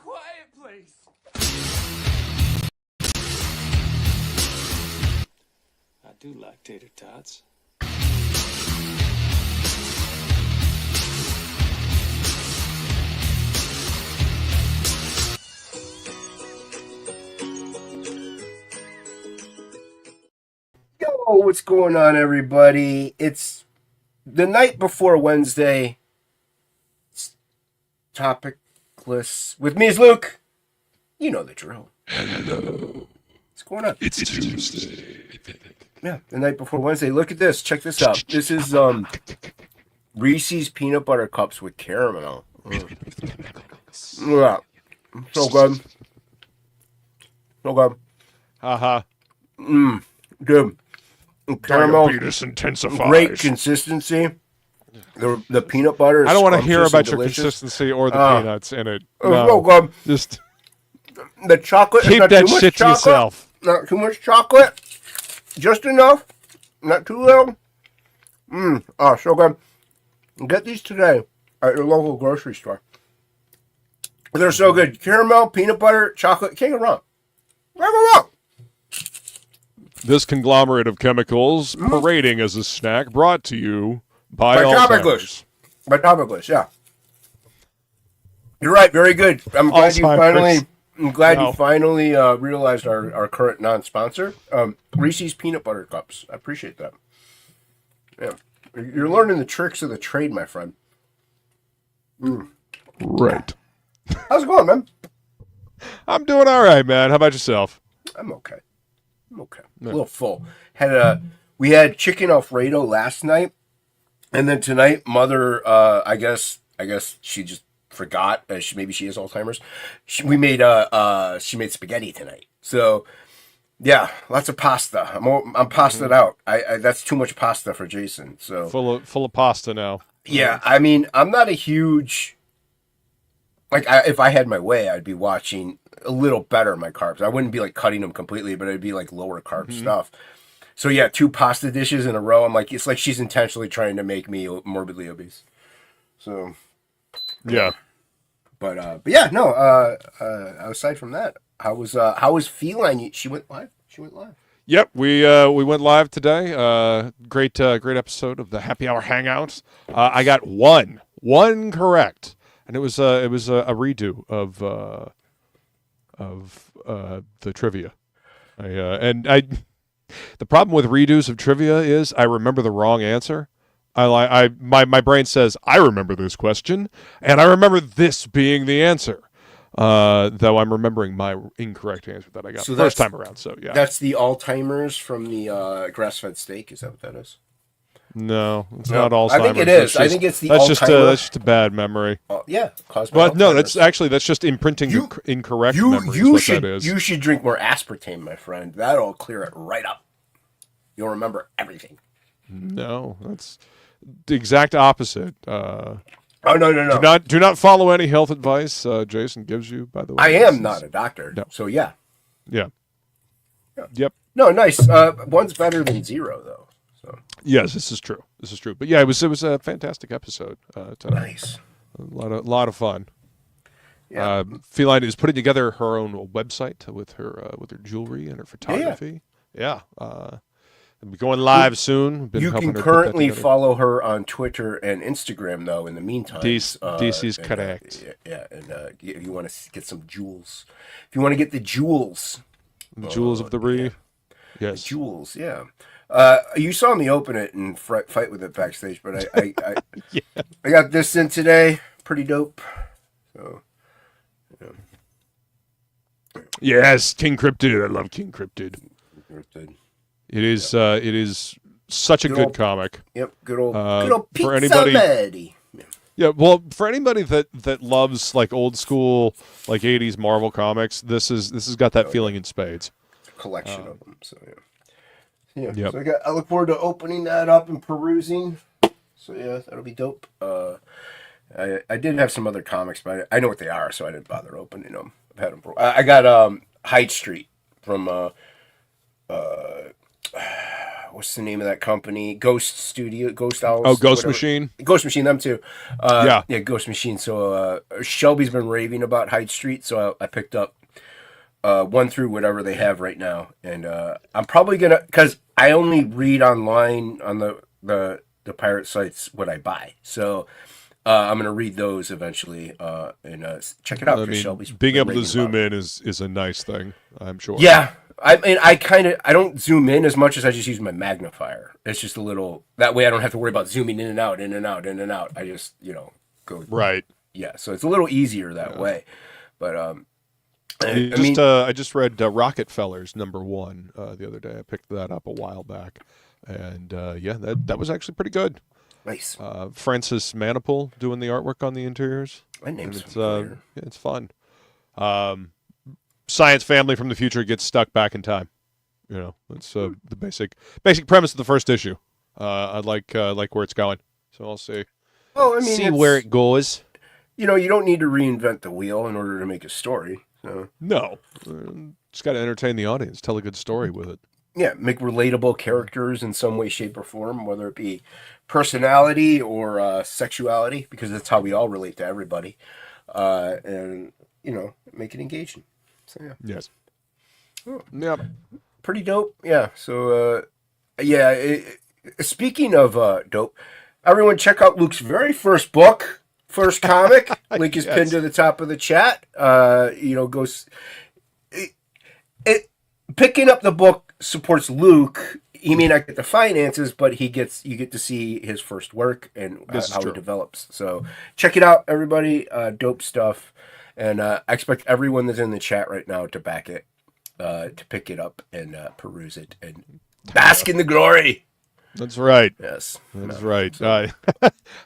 quiet place. I do like tater tots. Yo, what's going on, everybody? It's the night before Wednesday. It's TOPicLESS. With me is Luke. You know the drill. Hello. What's going on? It's Tuesday. Yeah, the night before Wednesday. Look at this. Check this out. This is Reese's peanut butter cups with caramel. Yeah, so good. So good. Haha. Good. Caramel. Diabetes intensifies. Great consistency. The peanut butter is I don't want to hear scrumptious about and your delicious. consistency or the peanuts in it. So No. good. Just The chocolate is keep not that too much shit to chocolate. yourself. Not too much chocolate. Just enough. Not too little. Oh, so good. Get these today at your local grocery store. They're so good. Caramel, peanut butter, chocolate. Can't go wrong. Can't go wrong. This conglomerate of chemicals parading as a snack brought to you by By Alzheimer's. By TOPicLESS, yeah. You're right. Very good. I'm glad Alzheimer's. you finally realized our current non-sponsor, Reese's peanut butter cups. I appreciate that. Yeah, you're learning the tricks of the trade, my friend. Right. How's it going, man? I'm doing all right, man. How about yourself? I'm okay. A little full. We had chicken Alfredo last night, and then tonight, Mother, I guess she just forgot. Maybe she has Alzheimer's. She made spaghetti tonight. So, yeah, lots of pasta. I'm pastaed out. I that's too much pasta for Jason. So Full of pasta now. yeah, I mean, I'm not a huge. If I had my way, I'd be watching a little better my carbs. I wouldn't be like cutting them completely, but it'd be like lower carb stuff. So yeah, 2 pasta dishes in a row. I'm like, it's like she's intentionally trying to make me morbidly obese. So Yeah. but yeah, no. Aside from that, how was Feline? She went live. Yep, we went live today. Great episode of the Happy Hour Hangout. I got one correct, and it was a redo of the trivia. The problem with redos of trivia is I remember the wrong answer. My brain says I remember this question, and I remember this being the answer. Though I'm remembering my incorrect answer that I got first time around. So yeah, that's the Alzheimer's from the grass-fed steak. Is that what that is? no, it's not Alzheimer's. I think it is. I think it's the Alzheimer's. That's just a bad memory. Yeah, caused by Well, no, Alzheimer's. that's just imprinting the incorrect memories. That is. You should drink more aspartame, my friend. That'll clear it right up. You'll remember everything. No, that's the exact opposite. Oh no! Do not follow any health advice Jason gives you. By the way, I am not a doctor. No. So yeah. Yep. No, nice. One's better than 0, though. So Yes, this is true. But yeah, it was a fantastic episode tonight. nice. A lot of fun. Yeah. Feline is putting together her own website with her jewelry and her photography. Yeah. We'll be going live soon. You can currently follow her on Twitter and Instagram, though. In the meantime, DC's correct. And if you want to get some jewels, if you want to get the jewels, The jewels of the Ree. Yes. the jewels, yeah. You saw me open it and fight with it backstage, but I got this in today. Pretty dope. So, Yes, King Cryptid. I love King Cryptid. It is such a good comic. Yep, good old pizza for anybody. Maddie. Yeah, well, for anybody that loves like old school like 80s Marvel comics, this has got that feeling in spades. Collection of them. So yeah. Yep. So I look forward to opening that up and perusing. So yeah, that'll be dope. I did have some other comics, but I know what they are, so I didn't bother opening them. I've had them for. I got Hyde Street from what what's the name of that company? Ghost Studio, Ghost Owls. Oh, Ghost whatever. Machine. Ghost Machine, them too. Yeah. Yeah, Ghost Machine. So Shelby's been raving about Hyde Street, so I picked up 1 through whatever they have right now, and I'm probably gonna, because I only read online on the pirate sites what I buy, so I'm gonna read those eventually and check it out. I mean, Shelby's being been able to raving zoom about it. in is a nice thing, I'm sure. Yeah. I mean, I don't zoom in as much as I just use my magnifier. It's just a little, that way I don't have to worry about zooming in and out, in and out, in and out. I just, go. Right. Yeah. So it's a little easier that way. But, I just read Rockefellers #1 the other day. I picked that up a while back. And that was actually pretty good. Nice. Francis Manipul doing the artwork on the interiors. My name's it's fun. Science family from the future gets stuck back in time. That's the basic premise of the first issue. I like where it's going. So I'll see. Well, I mean, see where it goes. You don't need to reinvent the wheel in order to make a story. So. No, just got to entertain the audience. Tell a good story with it. Yeah, make relatable characters in some way, shape, or form, whether it be personality or sexuality, because that's how we all relate to everybody, and make it engaging. So yeah. Yes. Oh. Yep. Pretty dope. Yeah. So speaking of dope, everyone check out Luke's very first book, first comic. Link is pinned to the top of the chat. Picking up the book supports Luke. He may not get the finances, but you get to see his first work and how it develops. So check it out, everybody. Dope stuff. And I expect everyone that's in the chat right now to back it, to pick it up and peruse it and bask in the glory. That's right. Yes, that's right. I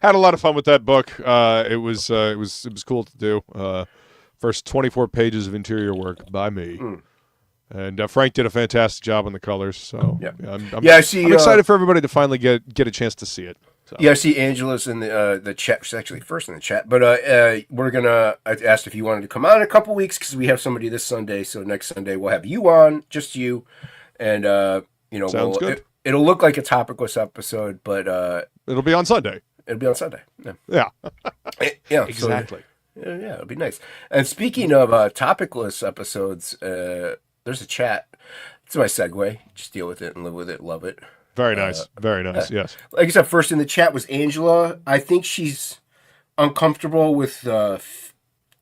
had a lot of fun with that book. It was cool to do. First 24 pages of interior work by me. And Frank did a fantastic job on the colors. So I'm excited for everybody to finally get a chance to see it. So. Yeah, I see Angela's in the chat. She's actually first in the chat. But I asked if you wanted to come on in a couple weeks because we have somebody this Sunday. So next Sunday we'll have you on, just you. And, sounds good. It'll look like a TOPicLESS episode, but it'll be on Sunday. It'll be on Sunday. Yeah. Yeah. Exactly. So, yeah, it'll be nice. And speaking of TOPicLESS episodes, there's a chat. It's my segue. Just deal with it and live with it. Love it. Very nice. Very nice. Yes. Like I said, first in the chat was Angela. I think she's uncomfortable with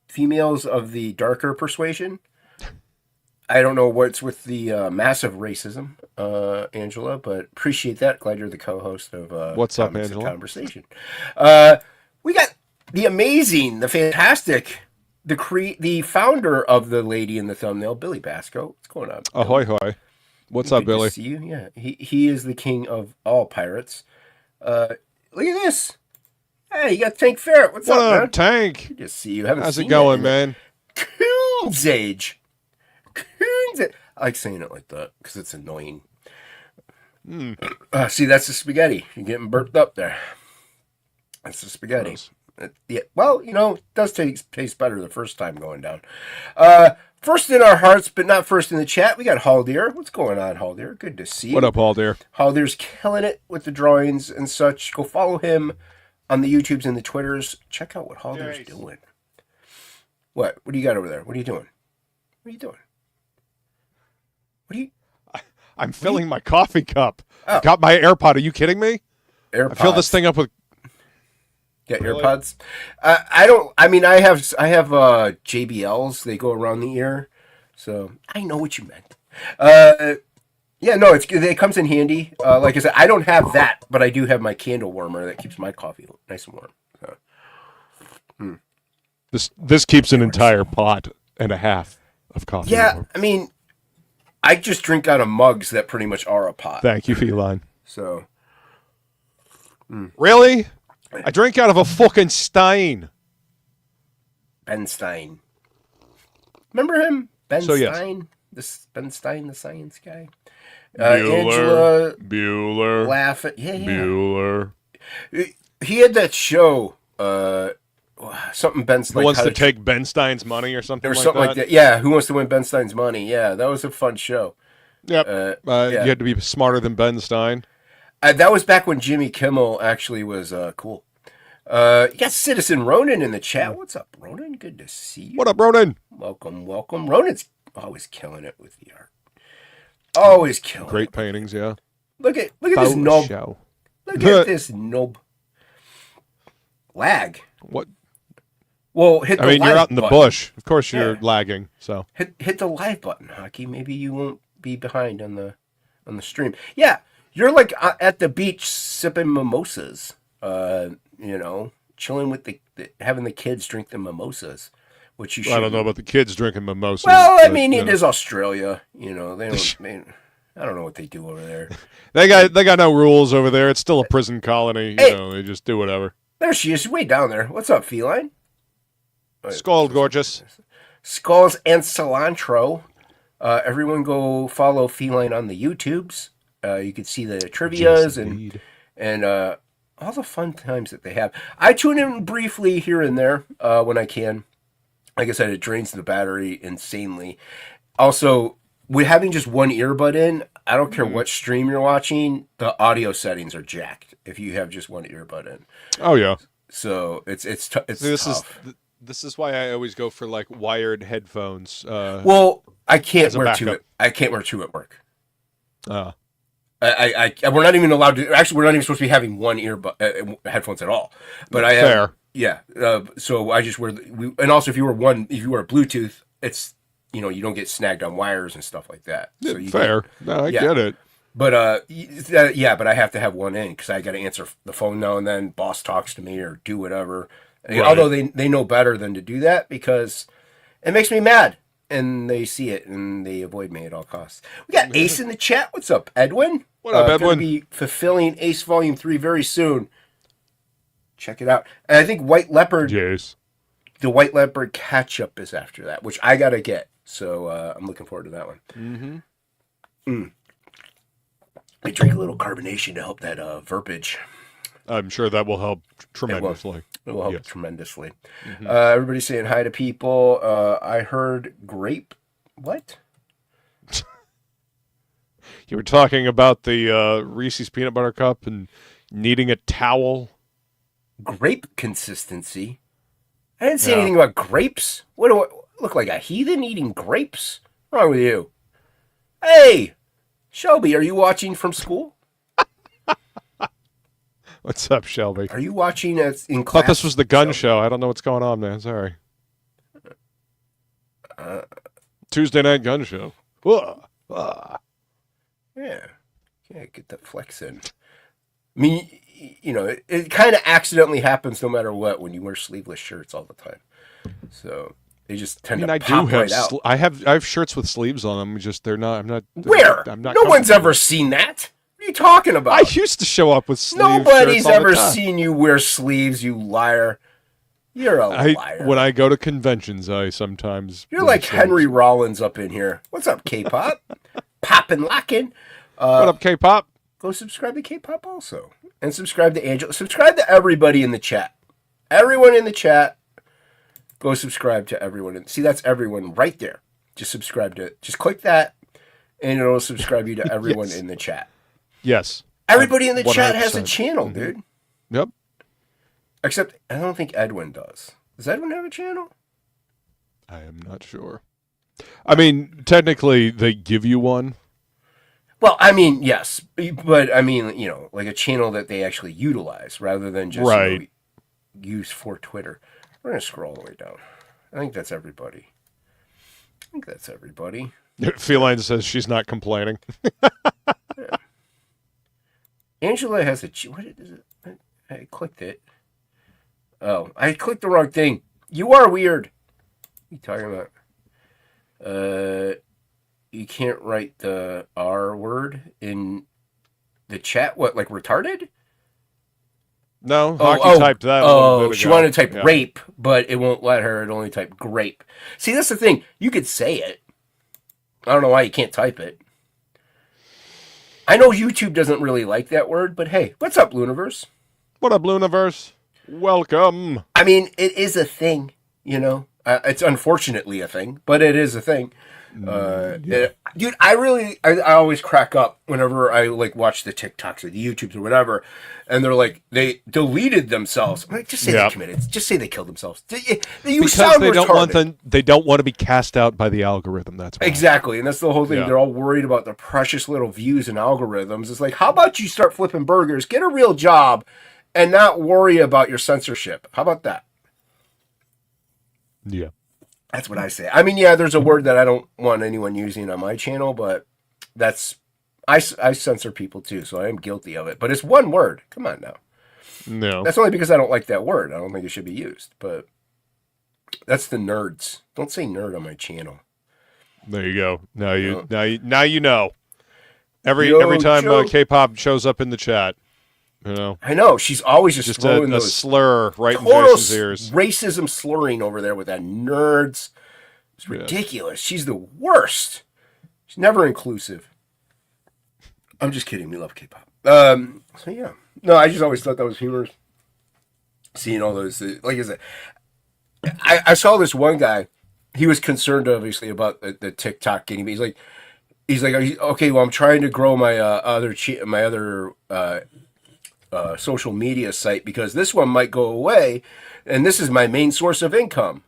females of the darker persuasion. I don't know what's with the massive racism, Angela, but appreciate that. Glad you're the co-host of What's up, Angela? Conversation. We got the amazing, the fantastic, the founder of the lady in the thumbnail, Billy Bacsko. What's going on? Ahoy, hoy. What's up, Billy? Good to see you. Yeah, he is the king of all pirates. Look at this. Hey, you got Tank Ferret. What's up, man? Tank? Good to see you. Haven't How's seen it going, man? Coons age. I like saying it like that because it's annoying. See, that's the spaghetti. You're getting burped up there. That's the spaghetti. Yeah. Well, it does taste better the first time going down. First in our hearts, but not first in the chat, we got Haldir. What's going on, Haldir? Good to see you. What up, Haldir? Haldir's killing it with the drawings and such. Go follow him on the YouTubes and the Twitters. Check out what Haldir's doing. What? What do you got over there? What are you doing? What are you doing? What are you... I'm filling my coffee cup. Oh. Got my AirPod. Are you kidding me? AirPods. I fill this thing up with... Got AirPods? I don't... I mean, I have JBLs. They go around the ear. So, I know what you meant. Yeah, no, it comes in handy. Like I said, I don't have that, but I do have my candle warmer that keeps my coffee nice and warm. So. This keeps an entire pot and a half of coffee. Yeah, warm. I mean... I just drink out of mugs that pretty much are a pot. Thank you, Feline. So. Really? I drink out of a fucking Stein. Ben Stein. Remember him? Ben Stein? Yes. This Ben Stein, the science guy. Bueller. Angela. Bueller. Laugh at. Yeah. Bueller. He had that show. Something Ben Stein. Who wants to take Ben Stein's money or something like that? Yeah, Who Wants to Win Ben Stein's Money? Yeah, that was a fun show. Yep. Yeah. You had to be smarter than Ben Stein. That was back when Jimmy Kimmel actually was cool. You got Citizen Ronan in the chat. What's up, Ronan? Good to see you. What up, Ronan? Welcome. Ronan's always killing it with the art. Always killing Great it. paintings, yeah. Look at this knob. Show. Look at this knob. Lag. What? Well, hit the I mean, you're live out in the button. bush. Of course, you're lagging. So Hit the live button, Hockey. Maybe you won't be behind on the stream. Yeah, you're like at the beach sipping mimosas. Chilling with having the kids drink the mimosas, which you should. I don't know about the kids drinking mimosas. Well, I mean, it is Australia. They don't. I don't know what they do over there. They got no rules over there. It's still a prison colony. Hey. They just do whatever. There she is, way down there. What's up, feline? Skull gorgeous. Skulls and cilantro. Everyone go follow feline on the YouTubes. You can see the trivias and all the fun times that they have. I tune in briefly here and there when I can. Like I said, it drains the battery insanely. Also, with having just one earbud in, I don't care what stream you're watching, the audio settings are jacked if you have just one earbud in. Oh yeah. So it's tough. This is why I always go for like wired headphones. Well, I can't wear two. backup. I can't wear two at work. Uh, We're not even allowed to. Actually, we're not even supposed to be having one headphones at all. But I have. Fair. Yeah. So I just wear. And also, if you wear Bluetooth, it's you don't get snagged on wires and stuff like that. So fair. I get it. But but I have to have one in because I got to answer the phone now and then. Boss talks to me or do whatever. Right. Although they know better than to do that because it makes me mad. And they see it, and they avoid me at all costs. We got Ace in the chat. What's up, Edwin? What up, Edwin? Going to be fulfilling Ace Volume 3 very soon. Check it out. And I think White Leopard, Yes. the White Leopard catch-up is after that, which I got to get. So I'm looking forward to that one. I drink a little carbonation to help that verbiage. I'm sure that will help tremendously. It will help tremendously. Everybody's saying hi to people. I heard grape. What? You were talking about the Reese's peanut butter cup and needing a towel. Grape consistency? I didn't say anything about grapes. What do I look like, a heathen eating grapes? What's wrong with you? Hey, Shelby, are you watching from school? What's up, Shelby? Are you watching in class? Thought this was the gun show. I don't know what's going on, man. Sorry. Tuesday night gun show. Yeah, get that flex in. I mean, it kind of accidentally happens no matter what when you wear sleeveless shirts all the time. So they just tend to pop right out. I have shirts with sleeves on them. Just they're not. I'm not. Where? I'm not. No one's ever seen that. What are you talking about? I used to show up with sleeves. Nobody's shirts all the ever time. seen you wear sleeves, you liar. You're a liar. When I go to conventions, I sometimes. You're wear like sleeves. Henry Rollins up in here. What's up, K-pop? Poppin' lockin'. What up, K-pop? Go subscribe to K-pop also. And subscribe to Angela. Subscribe to everybody in the chat. Everyone in the chat. Go subscribe to everyone. See, that's everyone right there. Just subscribe to it. Just click that, and it'll subscribe you to everyone Yes. in the chat. Yes. Everybody in the chat has a 100%. channel, dude. Yep. Except, I don't think Edwin does. Does Edwin have a channel? I am not sure. I mean, technically, they give you one. Well, I mean, yes. But, I mean, like a channel that they actually utilize rather than just Right. use for Twitter. We're going to scroll all the way down. I think that's everybody. Feline says she's not complaining. Angela has a... What is it? I clicked it. Oh, I clicked the wrong thing. You are weird. What are you talking about? You can't write the R word in the chat? What, like retarded? No, Hocky typed that. A little bit she ago. wanted to type Yeah. rape, but it won't let her. It only type grape. See, that's the thing. You could say it. I don't know why you can't type it. I know YouTube doesn't really like that word, but hey, what's up, Luniverse? What up, Luniverse? Welcome. I mean, it is a thing, It's unfortunately a thing, but it is a thing. Dude, I always crack up whenever I like watch the TikToks or the YouTubes or whatever, and they're like they deleted themselves. I'm like, just say they committed. Just say they killed themselves. You Because sound they don't want retarded. they don't want to be cast out by the algorithm. That's why. Exactly, and that's the whole thing. Yeah. They're all worried about the precious little views and algorithms. It's like, how about you start flipping burgers, get a real job, and not worry about your censorship? How about that? Yeah. That's what I say. I mean, yeah, there's a word that I don't want anyone using on my channel, but I censor people too, so I am guilty of it. But it's one word. Come on now. No. That's only because I don't like that word. I don't think it should be used. But that's the nerds. Don't say nerd on my channel. There you go. Now you know. Every Yo, time Joe. K-pop shows up in the chat, you know, I know. She's always just throwing a those slur right in total Jason's ears. racism slurring over there with that nerds. It's ridiculous. She's the worst. She's never inclusive. I'm just kidding. We love K-pop. So yeah. No, I just always thought that was humorous. Seeing all those, like I said, I saw this one guy. He was concerned, obviously, about the TikTok getting. He's like, okay, well, I'm trying to grow my other social media site because this one might go away, and this is my main source of income.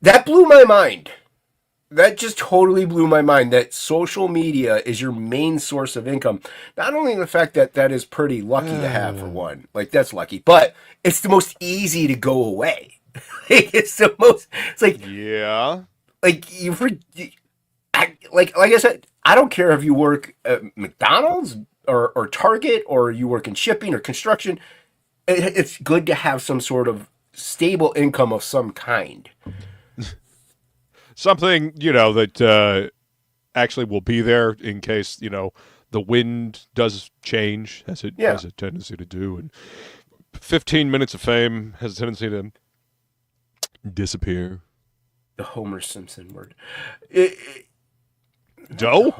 That blew my mind. That just totally blew my mind that social media is your main source of income. Not only the fact that that is pretty lucky to have for one, like that's lucky, but it's the most easy to go away. It's like, Yeah. like like I said, I don't care if you work at McDonald's or Target or you work in shipping or construction. It's good to have some sort of stable income of some kind. Something, that actually will be there in case, the wind does change, as it has a tendency to do. And 15 minutes of fame has a tendency to disappear. The Homer Simpson word. Doe?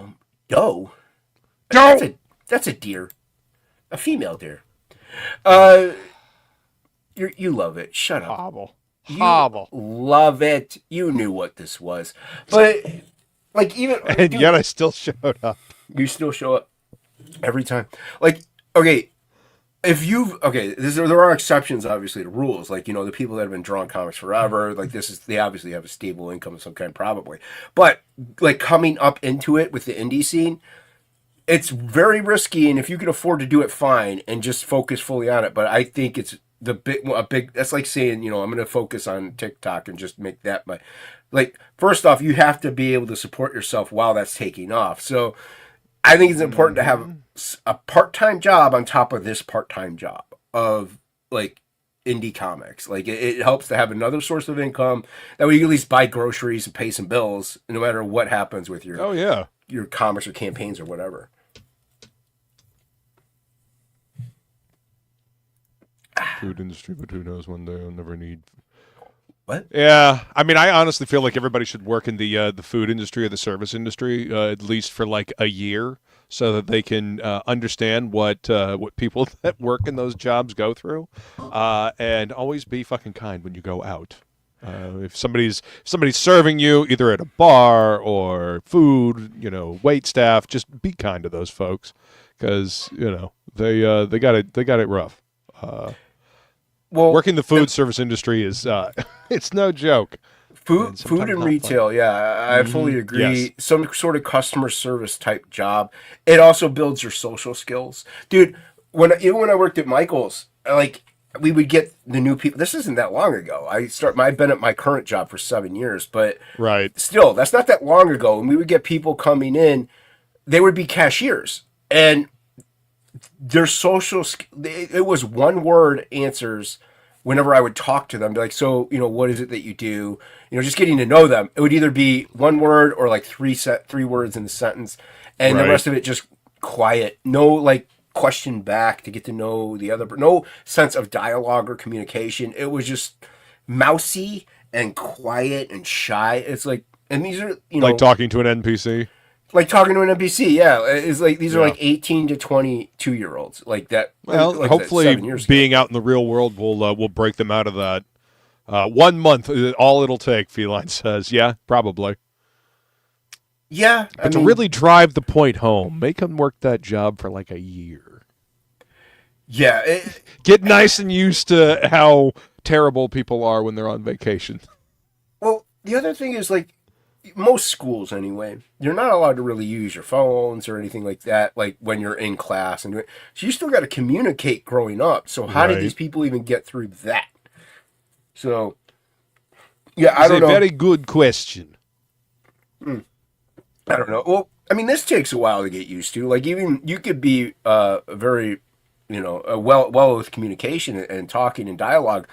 Doe? Doe! That's a deer. A female deer. You love it. Shut up. Hobble. You Hobble. love it. You knew what this was. But, like, even... And yet I still showed up. You still show up every time. Like, okay, there are exceptions, obviously, to rules. Like, the people that have been drawing comics forever, like, they obviously have a stable income of some kind, probably. But, like, coming up into it with the indie scene, it's very risky, and if you can afford to do it, fine, and just focus fully on it. But I think it's that's like saying, I'm going to focus on TikTok and just make that my, like, first off, you have to be able to support yourself while that's taking off. So I think it's important to have a part-time job on top of this part-time job of, like, indie comics. Like, it helps to have another source of income. That way you at least buy groceries and pay some bills, no matter what happens with your comics or campaigns or whatever. Food industry, but who knows, one day I'll never need... What? Yeah, I mean, I honestly feel like everybody should work in the food industry or the service industry at least for like a year, so that they can understand what people that work in those jobs go through, and always be fucking kind when you go out. If somebody's serving you either at a bar or food, wait staff, just be kind to those folks, because they got it rough. Well, working the food service industry is it's no joke. Food and retail, fun. Yeah, I fully agree. Yes. Some sort of customer service type job. It also builds your social skills, dude. Even when I worked at Michael's, like, we would get the new people. This isn't that long ago. I've been at my current job for 7 years, but still, that's not that long ago. And we would get people coming in. They would be cashiers, and their social, it was one word answers whenever I would talk to them. Be like, so, what is it that you do? Just getting to know them. It would either be one word or like three words in the sentence, and the rest of it just quiet. No, like, question back to get to know the other, no sense of dialogue or communication. It was just mousy and quiet and shy. It's like, and these are, like talking to an NPC. Like talking to an NPC, yeah. It's like these are like 18 to 22-year-olds, like that. Well, like hopefully, that being out in the real world will break them out of that. 1 month, all it'll take. Feline says, yeah, probably. Yeah, But to really drive the point home, make them work that job for like a year. yeah, Get nice and used to how terrible people are when they're on vacation. well, the other thing is like most schools anyway, you're not allowed to really use your phones or anything like that, like when you're in class and so you still got to communicate growing up. So how did these people even get through that? So yeah, I don't know. It's a very good question. I don't know. Well, I mean, this takes a while to get used to. Like, even you could be very, well with communication and talking and dialogue.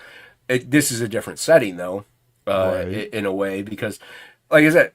This is a different setting, though, in a way, because, like I said,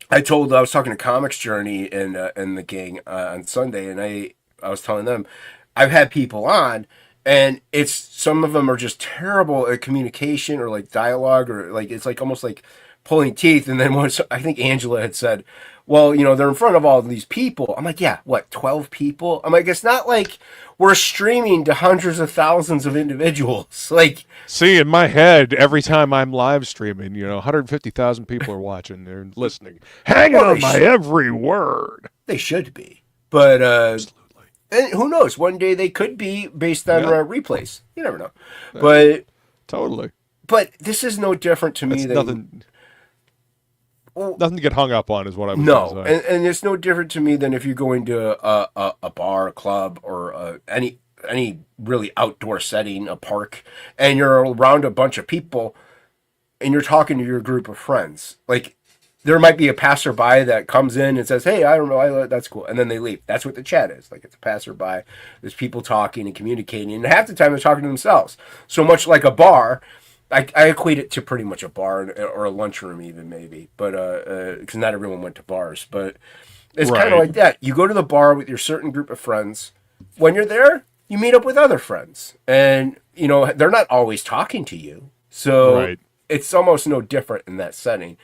I was talking to Comics Journey and the gang on Sunday, and I was telling them I've had people on, and it's some of them are just terrible at communication or like dialogue, or like it's like almost like pulling teeth. And then once I think Angela had said, well, they're in front of all of these people. I'm like, yeah, what, 12 people? I'm like, it's not like we're streaming to hundreds of thousands of individuals. Like, see, in my head, every time I'm live streaming, 150,000 people are watching, they're listening, hanging on my every word. They should be, but and who knows? One day they could be based on replays. You never know. But totally. But this is no different to me than nothing to get hung up on, is what I was no, saying. And it's no different to me than if you're going to a bar, a club, or any really outdoor setting, a park, and you're around a bunch of people, and you're talking to your group of friends. Like, there might be a passerby that comes in and says, "Hey, I don't know, that's cool," and then they leave. That's what the chat is. Like, it's a passerby. There's people talking and communicating, and half the time they're talking to themselves. So much like a bar. I equate it to pretty much a bar or a lunchroom even, maybe, but because not everyone went to bars, but it's kind of like that. You go to the bar with your certain group of friends. When you're there, you meet up with other friends, and they're not always talking to you, so it's almost no different in that setting.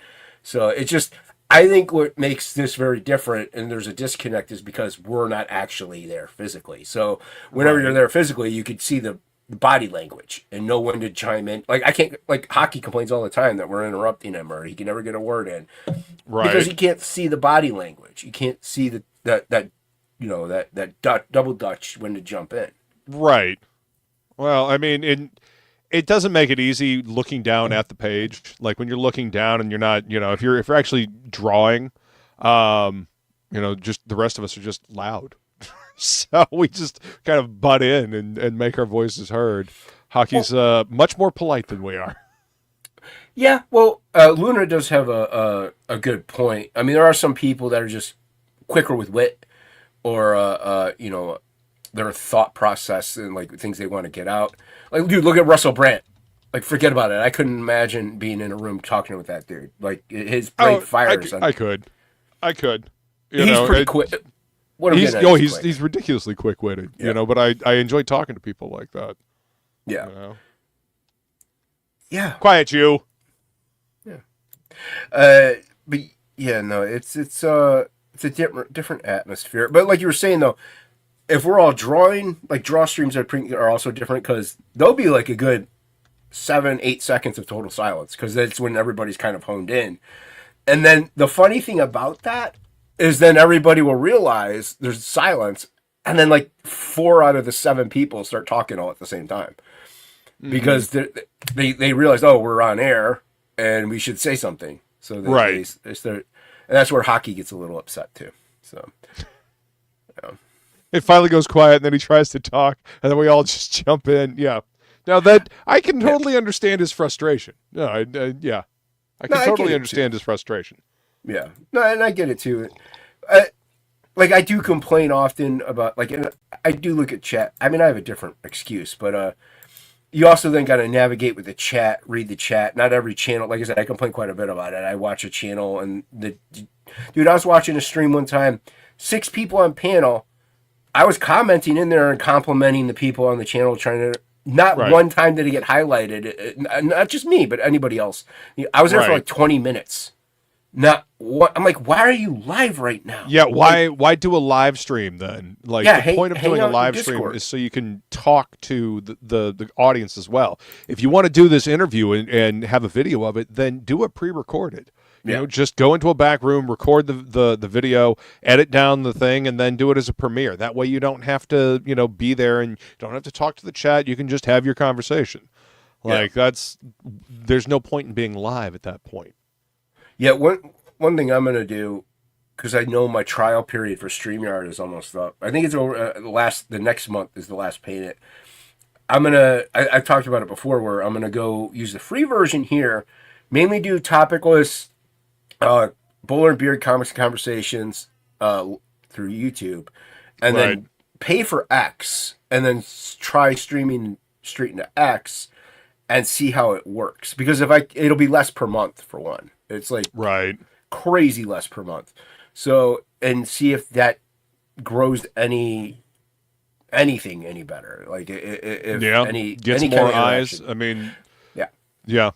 So it's just, I think what makes this very different, and there's a disconnect, is because we're not actually there physically. So whenever you're there physically, you could see the body language and know when to chime in. Like, I can't, like, Hocky complains all the time that we're interrupting him, or he can never get a word in, because he can't see the body language. You can't see that double dutch when to jump in. Right. Well, I mean, it doesn't make it easy looking down at the page. Like, when you're looking down and you're not, if you're actually drawing, just the rest of us are just loud. So we just kind of butt in and make our voices heard. Hocky's much more polite than we are. Yeah, well, Luna does have a good point. I mean, there are some people that are just quicker with wit, or their thought process and like things they want to get out. Like, dude, look at Russell Brand. Like, forget about it. I couldn't imagine being in a room talking with that dude. Like, his brain fires. I could. He's pretty quick. He's ridiculously quick-witted, but I enjoy talking to people like that. Yeah. Yeah. Quiet, you. Yeah. But yeah, no, it's a different atmosphere. But like you were saying though, if we're all drawing, like, draw streams are also different, because there'll be like a good 7-8 seconds of total silence, because that's when everybody's kind of honed in. And then the funny thing about that is then everybody will realize there's silence, and then like 4 out of the 7 people start talking all at the same time, because they realize, oh, we're on air and we should say something. So they start, and that's where Hocky gets a little upset too. So it finally goes quiet, and then he tries to talk, and then we all just jump in. Yeah. Now that I can totally understand his frustration. No, I can totally understand his frustration. Yeah, no, and I get it too. I do complain often about, like, and I do look at chat. I mean, I have a different excuse, but you also then got to navigate with the chat, read the chat. Not every channel, like I said, I complain quite a bit about it. I watch a channel, and dude, I was watching a stream one time, 6 people on panel. I was commenting in there and complimenting the people on the channel, trying to. Not one time did it get highlighted. Not just me, but anybody else. I was there for like 20 minutes. Not what I'm like, why are you live right now? Yeah, why do a live stream then? Like, the point of doing a live stream is so you can talk to the audience as well. If you want to do this interview and have a video of it, then do it pre-recorded. You know, just go into a back room, record the video, edit down the thing, and then do it as a premiere. That way you don't have to, you know, be there and you don't have to talk to the chat. You can just have your conversation. Like there's no point in being live at that point. Yeah, one thing I'm going to do, because I know my trial period for StreamYard is almost up. I think it's over the next month is the last payment. I've talked about it before, where I'm going to go use the free version here, mainly do TOPicLESS, Bowler and Beard Comics and Conversations through YouTube, and then pay for X, and then try streaming straight into X and see how it works. Because it'll be less per month for one. It's like crazy less per month. So, and see if that grows anything any better. Like if gets any more kind of eyes. interaction. I mean, yeah.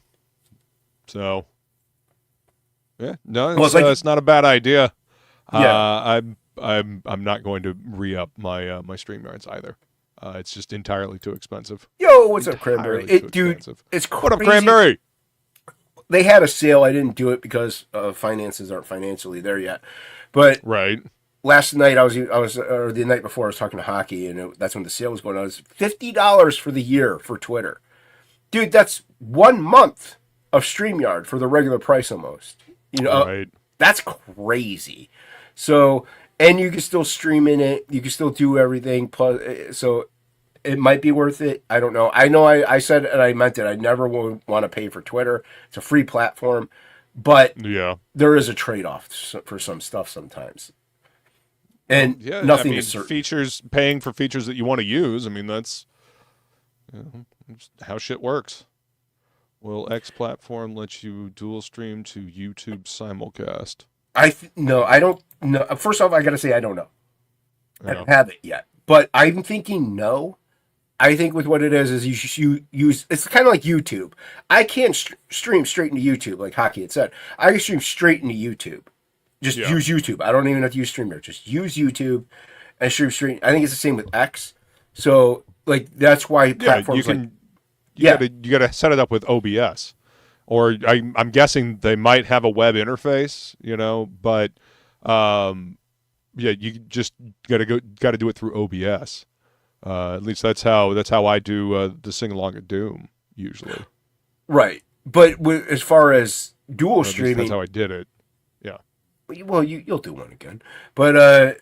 So, no, it's not a bad idea. Yeah. I'm not going to re-up my StreamYards either. It's just entirely too expensive. Yo, what's up, Cranberry? Dude, it's crazy. What up, Cranberry? They had a sale. I didn't do it because finances aren't financially there yet. But last night or the night before, I was talking to Hocky, and that's when the sale was going on. It was $50 for the year for Twitter. Dude, that's 1 month of StreamYard for the regular price almost. You know, that's crazy. So, and you can still stream in it. You can still do everything. Plus, so it might be worth it. I don't know. I said and I meant it. I never would want to pay for Twitter. It's a free platform. But there is a trade-off for some stuff sometimes. And nothing is certain. Features, paying for features that you want to use. I mean, that's how shit works. Will X platform let you dual stream to YouTube simulcast? No, I don't know. First off, I got to say I don't know. I don't have it yet. But I'm thinking no. I think with what it is you use, it's kind of like YouTube. I can't stream straight into YouTube like Hocky had said. I can stream straight into YouTube. Just use YouTube. I don't even have to use StreamYard. Just use YouTube and stream straight. I think it's the same with X. So like that's why platforms you gotta set it up with OBS, or I'm guessing they might have a web interface, you know, but you just gotta do it through OBS. At least that's how I do the sing along at Doom usually. Right, but as far as dual streaming, that's how I did it. Yeah. Well, you'll do one again, but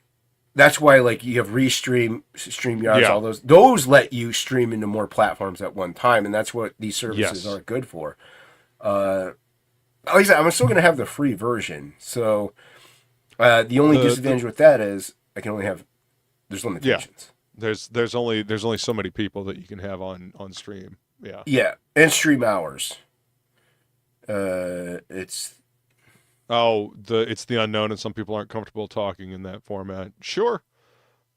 that's why like you have StreamYards, all those let you stream into more platforms at one time, and that's what these services are good for. Like I said, I'm still going to have the free version, so the only disadvantage with that is I can only have there's limitations. There's only so many people that you can have on stream. Yeah, and stream hours. It's the unknown, and some people aren't comfortable talking in that format. Sure,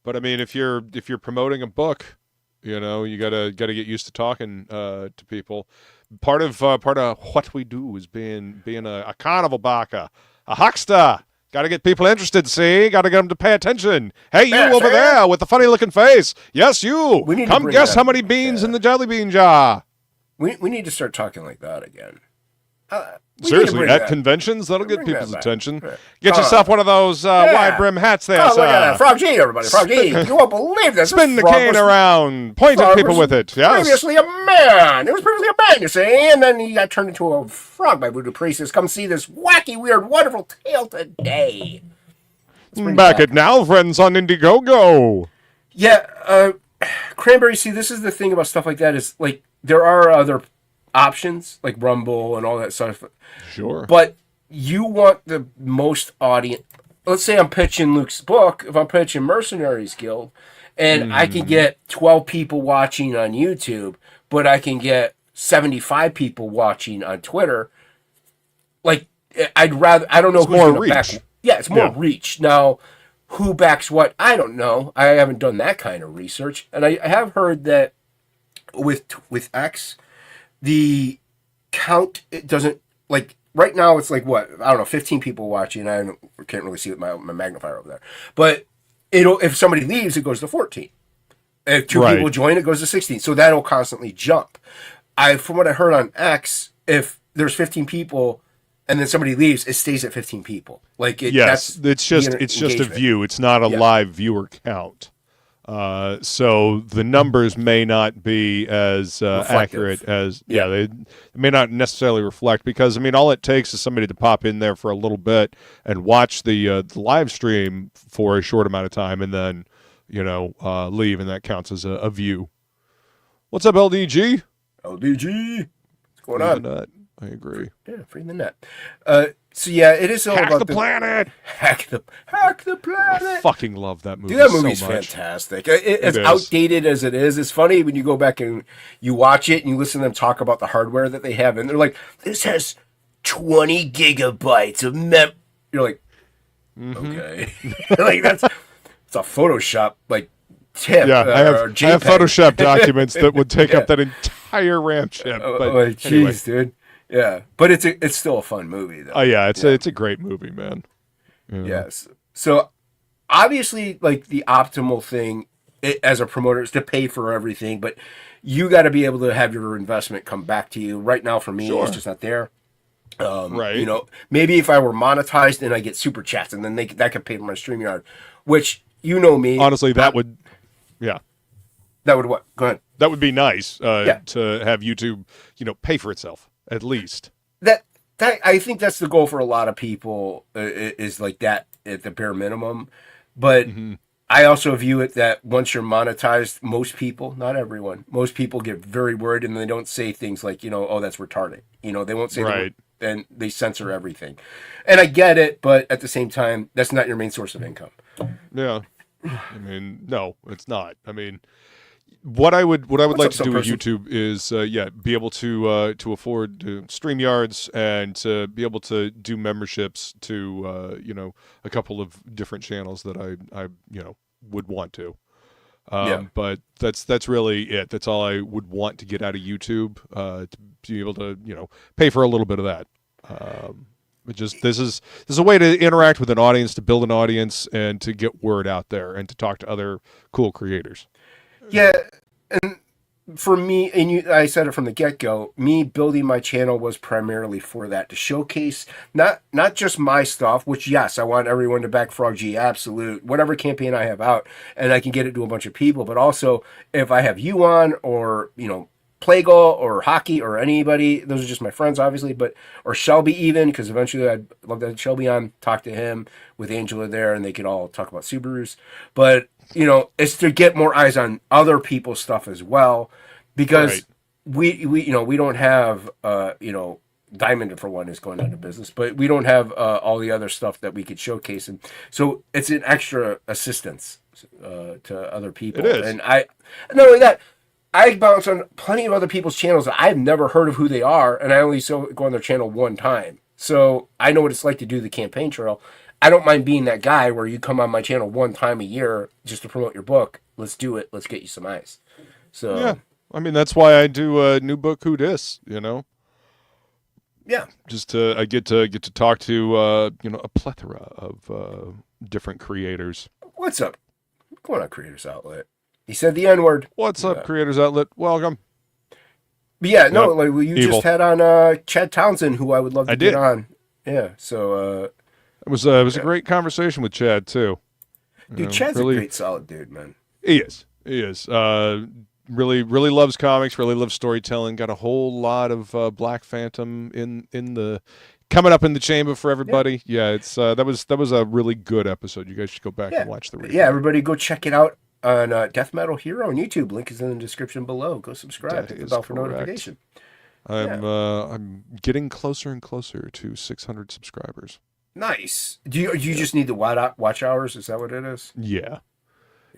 but I mean, if you're promoting a book, you know, you gotta get used to talking to people. Part of what we do is being a carnival barker, a huckster. Got to get people interested, see? Got to get them to pay attention. Hey, you over there with the funny-looking face. Yes, you. Come guess how many beans in the jelly bean jar. We need to start talking like that again. Seriously, at conventions, that'll get people's attention. Get yourself one of those wide brim hats there, sir. Look at that. Frog G, everybody. Frog G. You won't believe this. Spin the cane around. Point at people with it. Yes. Previously a man. It was previously a man, you see. And then he got turned into a frog by voodoo priestess. Come see this wacky, weird, wonderful tale today. Back at now, friends on Indiegogo. Yeah, Cranberry, see, this is the thing about stuff like that is, like, there are other options like Rumble and all that stuff. Sure. But you want the most audience. Let's say I'm pitching Luke's book. If I'm pitching Mercenaries Guild, and I can get 12 people watching on YouTube, but I can get 75 people watching on Twitter. Like, I don't know who's more reach. It's more reach. Now, who backs what? I don't know. I haven't done that kind of research. And I have heard that with X, the count, it doesn't, like, right now it's like, what, I don't know, 15 people watching. I can't really see with my magnifier over there. But if somebody leaves, it goes to 14. If two people join, it goes to 16. So that'll constantly jump. From what I heard on X, if there's 15 people and then somebody leaves, it stays at 15 people. Like Yes, that's it's just a view. It's not a live viewer count. So the numbers may not be as accurate as they may not necessarily reflect, because I mean all it takes is somebody to pop in there for a little bit and watch the live stream for a short amount of time, and then leave, and that counts as a view. What's up, LDG? LDG, what's going on? Nut. I agree. Yeah, free the net. So yeah, it is all Hack about the planet. Hack the planet. I fucking love that movie. Dude, that movie's so much. fantastic. As outdated as it is, it's funny when you go back and you watch it and you listen to them talk about the hardware that they have, and they're like, "This has 20 gigabytes of mem." You're like, okay, like it's a Photoshop tip. Yeah, I have Photoshop documents that would take up that entire RAM chip. But jeez, anyway. dude. Yeah, but it's still a fun movie though. Oh yeah, it's a great movie, man. Yes. So obviously, like the optimal thing as a promoter is to pay for everything, but you got to be able to have your investment come back to you. Right now, for me, it's just not there. Right. Maybe if I were monetized and I get super chats, and then that could pay for my StreamYard, which me. Honestly, that would what? Go ahead. That would be nice to have YouTube, pay for itself at least. That I think that's the goal for a lot of people is like that at the bare minimum. But I also view it that once you're monetized, most people, not everyone, most people get very worried, and they don't say things like, oh, that's retarded. They won't say right. And they censor everything. And I get it, but at the same time, that's not your main source of income. Yeah. I mean, no, it's not. I mean, what I would like to do with YouTube is be able to afford StreamYards and to be able to do memberships to a couple of different channels that I would want to. But that's really it. That's all I would want to get out of YouTube, to be able to pay for a little bit of that. This is a way to interact with an audience, to build an audience, and to get word out there, and to talk to other cool creators. Yeah, and for me, I said it from the get-go, me building my channel was primarily for that, to showcase not just my stuff, which, yes, I want everyone to back Frog G, absolute, whatever campaign I have out, and I can get it to a bunch of people, but also, if I have you on, or, Plegel, or Hocky, or anybody, those are just my friends, obviously, or Shelby even, because eventually I'd love to have Shelby on, talk to him, with Angela there, and they could all talk about Subarus, but it's to get more eyes on other people's stuff as well, because we don't have Diamond, for one, is going out of business, but we don't have all the other stuff that we could showcase, and so it's an extra assistance to other people. It is. And not only that, I bounce on plenty of other people's channels that I've never heard of who they are, and I only go on their channel one time, so I know what it's like to do the campaign trail. I don't mind being that guy where you come on my channel one time a year just to promote your book. Let's do it. Let's get you some eyes. So yeah, I mean, that's why I do a new book, Who Dis, Yeah. Just I get to talk to a plethora of different creators. What's up? What's going on, Creators Outlet? He said the N-word. What's up, Creators Outlet? Welcome. But yeah, no, like you Evil. just had on Chad Townsend, who I would love to get on. Yeah, so it was a great conversation with Chad too. Dude, Chad's a great, solid dude, man. He is. Really loves comics. Really loves storytelling. Got a whole lot of Black Phantom in the coming up in the chamber for everybody. Yeah, it's that was a really good episode. You guys should go back and watch the replay. Yeah, everybody go check it out on Death Metal Hero on YouTube. Link is in the description below. Go subscribe. Hit the bell for notification. I'm getting closer and closer to 600 subscribers. Nice. Do you just need the watch hours? Is that what it is? Yeah.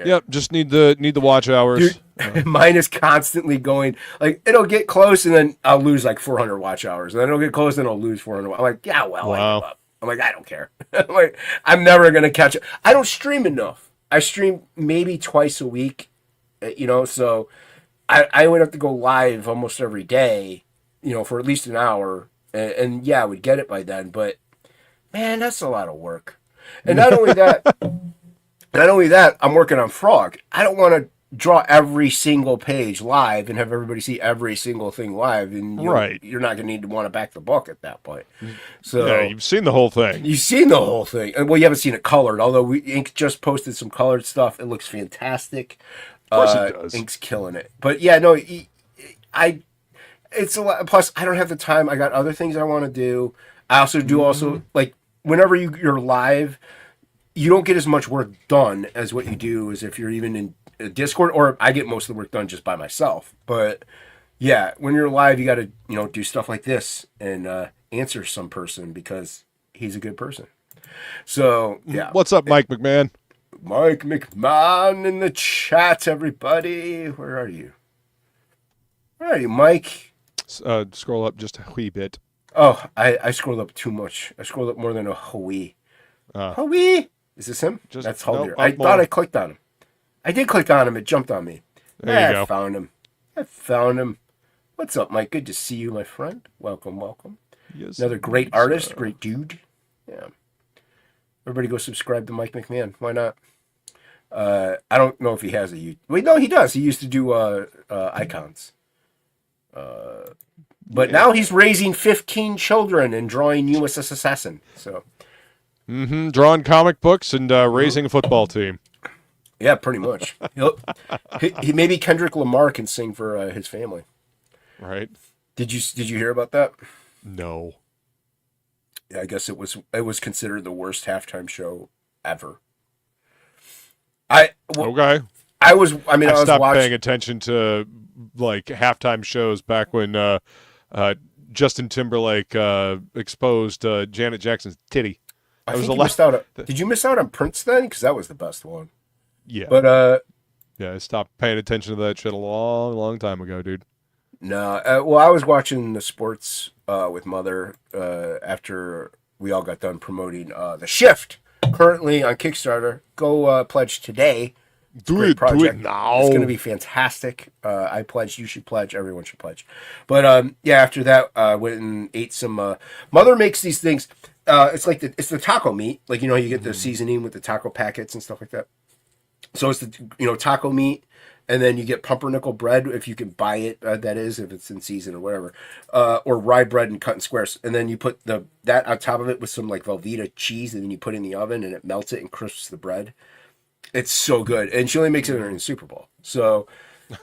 Yep. Just need the watch hours. Dude, mine is constantly going. Like, it'll get close, and then I'll lose like 400 watch hours, and then it'll get close, and I'll lose 400. I'm like, yeah, well, I give up. I'm like, I don't care. I'm like, I'm never gonna catch it. I don't stream enough. I stream maybe twice a week, So I would have to go live almost every day, for at least an hour, and yeah, I would get it by then. But man, that's a lot of work. And not only that, I'm working on Frog. I don't want to draw every single page live and have everybody see every single thing live, and you're not going to need to want to back the book at that point. So yeah, you've seen the whole thing. You've seen the whole thing. Well, you haven't seen it colored, although Ink just posted some colored stuff. It looks fantastic. Of course it does. Ink's killing it. But yeah, no, it's a lot. Plus, I don't have the time. I got other things I want to do. I also do like whenever you're live, you don't get as much work done as what you do as if you're even in Discord, or I get most of the work done just by myself. But yeah, when you're live, you got to do stuff like this and answer some person because he's a good person. So yeah, What's up, Mike McMahon? Mike McMahon in the chat, everybody. Where are you? Where are you, Mike? Scroll up just a wee bit. Oh, I scrolled up too much. I scrolled up more than a Hawaii. Hawaii? Is this him? That's Huldir. I thought I clicked on him. I did click on him. It jumped on me. There you go. I found him. What's up, Mike? Good to see you, my friend. Welcome. Yes, another great artist, great dude. Yeah. Everybody go subscribe to Mike McMahon. Why not? I don't know if he has a YouTube. Wait, no, he does. He used to do icons. But now he's raising 15 children and drawing USS Assassin. So. Drawing comic books and raising a football team. Yeah, pretty much. He maybe Kendrick Lamar can sing for his family. Right. Did you hear about that? No. Yeah, I guess it was considered the worst halftime show ever. Okay. I was stopped watching. paying attention to like halftime shows back when Justin Timberlake exposed Janet Jackson's titty. I think you missed out. Did you miss out on Prince then? Because that was the best one. Yeah. But yeah, I stopped paying attention to that shit a long, long time ago, dude. No, well, I was watching the sports with Mother after we all got done promoting The Shift, currently on Kickstarter. Go pledge today. Do it now. It's going to be fantastic. I pledged. You should pledge. Everyone should pledge. But yeah, after that, went and ate some. Mother makes these things. It's like it's the taco meat. Like you get the seasoning with the taco packets and stuff like that. So it's the taco meat. And then you get pumpernickel bread if you can buy it. That is, if it's in season or whatever, or rye bread and cut in squares. And then you put that on top of it with some like Velveeta cheese, and then you put it in the oven, and it melts it and crisps the bread. It's so good, and she only makes it during the Super Bowl, so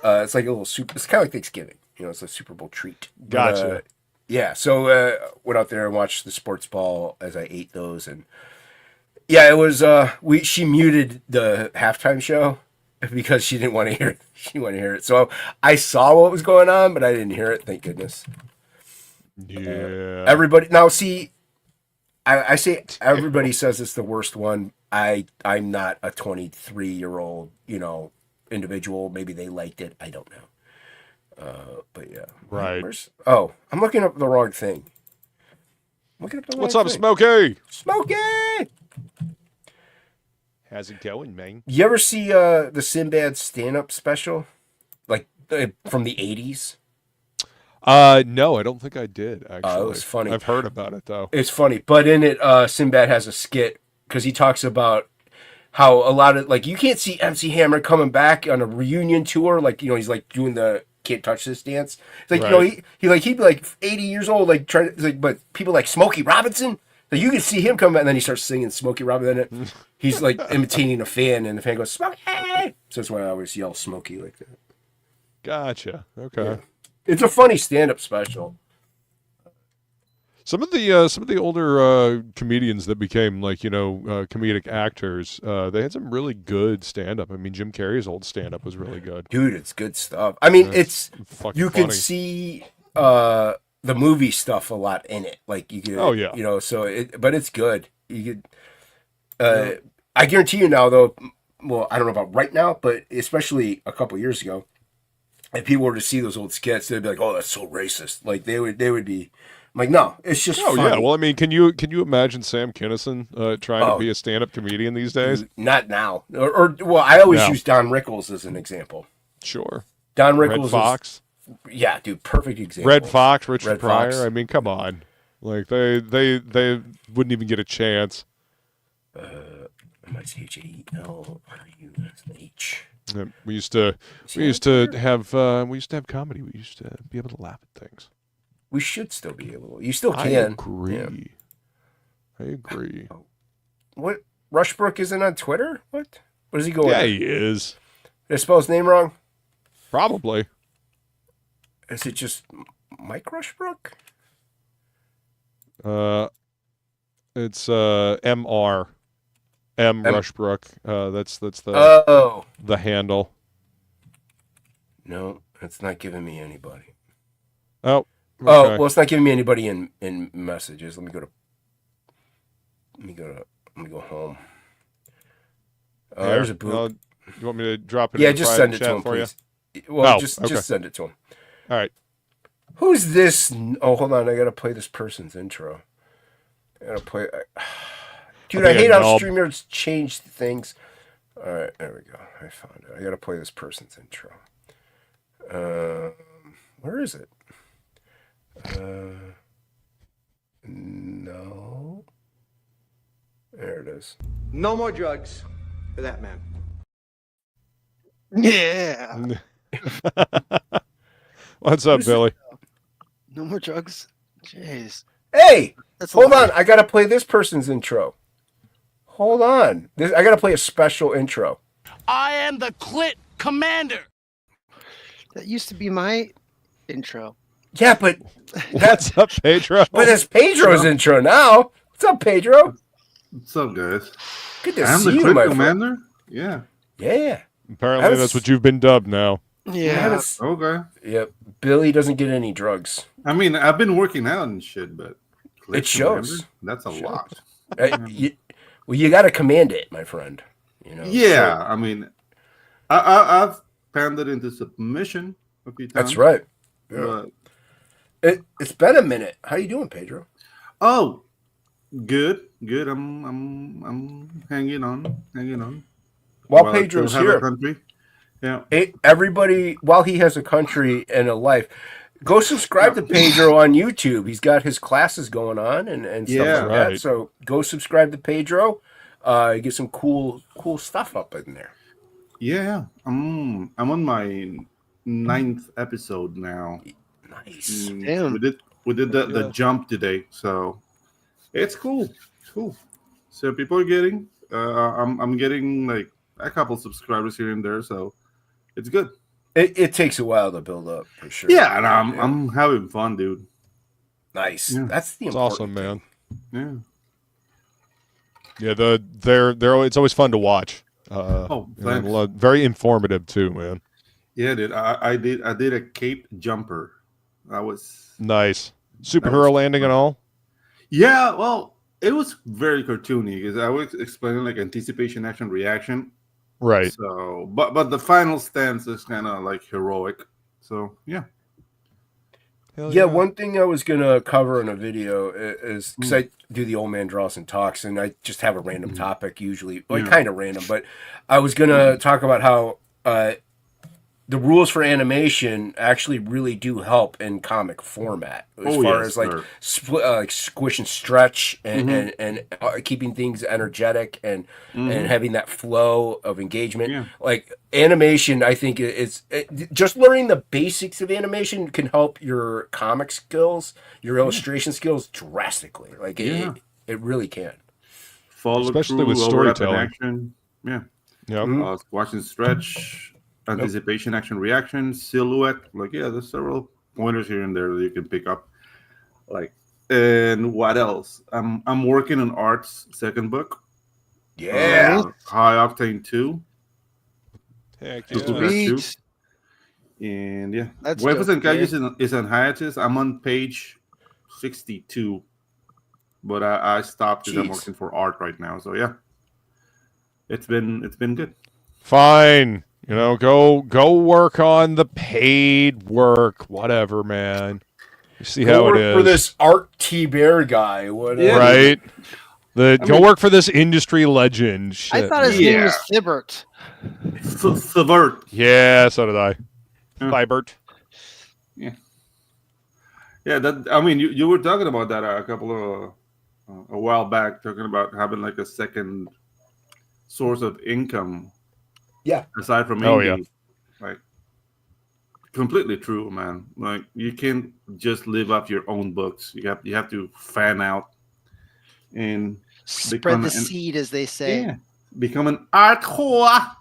it's like a little soup. It's kind of like Thanksgiving, it's a Super Bowl treat. Gotcha. Yeah, so went out there and watched the sports ball as I ate those, and yeah, it was. She muted the halftime show. Because she didn't want to hear it. She wanted to hear it. So I saw what was going on, but I didn't hear it. Thank goodness. Yeah. Everybody now see. I say everybody says it's the worst one. I'm not a 23-year-old individual. Maybe they liked it. I don't know. But yeah. Right. I'm looking up the wrong thing. What's up, Smokey? Smokey. How's it going, man? You ever see the Sinbad stand-up special, like from the 80s? No, I don't think I did. Actually, it was funny. I've heard about it though. It's funny, but in it, Sinbad has a skit because he talks about how a lot of you can't see MC Hammer coming back on a reunion tour, he's like doing the "Can't Touch This" dance. It's like right. he'd be like 80 years old, but people like Smokey Robinson. Like you can see him come back, and then he starts singing Smokey Robinson. He's like imitating a fan, and the fan goes Smokey. So that's why I always yell Smokey like that. Gotcha. Okay. Yeah. It's a funny stand-up special. Some of the older comedians that became comedic actors, they had some really good stand-up. I mean, Jim Carrey's old stand-up was really good. Dude, it's good stuff. I mean, it's you funny. can see the movie stuff a lot in it. Like you could, but it's good. You could, I guarantee you now though. Well, I don't know about right now, but especially a couple years ago, if people were to see those old skits, they'd be like, "Oh, that's so racist." Like they would be. I'm like, no, it's just. Oh funny. yeah. Well, I mean, can you imagine Sam Kinison trying to be a stand-up comedian these days? Not now. Well, I always use Don Rickles as an example. Sure. Don Rickles. Red Fox. Yeah, dude, perfect example. Red Fox, Richard Pryor. Fox. I mean, come on. Like they wouldn't even get a chance. MICHAELRUSH. Yeah, we used to have comedy. We used to be able to laugh at things. We should still be able to. You still I can. agree. Yeah. I agree. What? Rushbrook isn't on Twitter? What does he go Yeah, under? he is. Did I spell his name wrong? Probably. Is it just Mike Rushbrook? It's MR. M Rushbrook. That's the handle. No, it's not giving me anybody. Oh. Okay. Oh, well, it's not giving me anybody in messages. Let me go home. There's a boot. You want me to drop it? Yeah, in the just private send it chat to him, for please. you? Well, just send it to him. All right. Who's this? Oh, hold on. I gotta play this person's intro. Dude, I hate how StreamYards changed things. All right, there we go. I found it. I gotta play this person's intro. Where is it? No. There it is. No more drugs for that man. Yeah. What's up, Billy? No more drugs. Jeez. Hey, That's hold on. I gotta play this person's intro. Hold on. I gotta play a special intro. I am the Clit Commander. That used to be my intro. Yeah, but What's up, Pedro? But it's Pedro's intro now. What's up, Pedro? What's up, guys? Good to I'm see the you, Quick my Commander. Yeah. Yeah. Apparently, that's what you've been dubbed now. Yeah. Okay. Yep. Billy doesn't get any drugs. I mean, I've been working out and shit, but It shows. Commander, that's a lot. You got to command it, my friend. You know. Yeah. I mean, I've pounded into submission a few times. That's right. But, it's been a minute. How you doing, Pedro? oh, good. I'm hanging on. While Pedro's I still have here. a country. Yeah. Everybody, while he has a country and a life, go subscribe to Pedro on YouTube. He's got his classes going on and stuff like that. Right. So go subscribe to Pedro. You get some cool stuff up in there. Yeah. I'm on my 9th episode now. Nice. Damn. We did the jump today, so it's cool. It's cool. So people are getting I'm getting like a couple subscribers here and there, so it's good. It takes a while to build up for sure. Yeah, and I'm having fun, dude. Nice. Yeah. That's the It's important awesome, thing. man. Yeah, they're it's always fun to watch. Thanks. Very informative too, man. Yeah, dude. I did a cape jumper. That was Nice. Superhero landing and all. Yeah, well, it was very cartoony because I was explaining like anticipation, action, reaction. Right. So, but the final stance is kind of like heroic. So yeah. Hell Yeah, one thing I was gonna cover in a video is because I do the old man draws and talks, and I just have a random topic usually, like kind of random. But I was gonna talk about how the rules for animation actually really do help in comic format as far as like like squish and stretch and keeping things energetic and having that flow of engagement. Yeah. Like animation, I think just learning the basics of animation can help your comic skills, your illustration skills drastically. Like it really can. Follow especially through, with overlap in storytelling. action. Yeah. Yeah. Watch and stretch, anticipation, action, reaction, silhouette. Like, yeah, there's several pointers here and there that you can pick up. Like, and what else? I'm working on Art's second book. Yeah. High Octane 2. Heck Just yeah. look at that too. Sweet. And yeah, That's Weapons dope, and Gadgets is on hiatus. I'm on page 62, but I stopped because I'm Jeez. working for Art right now. So yeah, it's been good. Fine. You know, go work on the paid work, whatever, man. You see Go how work it is. for this Art T. Bear guy. Whatever. Yeah. Right? Go work for this industry legend. Shit, I thought his Yeah. name was Thibbert. Subvert. Yeah, so did I. Yeah. Vibert. Yeah, that. I mean, you were talking about that a while back, talking about having like a second source of income. Yeah. Aside from Oh, indie, like completely true, man. Like you can't just live off your own books. You have to fan out and Spread the an, seed, as they say. yeah, become an art whore.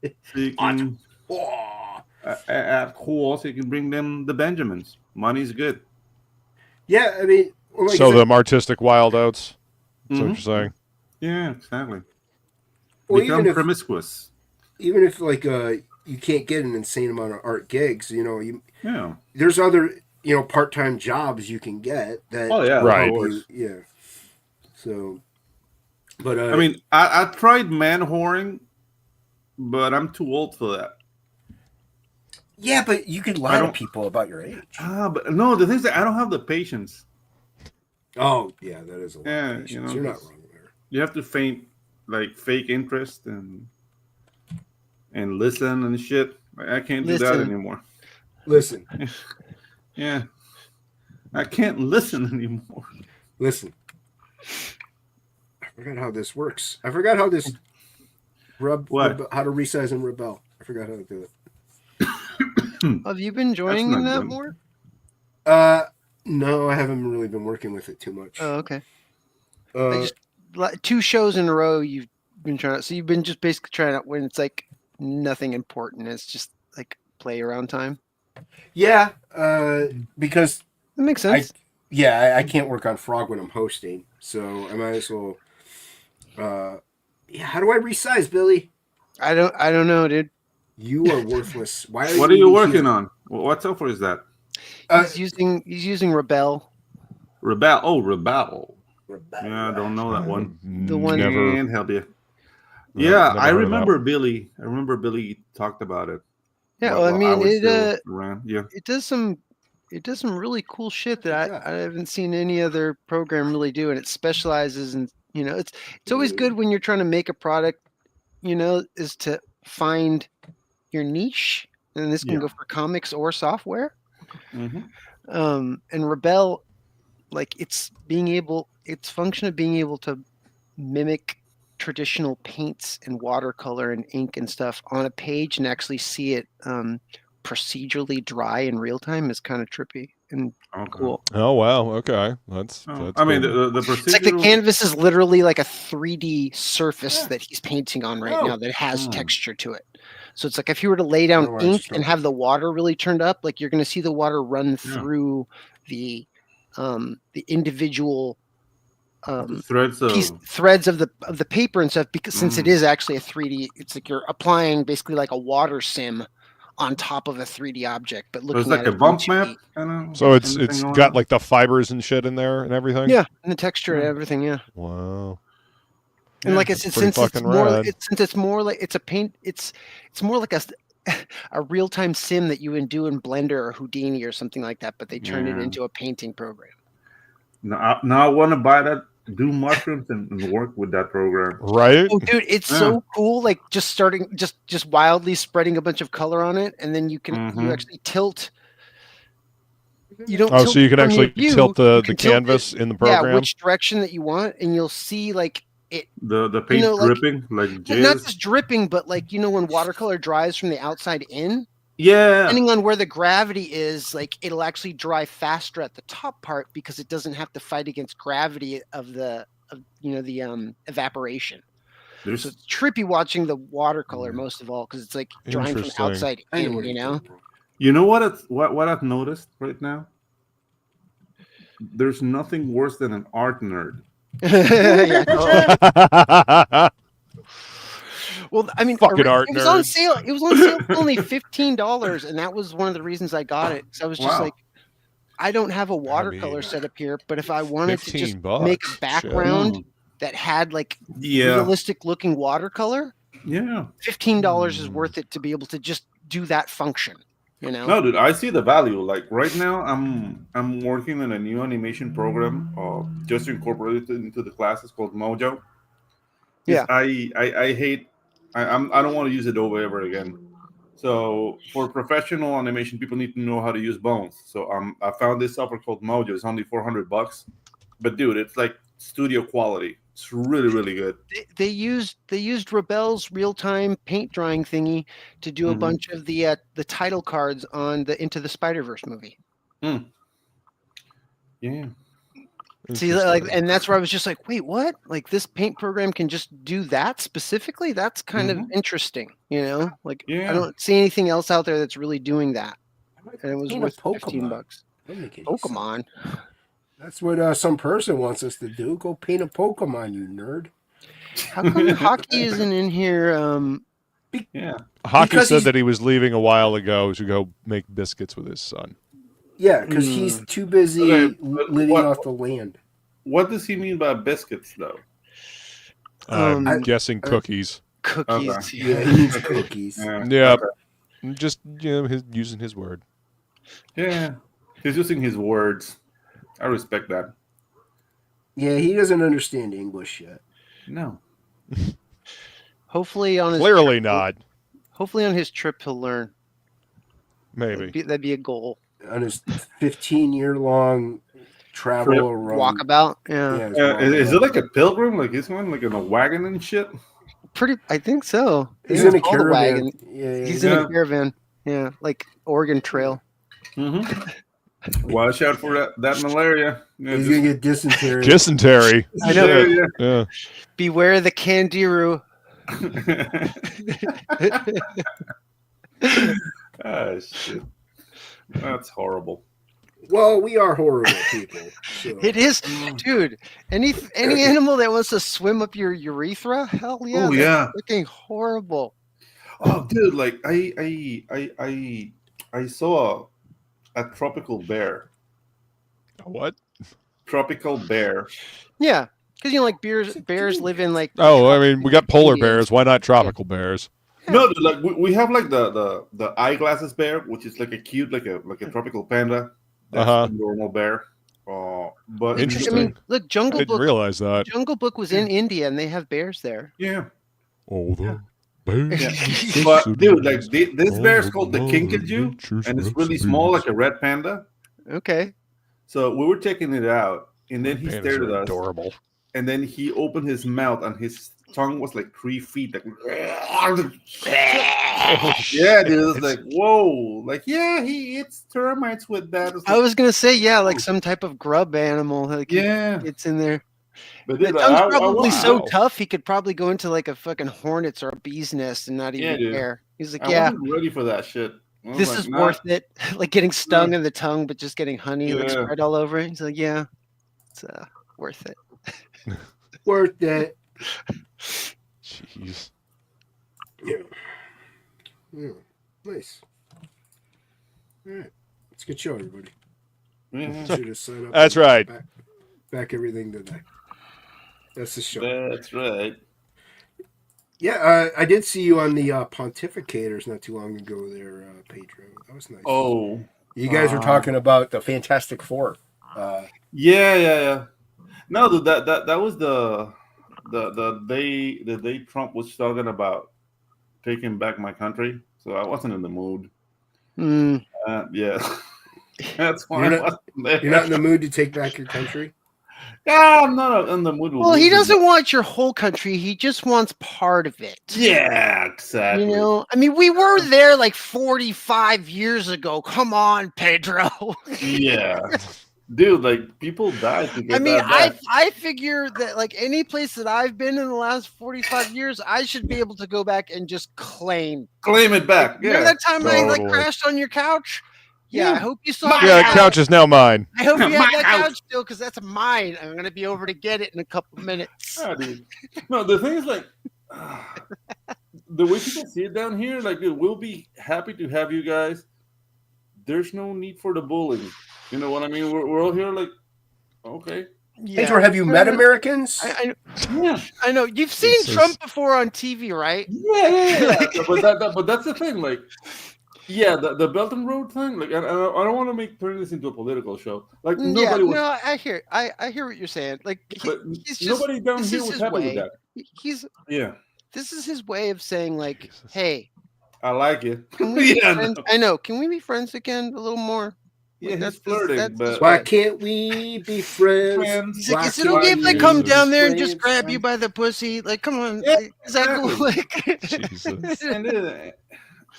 So you can art whore, so you can bring them the Benjamins. Money's good. Yeah, I mean, like So them artistic wild oats. That's what you're saying. Yeah, exactly. Well, Become promiscuous. Even if like you can't get an insane amount of art gigs, you know, Yeah. there's other, you know, part-time jobs you can get that Oh yeah, Right. of course. yeah. So, but I mean, I tried man whoring, but I'm too old for that. yeah, but you can lie to people about your age. But no, the thing is that I don't have the patience. Oh, yeah, that is a lot Yeah, of patience. you know, You're not wrong there. You have to feign like fake interest and listen and shit. I can't do that anymore. Listen. Yeah. I can't listen anymore. Listen. I forgot how this works. I forgot how this how to resize and rebel. I forgot how to do it. Have you been joining in that more? No, I haven't really been working with it too much. Oh, okay. I just 2 shows in a row you've been trying. So you've been just basically trying out when it's like nothing important. It's just like play around time. Yeah, because that makes sense. I can't work on Frog when I'm hosting, so I might as well. Yeah, how do I resize, Billy? I don't know, dude. You are worthless. What are you working on? What software is that? He's using Rebel. Rebel. Oh, Rebel. Yeah, I don't know that one. The one never can't help you. No, Yeah, never I heard of remember Billy. I remember Billy talked about it. Yeah, well, I mean, it does some really cool shit that I haven't seen any other program really do, and it specializes in, you know, it's always good when you're trying to make a product, you know, is to find your niche, and this can go for comics or software. And Rebel, like its function of being able to mimic traditional paints and watercolor and ink and stuff on a page and actually see it procedurally dry in real time is kind of trippy and cool. Oh wow, okay, that's I mean, the it's like the canvas is literally like a 3D surface that he's painting on right now that has texture to it. So it's like if you were to lay down ink and have the water really turned up, like you're going to see the water run through the individual threads of the paper and stuff, because since it is actually a 3D, it's like you're applying basically like a water sim on top of a 3D object, but looking like at a it bump map. So it's got like the fibers and shit in there and everything. Yeah, and the texture and everything. Yeah. Wow. And like I said, since it's more like it's a paint, it's more like a real time sim that you would do in Blender or Houdini or something like that, but they turned it into a painting program. Now I want to buy that, do mushrooms and work with that program. Right? Oh, dude, it's so cool. Like just wildly spreading a bunch of color on it, and then you can you actually tilt. You don't. So you can actually tilt the canvas in the program. Yeah, which direction that you want, and you'll see like it. The paint dripping, like jizz. Not just dripping, but like when watercolor dries from the outside in. Yeah. Depending on where the gravity is, like it'll actually dry faster at the top part because it doesn't have to fight against gravity of the evaporation. So it's trippy watching the watercolor most of all because it's like drying from the outside in. You know. You know what I've noticed right now? There's nothing worse than an art nerd. Well, I mean, fucking art it was on sale. It was on sale for only $15, and that was one of the reasons I got it. So I was just like, I don't have a watercolor setup here, but if I wanted to just make a background that had like realistic looking watercolor, $15 is worth it to be able to just do that function. You know? No, dude, I see the value. Like right now, I'm working on a new animation program, just to incorporate it into the classes called Mojo. Yeah, I hate. I don't want to use Adobe ever again. So for professional animation, people need to know how to use Bones. So I found this software called Mojo. It's only $400, but dude, it's like studio quality. It's really, really good. They used Rebel's real time paint drying thingy to do a Mhm. bunch of the title cards on the Into the Spider-Verse movie. Yeah. See, like, and that's where I was just like, wait, what? Like, this paint program can just do that specifically? That's kind of interesting, you know? Like, Yeah. I don't see anything else out there that's really doing that. And it was Paint a worth $15. Don't make any Pokemon. sense. That's what some person wants us to do. Go paint a Pokemon, you nerd. How come Hocky isn't in here? Yeah. Hockey Because said he's- that he was leaving a while ago to go make biscuits with his son. Yeah, because he's too busy Okay, but living what- off the land. What does he mean by biscuits, though? I'm guessing cookies. Cookies. Okay. Yeah, he needs cookies. Yeah, Okay. just using his word. Yeah. He's using his words. I respect that. Yeah, he doesn't understand English yet. No. Hopefully on his Clearly not. Hopefully on his trip he'll learn. Maybe. That'd be a goal. On his 15-year-long travel Trip. around. Walkabout. Yeah. Yeah, his Is walkabout. it like a pilgrim? Like he's going like in a wagon and shit? Pretty. I think so. He's Yeah, in a all the caravan. wagon. Yeah, He's Yeah. in a caravan. Yeah, like Oregon Trail. Mm-hmm. Watch out for that malaria. Yeah, he's just- gonna get dysentery. Dysentery. I know. Yeah, Yeah. Beware the Candiru. Oh shit. That's horrible. Well, we are horrible people. So. It is, dude. Any animal that wants to swim up your urethra, hell yeah. Oh, that's yeah. Looking horrible. Oh, dude, like I saw a tropical bear. What? Tropical bear. Yeah, because you know, like bears live in like. Oh, I mean, we got polar Indians. bears. Why not tropical bears? No, dude, like we have like the eyeglasses bear, which is like a cute like a tropical panda. That's Uh-huh. a normal bear. But Interesting. I mean, look, I Jungle didn't Book. realize that. Jungle Book was in India, and they have bears there. yeah. Oh, the bears. But dude, like this bear is called the kinkajou, and it's really small, like a red panda. Okay. So we were taking it out, and then he Pandas stared at are us, adorable. and then he opened his mouth, and his tongue was like 3 feet. Like, yeah, dude, it's like whoa, like yeah, he eats termites with that. It's I like, was gonna say, yeah, like some type of grub animal. Like yeah, it's in there. but The dude, like, tongue's probably so wow. tough he could probably go into like a fucking hornet's or a bee's nest and not Yeah, even dude. care. He's like, I yeah, wasn't ready for that shit. I was this like, is nah. worth it. Like getting stung in the tongue, but just getting honey like Yeah. spread all over it. He's like, yeah, it's worth it. Worth it. Jeez. Yeah. Nice. All right. It's a good show, everybody. Yeah, Should have set up. That's and right. Back everything today. That's the show. that's right. Yeah, I did see you on the Pontificators not too long ago there, Pedro. That was nice. Oh, You guys were talking about the Fantastic Four. yeah. No, that was the day Trump was talking about taking back my country. So I wasn't in the mood. Mm, Yeah, that's why You're I not- wasn't there. You're not in the mood to take back your country? Yeah, I'm not in the mood. with well, he losing doesn't want your whole country. He just wants part of it. it. Yeah, exactly. You know, I mean, we were there like 45 years ago. Come on, Pedro. Yeah, dude, like people died to get I mean, that back. I figure that like any place that I've been in the last 45 years, I should be able to go back and just claim. Claim it back. Remember Yeah, that time I like Totally. crashed on your couch? Yeah, Yeah. I hope you saw My that Yeah, the couch is now mine. I hope you My have that couch. couch still because that's mine. I'm gonna be over to get it in a couple minutes. Yeah, dude. No, the thing is like the way people see it down here, like dude, we'll be happy to have you guys. There's no need for the bullying. You know what I mean? We're all here like, okay. Pedro, have you met Americans? Yeah. I know. You've seen says- Trump before on TV, right? Yeah. But that's the thing, like yeah, the Belt and Road thing, like I don't want to turn this into a political show. Like Yeah, nobody was no, I hear what you're saying. Like but he's just nobody down this here is was his happy way. with that. He's Yeah. this is his way of saying like, Jesus. hey, I like it. can we be Yeah, friends? no. I know. Can we be friends again a little more? Yeah, Like, he's that's flirting, but Why can't we be friends? Friends. He's like, Why is it can't okay if I we come be down there and just friends? grab you by the pussy? Like, come on, Yeah, is that cool? exactly. Like, Jesus.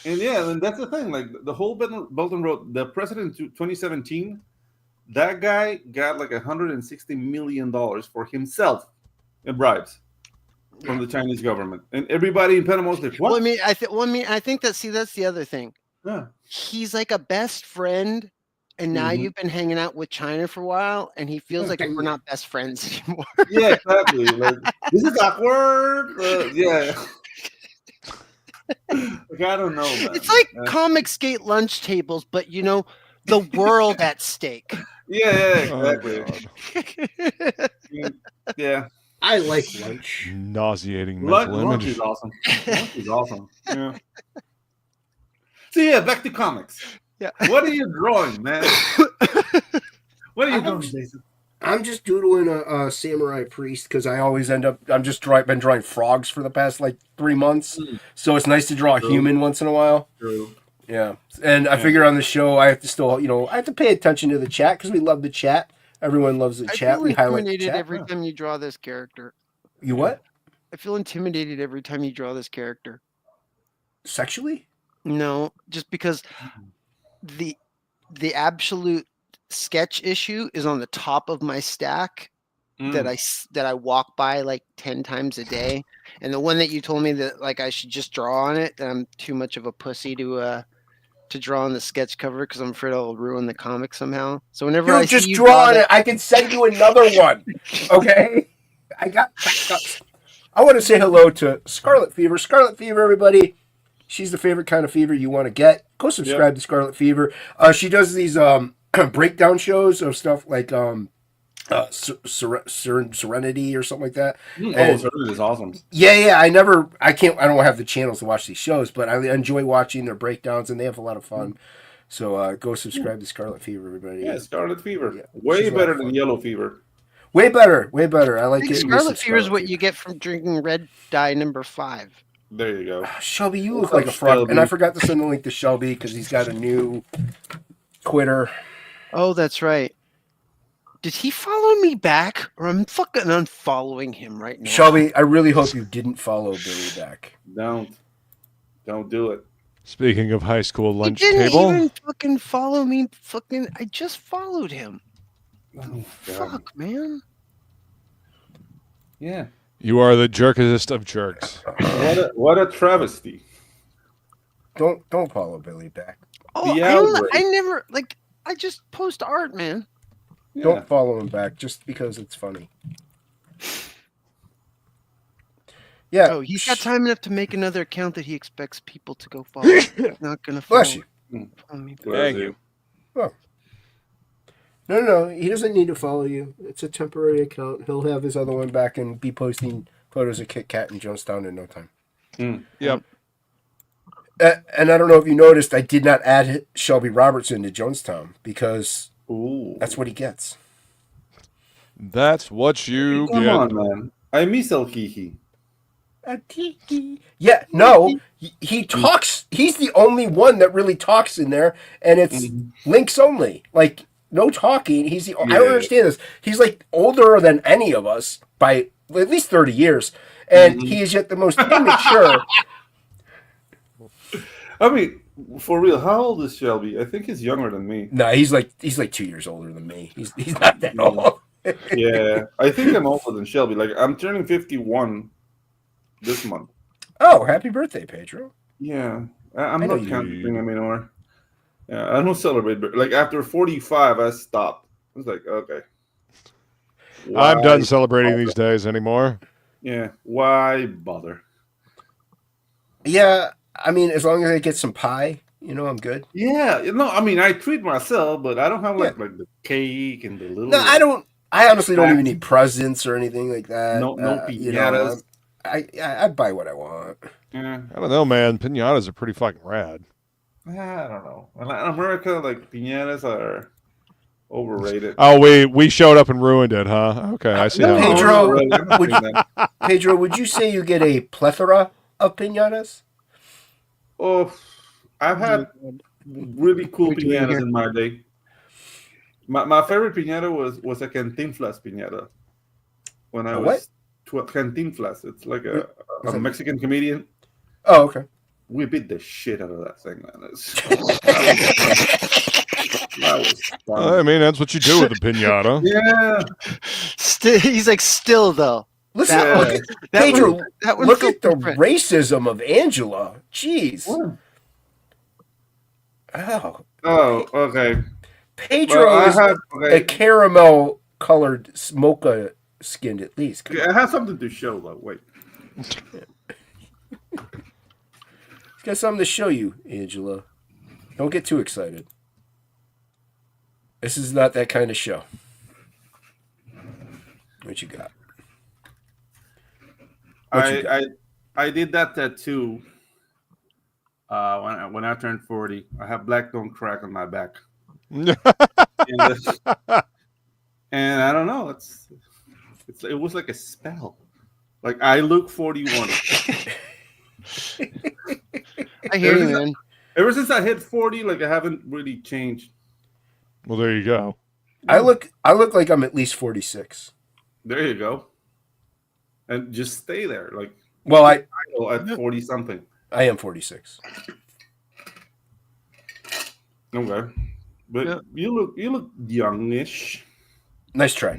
And yeah, and that's the thing. Like the whole Belt and Road, the president in 2017, that guy got like $160 million for himself in bribes from the Chinese government, and everybody in Panama was like, "What?" well, I think that that's the other thing. Yeah. He's like a best friend, and now Mhm. you've been hanging out with China for a while, and he feels like we're not best friends anymore. Yeah, exactly. Like this is awkward. Yeah. Like I don't know, man. It's like comic skate lunch tables, but the world at stake. Yeah, Oh, exactly. God. Yeah. I like lunch. Nauseating Lunch mental image. is awesome. Lunch is awesome. Yeah. So yeah, back to comics. Yeah. What are you drawing, man? What are you drawing, Jason? I'm just doodling a samurai priest because I always end up. I'm just been drawing frogs for the past like 3 months, so it's nice to draw a human once in a while. True. Yeah, and I figure on the show I have to still, I have to pay attention to the chat because we love the chat. Everyone loves the I chat. feel We highlight the intimidated chat. every time you draw this character. You what? I feel intimidated every time you draw this character. Sexually? No, just because the absolute sketch issue is on the top of my stack that I walk by like 10 times a day, and the one that you told me that like I should just draw on it, that I'm too much of a pussy to draw on the sketch cover because I'm afraid I'll ruin the comic somehow. So whenever I just see you draw on that, it. I can send you another one. Okay? I got backups. I want to say hello to Scarlet Fever. Scarlet Fever, everybody. She's the favorite kind of fever you want to get. Go subscribe to Scarlet Fever. She does these breakdown shows of stuff like Serenity or something like that. Serenity is awesome. Yeah. I don't have the channels to watch these shows, but I enjoy watching their breakdowns, and they have a lot of fun. So go subscribe to Scarlet Fever, everybody. Yeah, Scarlet Fever. Yeah, Way better than Yellow Fever. Way better. I like it. Scarlet Fever is what you get from drinking red dye number 5. There you go. Shelby, you look like a frog. Shelby? And I forgot to send the link to Shelby because he's got a new Twitter. Oh, that's right. Did he follow me back, or I'm fucking unfollowing him right now? Shelby, I really hope you didn't follow Billy back. Don't do it. Speaking of high school lunch he didn't table, even fucking follow me. I just followed him. Oh, Fuck, man. Yeah. you are the jerkest of jerks. What a travesty. Don't follow Billy back. Oh, The I outrage. never I just post art, man. Yeah. Don't follow him back just because it's funny. Yeah. Oh, he's got time enough to make another account that he expects people to go follow. He's not gonna follow, Bless you. follow me. Thank you. Oh. No. He doesn't need to follow you. It's a temporary account. He'll have his other one back and be posting photos of Kit Kat and Jonestown in no time. Yep. And I don't know if you noticed, I did not add Shelby Robertson to Jonestown because that's what he gets. That's what you Come get. on, man. I miss El Kiki. Yeah, no, he talks. He's the only one that really talks in there, and it's links only. Like, no talking. I don't understand this. He's like older than any of us by at least 30 years, and he is yet the most immature. I mean, for real, how old is Shelby? I think he's younger than me. No, he's like 2 years older than me. He's not that old. Yeah, I think I'm older than Shelby. Like, I'm turning 51 this month. Oh, happy birthday, Pedro. Yeah, I'm I know not you- counting him anymore. Yeah, I don't celebrate, but like after 45, I stopped. I was like, okay. I'm Why done celebrating bother? these days anymore. Yeah, why bother? Yeah, I mean, as long as I get some pie, I'm good. Yeah, I mean, I treat myself, but I don't have like the cake and the little. No, I don't. I honestly don't even need presents or anything like that. No piñatas. I buy what I want. Yeah, I don't know, man. Pinatas are pretty fucking rad. I don't know. In Latin America, like piñatas are overrated. Oh, we showed up and ruined it, huh? Okay, I see No, how. Pedro, I'm not would doing that. Pedro, would you say you get a plethora of piñatas? Oh, I've had really cool What are you doing piñatas here? in my day. My favorite piñata was a Cantinflas piñata. When I A was Cantinflas. It's like a Mexican comedian. Oh, okay. We beat the shit out of that thing, man. That was fun. I mean, that's what you do with a pinata. Yeah. He's like, still though. Listen, That look one- at that Pedro. one- that one Look felt at the different. racism of Angela. Jeez. What? Oh, Oh, okay. Pedro Well, is a caramel colored mocha skinned at least. Come on. I have something to show though. Wait. He's got something to show you, Angela. Don't get too excited. This is not that kind of show. What you got? I did that tattoo when I turned 40. I have black don't crack on my back. and I don't know. It was like a spell. Like I look 41. I hear you, man. Ever since I hit 40, like I haven't really changed. Well, there you go. I look like I'm at least 46. There you go. And just stay there. Like Well, I at 40 something. I am 46. Okay. But you look youngish. Nice try.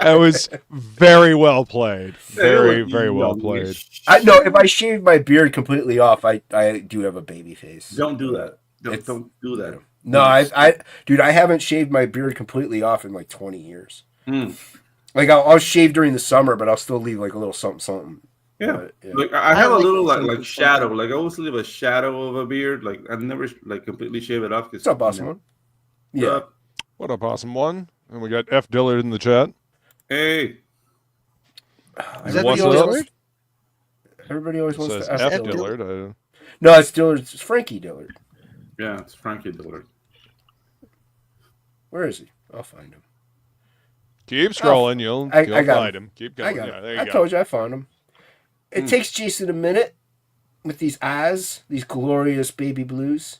That was very well played. Very, very well played. I know if I shaved my beard completely off, I do have a baby face. Don't do that. Don't do that. No, I dude, I haven't shaved my beard completely off in like 20 years. Like I'll shave during the summer, but I'll still leave like a little something. Yeah. Yeah. Like I have a like little something like shadow. Like I always leave a shadow of a beard. Like I never like completely shave it off. What's up, awesome one? Yeah. What up, awesome one? And we got F. Dillard in the chat. Hey. Is that What's the up? Dillard? Everybody always It wants says to ask F. Dillard. Dillard. No, it's Dillard. It's Frankie Dillard. Yeah, it's Frankie Dillard. Where is he? I'll find him. Keep scrolling. You'll I got find him. Keep going. I got Yeah, him. there you I go. told you I found him. It takes Jason a minute with these eyes, these glorious baby blues.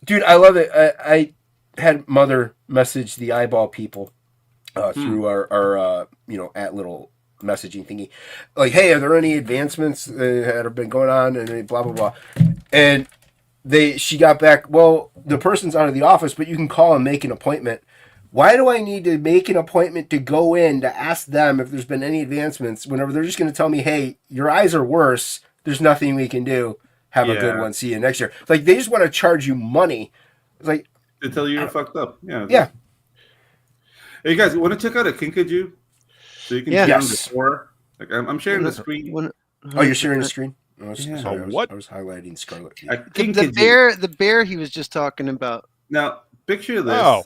Dude, I love it. I had Mother message the eyeball people through our at little messaging thingy. Like, hey, are there any advancements that have been going on? And blah, blah, blah. And she got back, well, the person's out of the office, but you can call and make an appointment. Why do I need to make an appointment to go in to ask them if there's been any advancements whenever they're just going to tell me, hey, your eyes are worse. There's nothing we can do. Have a good one. See you next year. Like, they just want to charge you money. It's like, To tell you you're fucked up. Yeah. yeah. Hey guys, you want to check out a Kinkajou? So you can Yeah. see on the Yes. floor. Like I'm sharing the screen. Oh, you're sharing the screen? Oh, Yeah. sorry, What? I was highlighting Scarlet. A The Kinkajou. bear he was just talking about. Now picture this. Oh.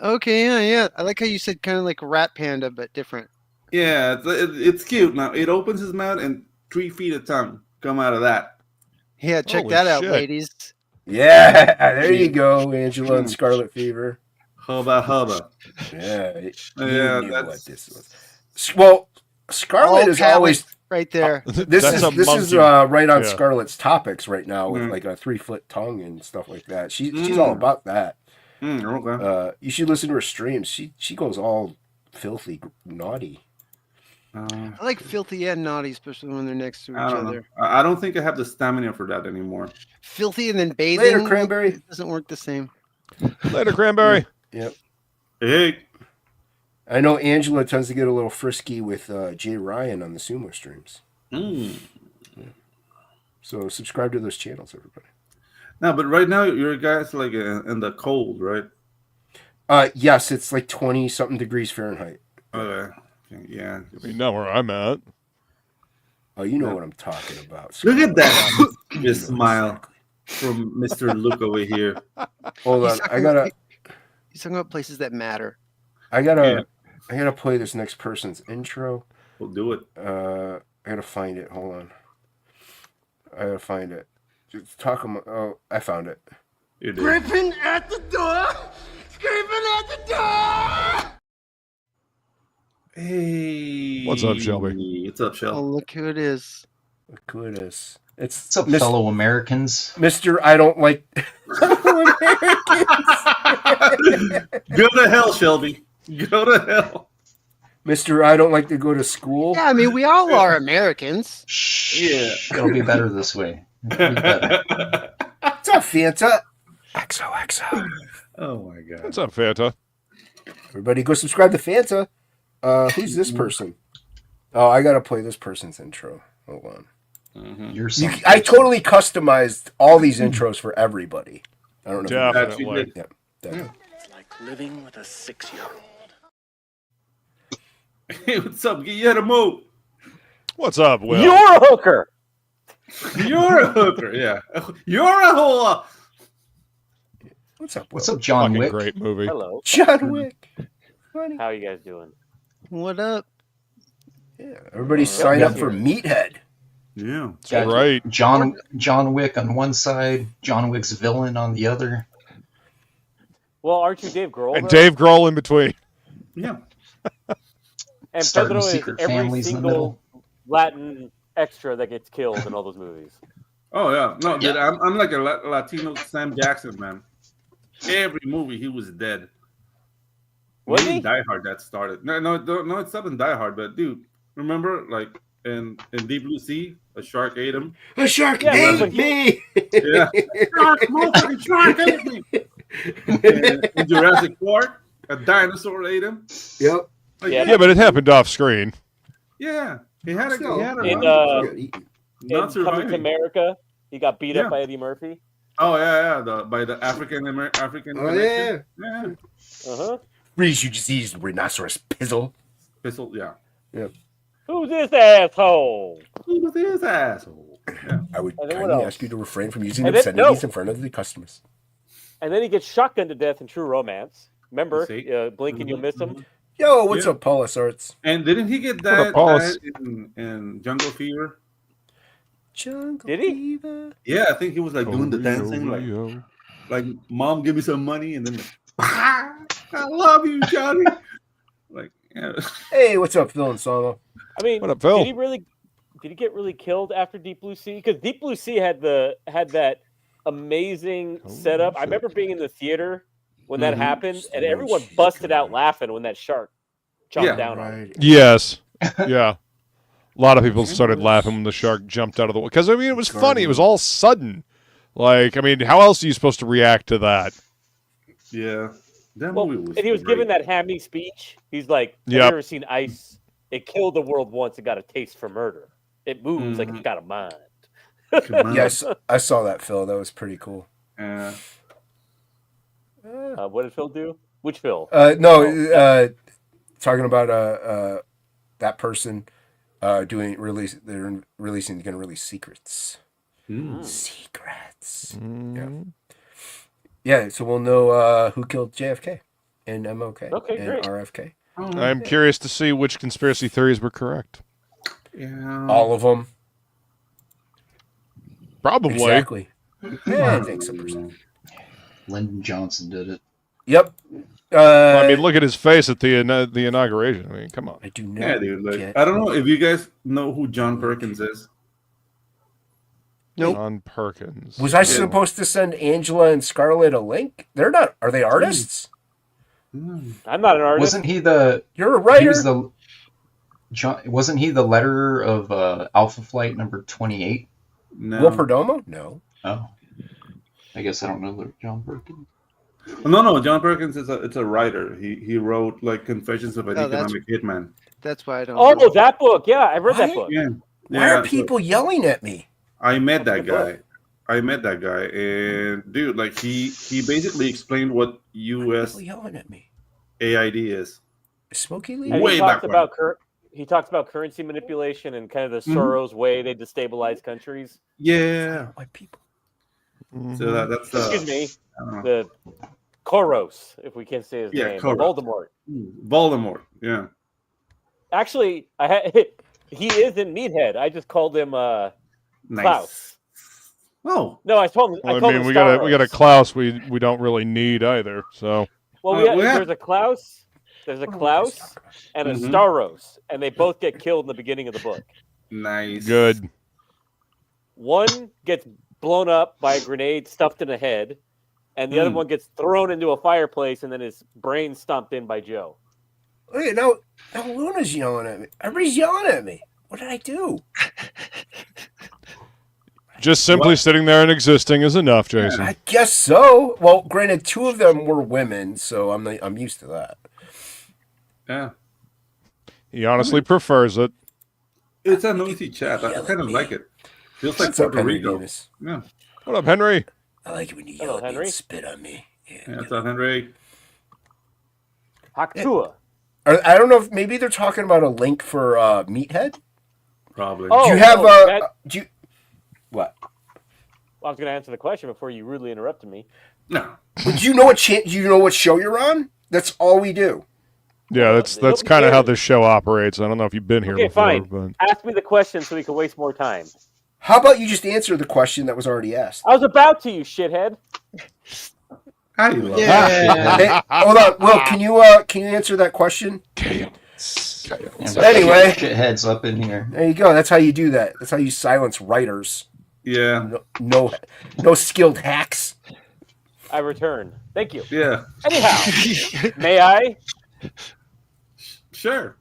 Okay, yeah. I like how you said kind of like a rat panda, but different. Yeah, it's cute. Now it opens his mouth and 3 feet of tongue come out of that. Yeah, check Holy that out, shit. ladies. Yeah, there you go, Angela and Scarlet Fever. Hubba. Yeah, you Yeah, knew that's what this was. Well, Scarlet All is palette always right there. this That's a is monkey. right on Yeah. Scarlet's topics right now with like a 3-foot tongue and stuff like that. She's all about that. Okay. You should listen to her streams. She goes all filthy naughty. I like filthy and naughty, especially when they're next to each I don't know. other. I don't think I have the stamina for that anymore. Filthy and then bathing. Later, Cranberry. It doesn't work the same. Later, Cranberry. Yep. Hey. I know Angela tends to get a little frisky with Jay Ryan on the sumo streams. So subscribe to those channels, everybody. No, but right now your guys like in the cold, right? Yes, it's like 20 something degrees Fahrenheit. Okay. Yeah. You know where I'm at. Oh, you know what I'm talking about. Look at that. Just smile from Mr. Luke over here. Hold on, He's talking about places that matter. I gotta play this next person's intro. We'll do it. I gotta find it. Hold on. I gotta find it. Just talk about. Oh, I found it. You did. Scraping at the door! Scraping at the door! Hey. What's up, Shelby? What's up, Oh, Shel? look who it is. Gratuitous. It's What's up, fellow Americans? Mr. I don't like fellow Americans. Go to hell, Shelby. Go to hell. Mr. I don't like to go to school. Yeah, I mean, we all are Americans. Shh. Yeah. It'll be better this way. It'll be better. What's up, Fanta? XOXO. Oh my god. What's up, Fanta? Everybody go subscribe to Fanta. Who's this person? Oh, I gotta play this person's intro. Hold on. You're I totally customized all these intros for everybody. I don't know. Definitely. Yep, definitely. It's like living with a 6-year-old. Hey, what's up? Get a move. What's up, Will? You're a hooker. You're a hooker, yeah. You're a whore. What's up? Will? What's up, John Fucking Wick? great movie. Hello. John Wick. Funny. How are you guys doing? What up? Yeah, everybody sign up for Meathead. Yeah. That's right. John Wick on one side, John Wick's villain on the other. Well, aren't you Dave Grohl? And though? Dave Grohl in between. Yeah. And Starting Pedro is secret every families in the single middle. Latin extra that gets killed in all those movies. Oh yeah. No, dude, I'm like a Latino Sam Jackson, man. Every movie he was dead. Was Maybe he? Die Hard that started. No, it's not in Die Hard, but dude, remember like in Deep Blue Sea, a shark ate him. A shark Yeah, ate but me. Yeah. Motherfucking shark ate me. In Jurassic Park, a dinosaur ate him. Yep. Like, Yeah. Yeah, but it happened off screen. Yeah. He had a In, run. in Not Coming to surviving. America, he got beat Yeah. up by Eddie Murphy. Oh yeah. By the African African. Oh yeah. connection. Yeah. Uh-huh. Reese, you just use rhinoceros pizzle. Pistol. Yeah. Who's this asshole? Who's this asshole? Yeah. I would And then what kindly else? ask you to refrain from using And then- obscenities no. in front of the customers. And then he gets shotgunned to death in True Romance. Remember, See? blink and you'll miss him. Yo, what's Yeah. up, Paulus Arts? And didn't he get What up, that Paulus? in Jungle Fever? Jungle Did he? Fever. Yeah, I think he was like doing the dancing, like Mom, give me some money, and then I love you, Johnny. Like, yeah. Hey, what's up, Phil and Solo? I mean, What up, Phil? did he get really killed after Deep Blue Sea? Because Deep Blue Sea had that amazing setup. I remember being in the theater when that happened, and everyone busted out laughing when that shark jumped down on him. Yes. Yeah. A lot of people started laughing when the shark jumped out of the water. Because, I mean, it was funny. It was all sudden. Like, I mean, how else are you supposed to react to that? Yeah. That Well, movie was and he was great. giving that hammy speech. He's like, "Have you Yep. ever seen ice? It killed the world once. It got a taste for murder. It moves like it's got a mind." Come on. Yes, I saw that, Phil. That was pretty cool. Yeah. What did Phil do? Which Phil? Talking about that person they're going to release secrets. Secrets. Yeah, so we'll know who killed JFK and MLK Okay, and great. RFK. I'm curious to see which conspiracy theories were correct. Yeah. All of them. Probably. Exactly. Yeah, I think so. Percent. Lyndon Johnson did it. Yep. I mean, look at his face at the inauguration. I mean, come on. I do not. Yeah, dude. Like, get- I don't know if you guys know who John Perkins is. Nope. John Perkins. Was I supposed to send Angela and Scarlett a link? They're not. Are they artists? I'm not an artist. Wasn't he the? You're a He writer. was the. Wasn't he the letterer of Alpha Flight number 28? No. Will Perdomo? No. Oh, I guess I don't know John Perkins. No. John Perkins is a writer. He wrote like Confessions of an Oh, that's- Economic Hitman. That's why I don't. Oh, know. that book. Yeah, I read that What? book. Yeah. Why are people yelling at me? I met that That's a guy. And dude, like he basically explained what US People yelling at me. AID is. Smokey Lee? And Way he back talks about he talks about currency manipulation and kind of the Soros way they destabilize countries. Yeah. White people. So that's Excuse me, I don't know. the Koros, if we can say his Yeah, name, Koros. Voldemort. Voldemort. Yeah. Actually, he is in Meathead. I just called him Nice. Klaus. Oh. No, I told him. Well, I told I mean, him we got a Staros. Klaus we don't really need either. So Well, there's a Klaus. There's a Klaus and a Mhm. Staros, and they both get killed in the beginning of the book. Nice. good. one gets blown up by a grenade stuffed in a head, and the other one gets thrown into a fireplace, and then his brain stomped in by Joe. Wait, now Luna's yelling at me. Everybody's yelling at me. What did I do? Just simply sitting there and existing is enough, Jason. I guess so. Well, granted, 2 of them were women, so I'm used to that. Yeah. He honestly prefers it. It's a noisy chat. I kind of like it. Feels like Puerto Rico. Yeah. What up, Henry? I like it when you yell at me and spit on me. Yeah, what's up, Henry? Haktua. I don't know if maybe they're talking about a link for Meathead. Probably. Do you have do you? What? Well, I was going to answer the question before you rudely interrupted me. No. Do you know what show you're on? That's all we do. Yeah, that's kind of how this show operates. I don't know if you've been here before. Fine. But... Ask me the question so we can waste more time. How about you just answer the question that was already asked? I was about to, you shithead. How do you love Hey, hold on, Will. Can you answer that question? Anyway, shitheads up in here. There you go. That's how you do that. That's how you silence writers. Yeah. No skilled hacks. I return. Thank you. Yeah. Anyhow, may I? Sure.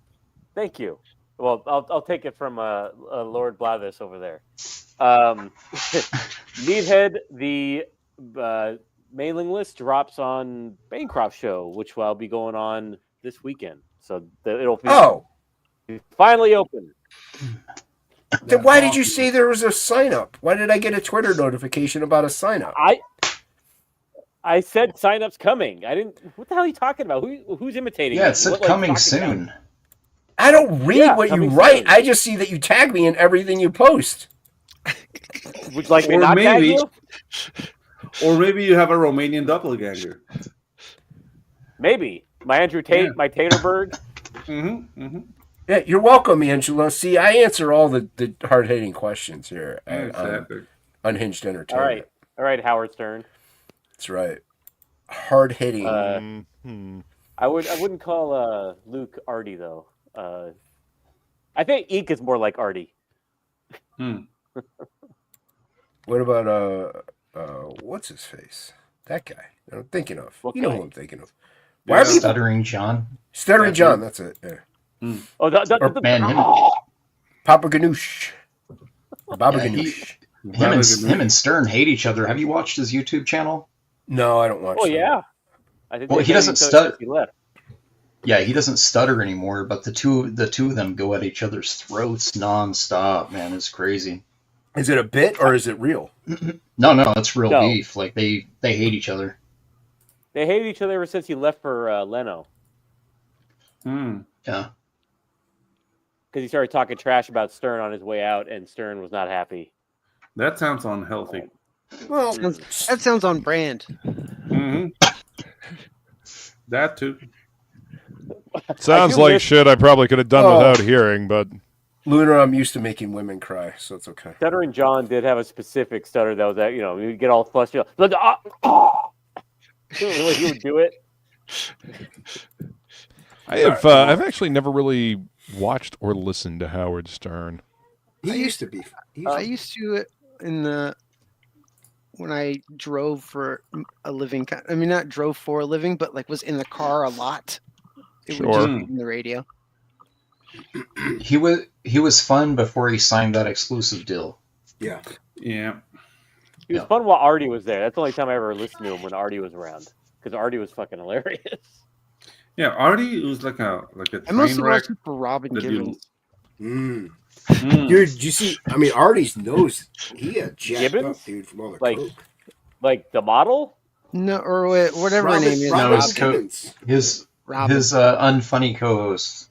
Thank you. Well, I'll take it from Lord Blathis over there. Meathead, the mailing list drops on Bancroft Show, which will be going on this weekend. So it'll be finally open. Then why did you say there was a sign up? Why did I get a Twitter notification about a sign up? I said sign up's coming. I didn't. What the hell are you talking about? Who's imitating? Yeah, it said coming soon. About? I don't read what you write. Soon. I just see that you tag me in everything you post. Would you like me not tag you? Or maybe you have a Romanian doppelganger. Maybe. My Andrew Tate, my Taterberg. Yeah, you're welcome, Angela. See, I answer all the hard-hitting questions here at Unhinged Entertainment. All right, Howard Stern. That's right. Hard-hitting. I wouldn't call Luke Artie, though. I think Ink is more like Artie. What about what's his face? That guy I'm thinking of. What you know guy? who I'm thinking of. Why are Stuttering John? Stuttering John, that's it. Yeah. Oh, Papa Ganoush. Or Baba Ganoush. Him and Stern hate each other. Have you watched his YouTube channel? No, I don't watch. Oh yeah. I think he doesn't stutter. He left. Yeah, he doesn't stutter anymore. But the two of them go at each other's throats nonstop. Man, it's crazy. Is it a bit or is it real? No, it's real beef. Like they hate each other. They hated each other ever since he left for Leno. Yeah. Because he started talking trash about Stern on his way out, and Stern was not happy. That sounds unhealthy. Well, that sounds on brand. That too. Sounds like shit I probably could have done without hearing, but... Lunar, I'm used to making women cry, so it's okay. Stuttering John did have a specific stutter that was that, you would get all flustered. The way he would do it. I've actually never really watched or listened to Howard Stern. He used to be. I used to when I drove for a living. I mean, not drove for a living, but like was in the car a lot. It would just be in the radio. He was fun before he signed that exclusive deal. Yeah. He was fun while Artie was there. That's the only time I ever listened to him, when Artie was around, because Artie was fucking hilarious. Yeah, Artie was like a I mostly watched it for Robin Gibbons. Dude, did you see? I mean, Artie's nose. He had jacked up, dude, from all the coke. Like the model? No, or whatever her name is. No, his unfunny co-host.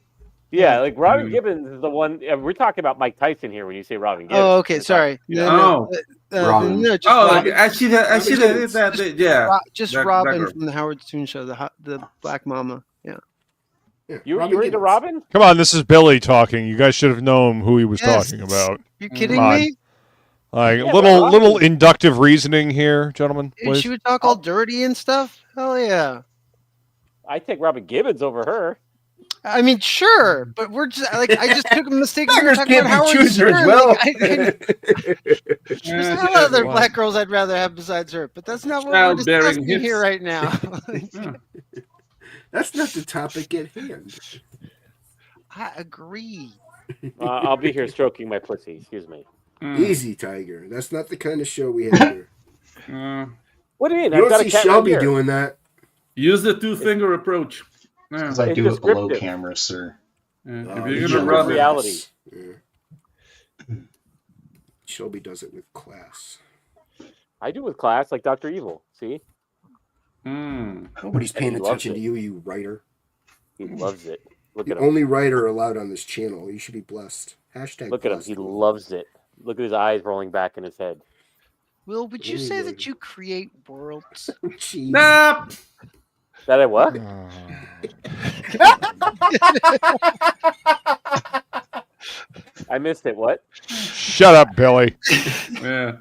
Yeah, like Robin Gibbons is the one. We're talking about Mike Tyson here when you say Robin Gibbons. Oh, okay, sorry. Robin. Robin. I see that. Yeah, just Robin from the Howard Stern show, the Black Mama. Yeah. You were into Robin? Come on, this is Billy talking. You guys should have known who he was talking about. You kidding me? Like little inductive reasoning here, gentlemen. Dude, she would talk all dirty and stuff. Hell yeah. I take Robin Gibbons over her. I mean, sure, but we're just like I just took a mistake. We were Beggars talking can't about be Howard choosers. Stern. Well, There's a lot of other black girls I'd rather have besides her, but that's not what we're Childbearing discussing here hips. right now. that's not the topic at hand. I agree. I'll be here stroking my pussy. Excuse me. Easy, Tiger. That's not the kind of show we have here. What do you mean? You I've got don't a see cat Shelby right here. doing that. Use the two-finger approach. Yeah. Because I It's do it below descriptive. camera, sir. If you you're should gonna live run with reality. this. Yeah. Shelby does it with class. I do with class, like Dr. Evil. See? Nobody's paying he loves attention it. to you, you writer. He loves it. Look The at him. only writer allowed on this channel. You should be blessed. Hashtag Look at him. blessed. He loves it. Look at his eyes rolling back in his head. Will, would you say that you create worlds? Jeez. Nah. That I what? I missed it. What? Shut up, Billy. Yeah.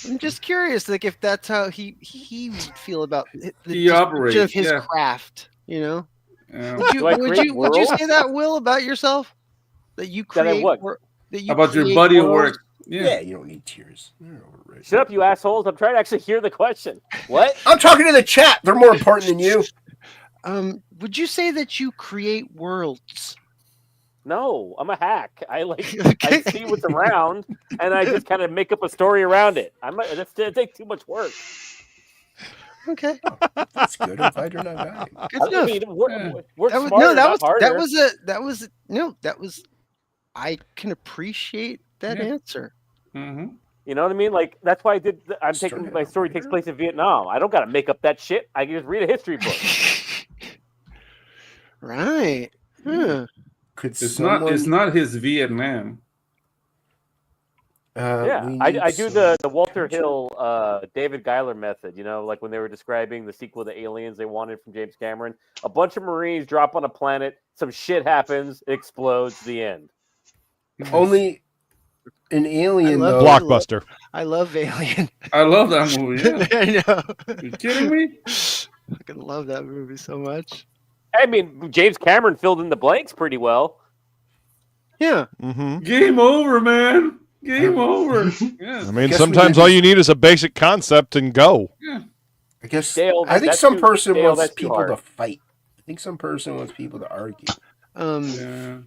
I'm just curious, like if that's how he would feel about the He description operates, of his yeah. craft. You know, Yeah. Do I would create you worlds? say that, Will, about yourself? That you That I create what? that you About your create body of worlds? work. Yeah, Yeah. you don't need tears. They're overrated. Shut up, you assholes. I'm trying to actually hear the question. What? I'm talking to the chat. They're more important than you. Would you say that you create worlds? No, I'm a hack. I like Okay. I see what's around and I just kind of make up a story around it. That takes too much work. Okay, That's good. I'm glad you're not dying. good I enough. mean, we're That was, smarter, no, not harder. that was. I can appreciate that Yeah. answer. Mm-hmm. You know what I mean? Like that's why I'm Start taking it my out story right takes here. place in Vietnam. I don't got to make up that shit. I can just read a history book. Right. Huh. Could It's someone? not his Vietnam. Yeah, we I need do some the Walter attention. Hill, David Geiler method. You know, like when they were describing the sequel to Aliens they wanted from James Cameron. A bunch of Marines drop on a planet, some shit happens, it explodes, the end. Only an alien, I love though. Blockbuster. I love Alien. I love that movie. Yeah. I know. You kidding me? I fucking love that movie so much. I mean, James Cameron filled in the blanks pretty well. Yeah. Mm-hmm. Game over, man. Game over. I Yeah. mean, Guess we sometimes did all this- you need is a basic concept and go. I guess. Dale, I think that's some too- person Dale, wants that's too people hard. to fight. I think some person wants people to argue. Yeah.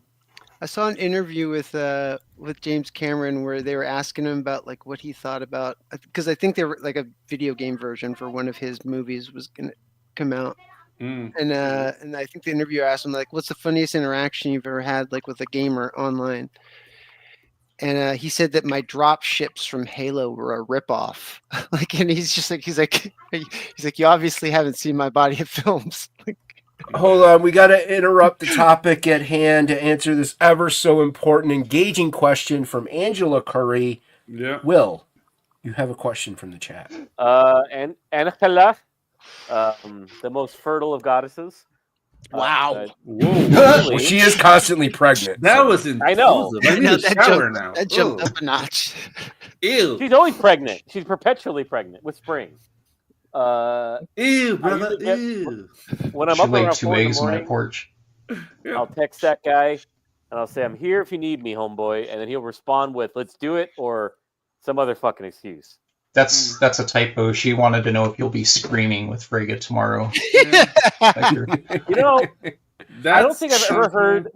I saw an interview with James Cameron where they were asking him about like what he thought about, because I think they were like a video game version for one of his movies was gonna come out. Mm. And I think the interviewer asked him like, "What's the funniest interaction you've ever had like with a gamer online?" And he said that my drop ships from Halo were a ripoff. Like, and he's like, you obviously haven't seen my body of films. Like, Hold on, we got to interrupt the topic at hand to answer this ever so important, engaging question from Angela Curry. Yeah. Will, you have a question from the chat? And Angela, the most fertile of goddesses. wow. Whoa. Well, she is constantly pregnant. That so- was intrusive. I know. I need know, a shower now. That jumped Ugh. up a notch. Ew. She's always pregnant. She's perpetually pregnant with spring. Ew, I brother. usually get- Ew. When I'm She up laid around 2 4 in the eggs on my morning, porch. I'll text that guy and I'll say, "I'm here if you need me, homeboy," and then he'll respond with, "Let's do it," or some other fucking excuse. That's a typo. She wanted to know if you'll be screaming with Frigga tomorrow. Like you're- You know, I don't think I've ever That's- heard.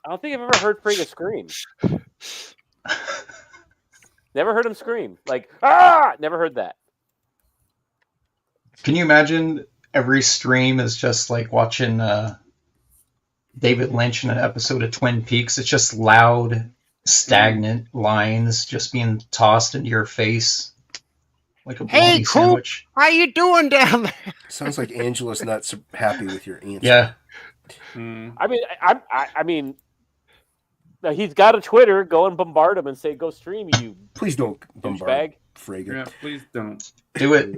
I don't think I've ever heard Frigga scream. Never heard him scream. Like, ah! Never heard that. Can you imagine every stream is just like watching David Lynch in an episode of Twin Peaks? It's just loud, stagnant lines just being tossed into your face like a bologna Coop! sandwich. How you doing down there? Sounds like Angela's not so happy with your answer. Yeah. Mm. I mean, now he's got a Twitter. Go and bombard him and say, "Go stream, you Please don't bombard douchebag." Frigga. Yeah, please don't. Do it.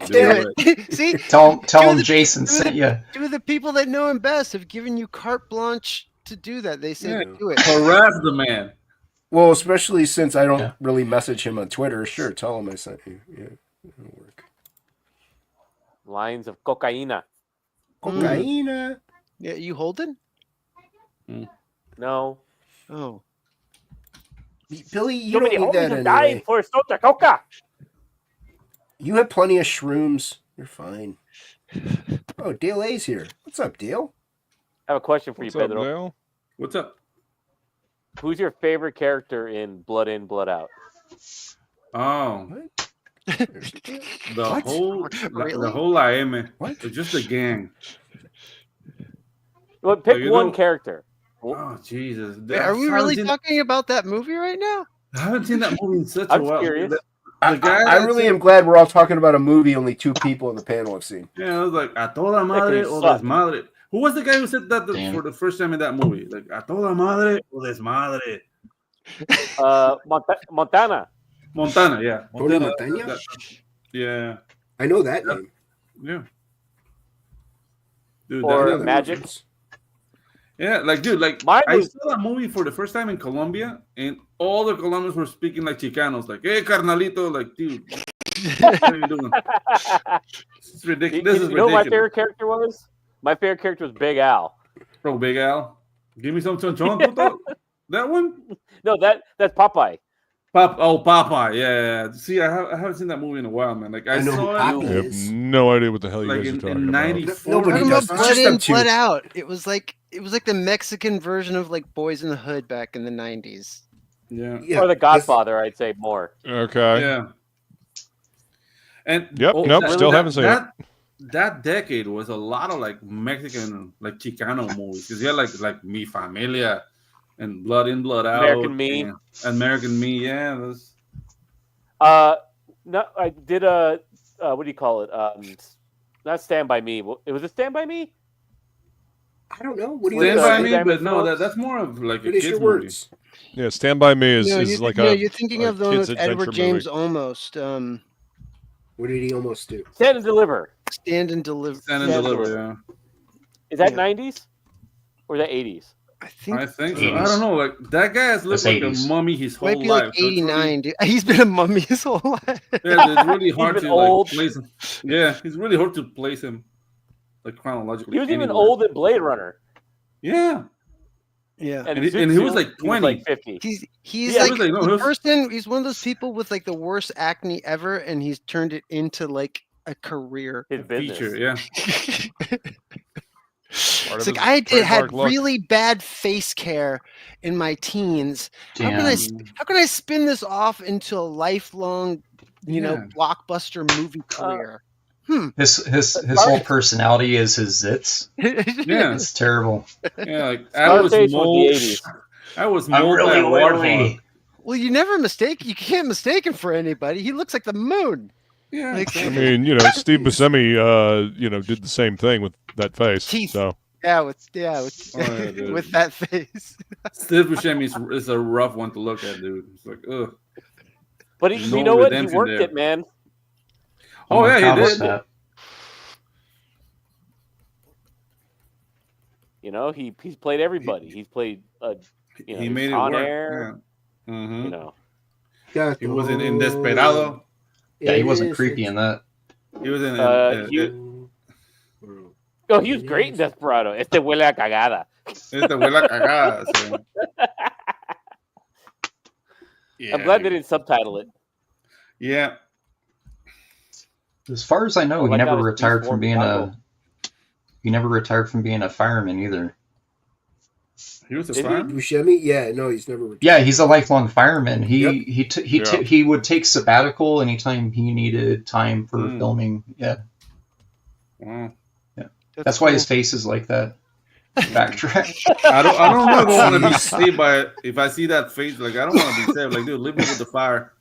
Do it. See, Tell Two him of the- Jason two of the- sent you. two of the people that know him best have given you carte blanche to do that. They say Yeah. do it. Harass the man. Well, especially since I don't Yeah. really message him on Twitter. Sure, tell him I sent you. Yeah, it'll work. Lines of cocaina. Cocaine. Yeah, you holding? No. Oh. Billy, you Too don't many need that homies are dying anyway. for Sota Coca. You have plenty of shrooms. You're fine. Oh, Dale A's here. What's up, Dale? I have a question for What's you, up, Pedro. Dale? What's up? Who's your favorite character in Blood In, Blood Out? Oh, What? the Really? whole La M. What? It's just a gang. Well, pick you one know- character. Oh Jesus! Wait, are we really talking about that movie right now? I haven't seen that movie in such a I'm while. curious. The guy I that really said- am glad we're all talking about a movie only 2 people on the panel have seen. Yeah, I was like, a toda madre o suck. desmadre. Who was the guy who said that Damn. for the first time in that movie? Like, a toda madre o desmadre. Montana. Montana, yeah. Tony Montana? Yeah, I know that name. yeah. Dude, Or I know that Magic. reference. yeah, like, dude, like, Mine I was- saw that movie for the first time in Colombia, and all the Colombians were speaking like Chicanos, like, hey, carnalito, like, dude, what are you doing? It's ridiculous. This is You know what my ridiculous. favorite character was? My favorite character was Big Al. Oh, Big Al. Give me some chonchon, puto. That one? No, that's Popeye. Popeye, yeah. See, I haven't seen that movie in a while, man. Like I I know who saw it Popeye I have is. no idea what the hell you like guys are in talking about. '94. Nobody Talking does. about It's Blood just them In, two. Blood Out. It was like the Mexican version of like Boys in the Hood back in the 90s. Yeah, Yeah, Or The this- Godfather, I'd say more. Okay. yeah. And Yep, nope, still haven't seen it. That decade was a lot of like Mexican, like Chicano movies because you had like Mi Familia and Blood In, Blood Out, American Me. and American Me. Yeah, those. No, I did a what do you call it? Not Stand By Me. It was a Stand By Me. I don't know. What do you Stand With, by guys me, Diamond but no, Phillips? that's more of like a What is kids your movie. words? Yeah, Stand By Me is like a you're thinking a of the one kids' with Edward adventure James movie. almost. What did he almost do? Stand and Deliver. Stand and Deliver. Stand and Yeah. Deliver. Yeah. Is that Yeah. 90s or is that 80s? I think I think so. 80s. I don't know. Like that guy has lived That's like 80s. a mummy his whole might be life. like so it's really- 89. Dude. He's been a mummy his whole life. yeah, it's really hard been to old. like place him. Yeah, it's really hard to place him like chronologically. He was even anywhere. old in Blade Runner. Yeah, Yeah. And he was like 20. like 50. He's Yeah, like it was like, no, the it was- person. He's one of those people with like the worst acne ever, and he's turned it into like a career. His business. feature. Yeah, Part It's of like his I had trademark look. really bad face care in my teens. How can I spin this off into a lifelong, Yeah. blockbuster movie career? His whole personality is his zits. yeah, It's terrible. yeah. Like I was Scarface was the mold. 80s. I was I'm mold really that warthog. oily. Well, you can't mistake him for anybody. He looks like the moon. Yeah, Like- I mean, Steve Buscemi, did the same thing with that face. Teeth. So Yeah, with Oh, yeah, dude. with that face. Steve Buscemi is a rough one to look at, dude. It's like, ugh. But No you know what? He redemption worked there. it, man. Oh, yeah, he Combo did. snap. He's played everybody. He's played He made it Con work. Air. Yeah. Mhm. Got He was in the- Desperado. Yeah, he wasn't It creepy is- in that. He was in. Oh, he was great in Desperado. Este huele a cagada. Esta abuela cagada. So. Yeah, I'm glad they dude. didn't subtitle it. Yeah. As far as I know, All he I got never is retired Beast from being Wars he never retired from being a fireman either. He was a Did he? fan. Buscemi? Yeah, no, he's never retired. Yeah, he's a lifelong fireman. Yep. He would take sabbatical anytime he needed time for Mm. filming. Yeah, Wow. that's why his face is like that. Backtrack. I don't know if I want to be saved by it. If I see that face, like I don't want to be saved. Like, dude, leave me with the fire.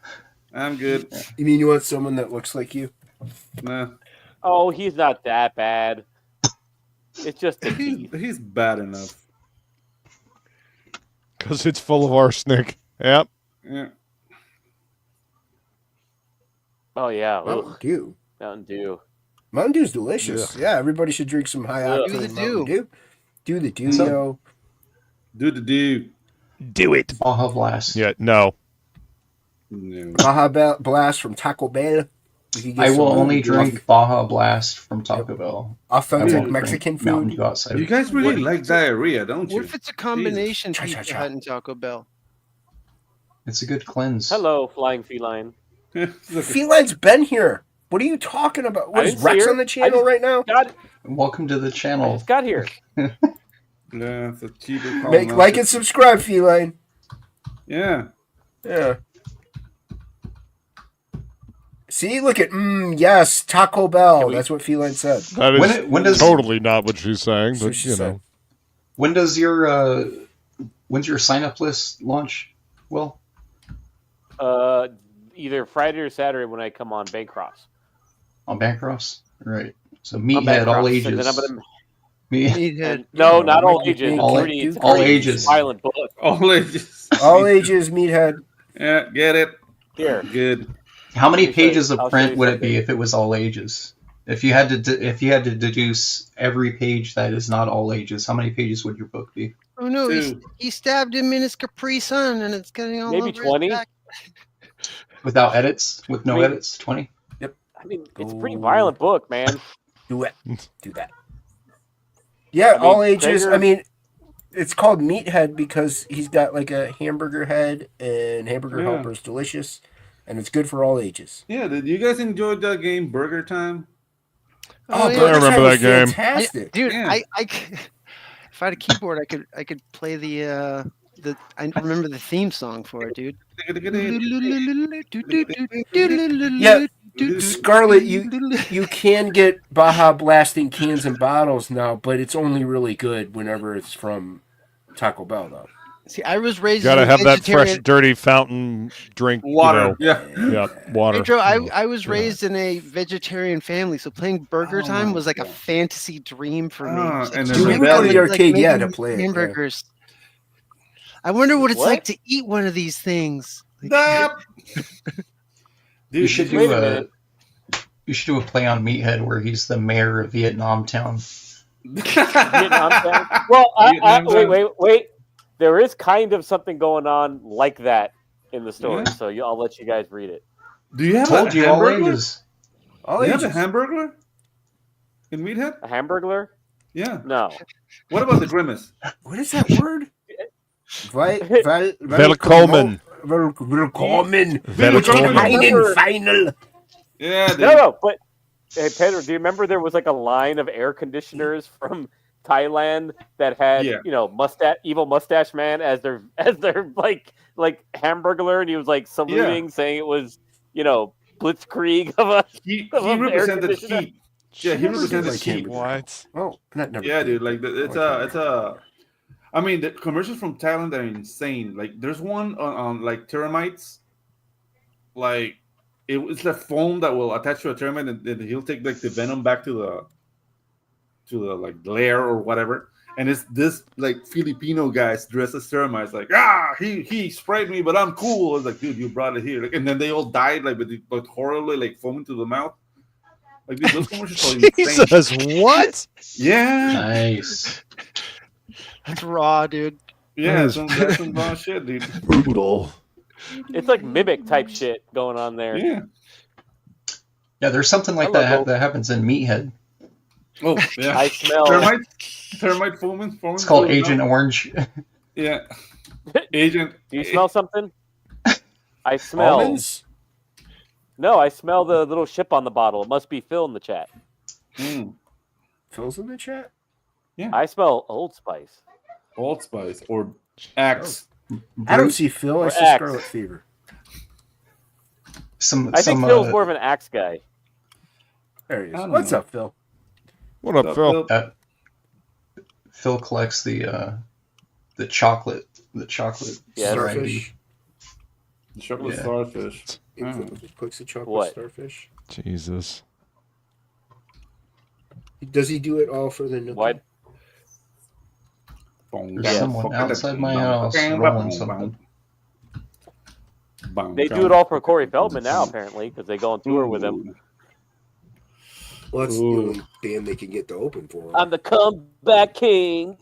I'm good. You mean you want someone that looks like you? Nah. Oh, he's not that bad. It's just the teeth. He's bad enough. because it's full of arsenic. Yep. Yeah. Oh yeah, Mountain ugh, Dew. Mountain Dew. Mountain Dew's delicious. Yeah, everybody should drink some high Ugh. octane Do the Mountain Dew. Do the Dew, So- yo. Do the do. Do it. Baja Blast. Yeah, no. No. Baja Blast from Taco Bell. We could get I will some only drink Baja Blast from Taco Bell. I authentic won't Mexican drink Mountain food. Dew outside. You guys really like diarrhea, don't you? What if it's a combination Jesus. Pizza Hut and Taco Bell? It's a good cleanse. Hello, flying feline. Feline's been here. What are you talking about? What I is didn't see Rex her. on the channel right now? Welcome to the I channel. just got here. Yeah, it's a cheaper Make like and subscribe, Feline. Yeah. Yeah. See, look at yes, Taco Bell. That's what Feline said. That is when does- totally not what she's saying, That's what but she you said. know. When does your when's your sign up list launch? Well, Either Friday or Saturday when I come on Bancroft's. on Bancroft's, right? So On meathead, all Bancroft's, and then ages. I'm gonna- Me- and- no, not all Ricky ages. Big All- Rudy, it's a all pretty ages. violent book. All ages. All ages, meathead. Yeah, get it. Here. Good. How many Let me show you- pages of I'll show print you would it something. be if it was all ages? If you had to deduce every page that is not all ages, how many pages would your book be? Oh no, Dude. he stabbed him in his Capri Sun, and it's getting all Maybe over 20? his back. Without edits, with no I mean- edits, 20. I mean, it's a pretty violent book, man. Do it. Do that. Yeah, I mean, all ages. Traeger- I mean, it's called Meathead because he's got like a hamburger head and hamburger Yeah. helper's delicious, and it's good for all ages. Yeah, did you guys enjoy that game Burger Time? Oh, yeah. Burger I remember Time was that game. Fantastic. Dude, Yeah. if I had a keyboard, I could play the I remember the theme song for it, dude. Yeah, Scarlet, you can get Baja Blasting cans and bottles now, but it's only really good whenever it's from Taco Bell, though. See, I was raised Gotta in a have that fresh, vegetarian. dirty fountain drink. Water. You know. Yeah. Yeah, water. Pedro, I was raised in a vegetarian family, so playing Burger Time was like a fantasy dream for me. Ah, It was and like, then we the can go to the belly. arcade, yeah, making to play it. Yeah. hamburgers. I wonder what it's What? like to eat one of these things. Like, Stop. Dude, You should Wait do a a minute. you should do a play on Meathead where he's the mayor of Vietnam Town. Vietnam Town. Well, Vietnam Town. wait. There is kind of something going on like that in the story, Yeah. so I'll let you guys read it. Do you have Told a you all hamburger? ages. All Do you have a ages. hamburger in Meathead? A hamburglar? Yeah. No. What about the grimace? What is that word? Velkommen. Velkommen. Velkommen. Final. Yeah. Dude. No, but hey, Pedro, do you remember there was like a line of air conditioners from Thailand that had evil mustache man as their like hamburglar, and he was like saluting, saying it was blitzkrieg of a He of an air represented conditioner. heat. Yeah, he represented Like heat. What? Oh, not never. Yeah, dude. Like it's a. I mean, the commercials from Thailand are insane. Like, there's one on like termites. Like, it's the foam that will attach to a termite, and then he'll take like the venom back to the like lair or whatever. And it's this like Filipino guys dressed as termites, like he sprayed me, but I'm cool. It's like, dude, you brought it here. Like, and then they all died like but horribly like foaming to the mouth. Like, dude, those commercials are insane. Jesus, what? Yeah, Nice. That's raw, dude. yeah, that's some raw shit, dude. Brutal. It's like mimic type shit going on there. Yeah. Yeah, there's something like I that love both. that happens in Meathead. Oh, yeah. I smell. Termite foaming. It's called Agent Orange. Yeah. Agent. Do you smell something? I smell. Almonds? No, I smell the little ship on the bottle. It must be Phil in the chat. Mm. Phil's in the chat? I smell Old Spice. Old Spice or Axe. I don't see Phil. I Or see Axe. Scarlet Fever. I think Phil's more of an Axe guy. There he is. I don't What's know. up, Phil? What up, Phil? Phil collects the chocolate Yeah, variety. The chocolate Yeah. starfish. Cooks a chocolate What? starfish. Jesus. Does he do it all for the nookie? What? There's someone outside my house rolling something. They do it all for Corey Feldman now, apparently, because they go on tour with him. Well, that's the only band they can get to open for him. I'm the comeback king.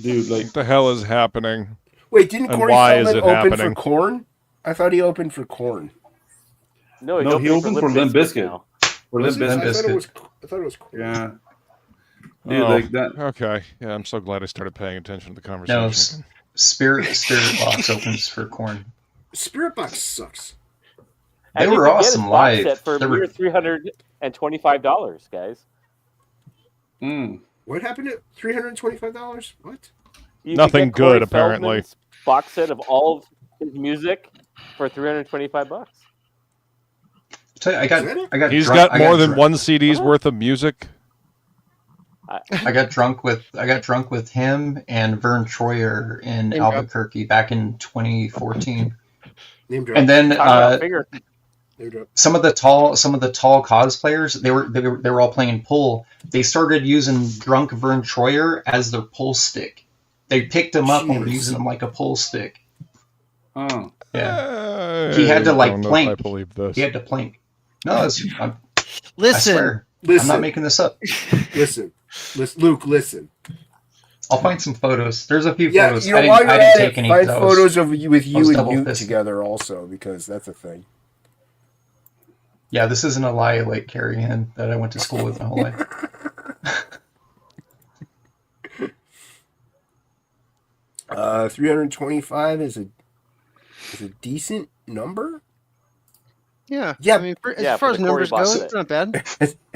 Dude, like, What the hell is happening? Wait, didn't And Corey why is Feldman it open for happening? Korn? I thought he opened for Korn. No, he's No, he opened for Limp Bizkit. now. For Limp I Bizkit. thought it was cool. Yeah. Dude, Oh, like that. Okay. Yeah, I'm so glad I started paying attention to the No, conversation. Spirit Box opens for Korn. Spirit Box sucks. They And you were can get awesome his box live. set for They a were- mere $325, guys. Mm. What happened at $325? What? You can Nothing get Corey good, apparently. Feldman's box set of all of his music for $325. Tell you, I got. He's drunk- got I more than drunk- one CD's worth of music. I got drunk with him and Vern Troyer in Name drop. Albuquerque back in 2014. Name drop. And then Talk about figure. Name drop. some of the tall cosplayers, they were all playing pool. They started using drunk Vern Troyer as their pull stick. They picked him up and were Jeez. using him like a pull stick. Oh. Yeah, He had to, like, I don't know plank. if I believe this. he had to plank. No, I Listen, swear, I'm Listen. not making this up. Listen. Luke, listen. I'll find some photos. There's a few Yeah, photos. you know, I while didn't, you're I didn't at take it, any find of those. photos of you with I you was and double Newt fisted. together also, because that's a thing. Yeah, this isn't a lie like Carrie Ann that I went to school with my whole life. $325 is a decent number. yeah, Yeah. I mean, Yeah, as far for as the Corey numbers go, box it's not bad.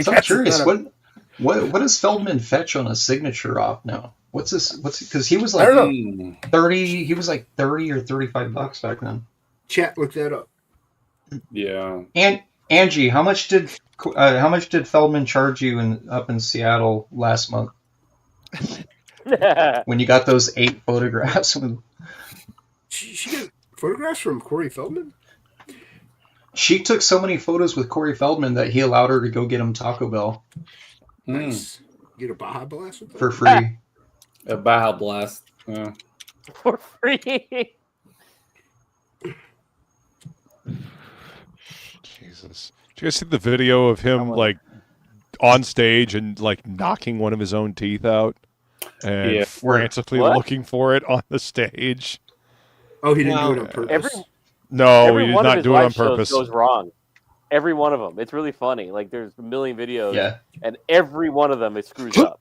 So I'm curious, what does Feldman fetch on a signature off now? What's this? Because he was I like don't know. 30. He was like 30 or $35 back then. Chat, look that up. Yeah. And Angie, how much did Feldman charge you up in Seattle last month when you got those 8 photographs? She got photographs from Corey Feldman? She took so many photos with Corey Feldman that he allowed her to go get him Taco Bell Nice. Get a Baja Blast with that? for free. A Baja Blast. Yeah. For free. Jesus. Did you guys see the video of him like on stage and like knocking one of his own teeth out and Yeah. frantically What? looking for it on the stage? Oh, he didn't do it Wow. on purpose? No, Every he did one of not his do it on live shows purpose. goes wrong. Every one of them. It's really funny. Like there's a million videos, Yeah. and every one of them it screws up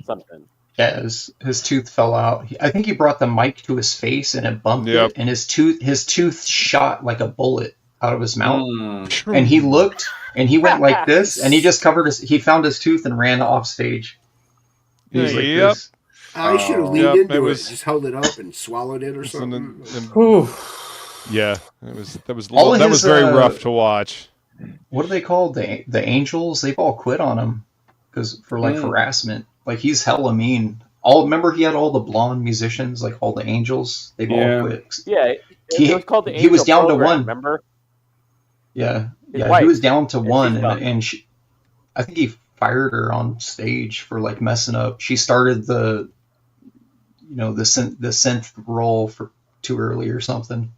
something. Yeah, his tooth fell out. I think he brought the mic to his face and it bumped Yep. it, and his tooth shot like a bullet out of his mouth. Mm. And he looked, and he went like this, and he just he found his tooth and ran off stage. He was like Yep. this. I should have Oh. leaned Yep, into it it, was- just held it up and swallowed it or So something. then- yeah, that was All of that was his, very rough to watch. What are they called? The Angels? They've all quit on him for harassment. Like, he's hella mean. Remember he had all the blonde musicians, like all the Angels? They've Yeah. all quit. Yeah, He- it was called the he was Angel down to Program, one. Remember? Yeah, His yeah. wife. He was down to And one, she's done. and she, I think he fired her on stage for like messing up. She started the synth roll for too early or something.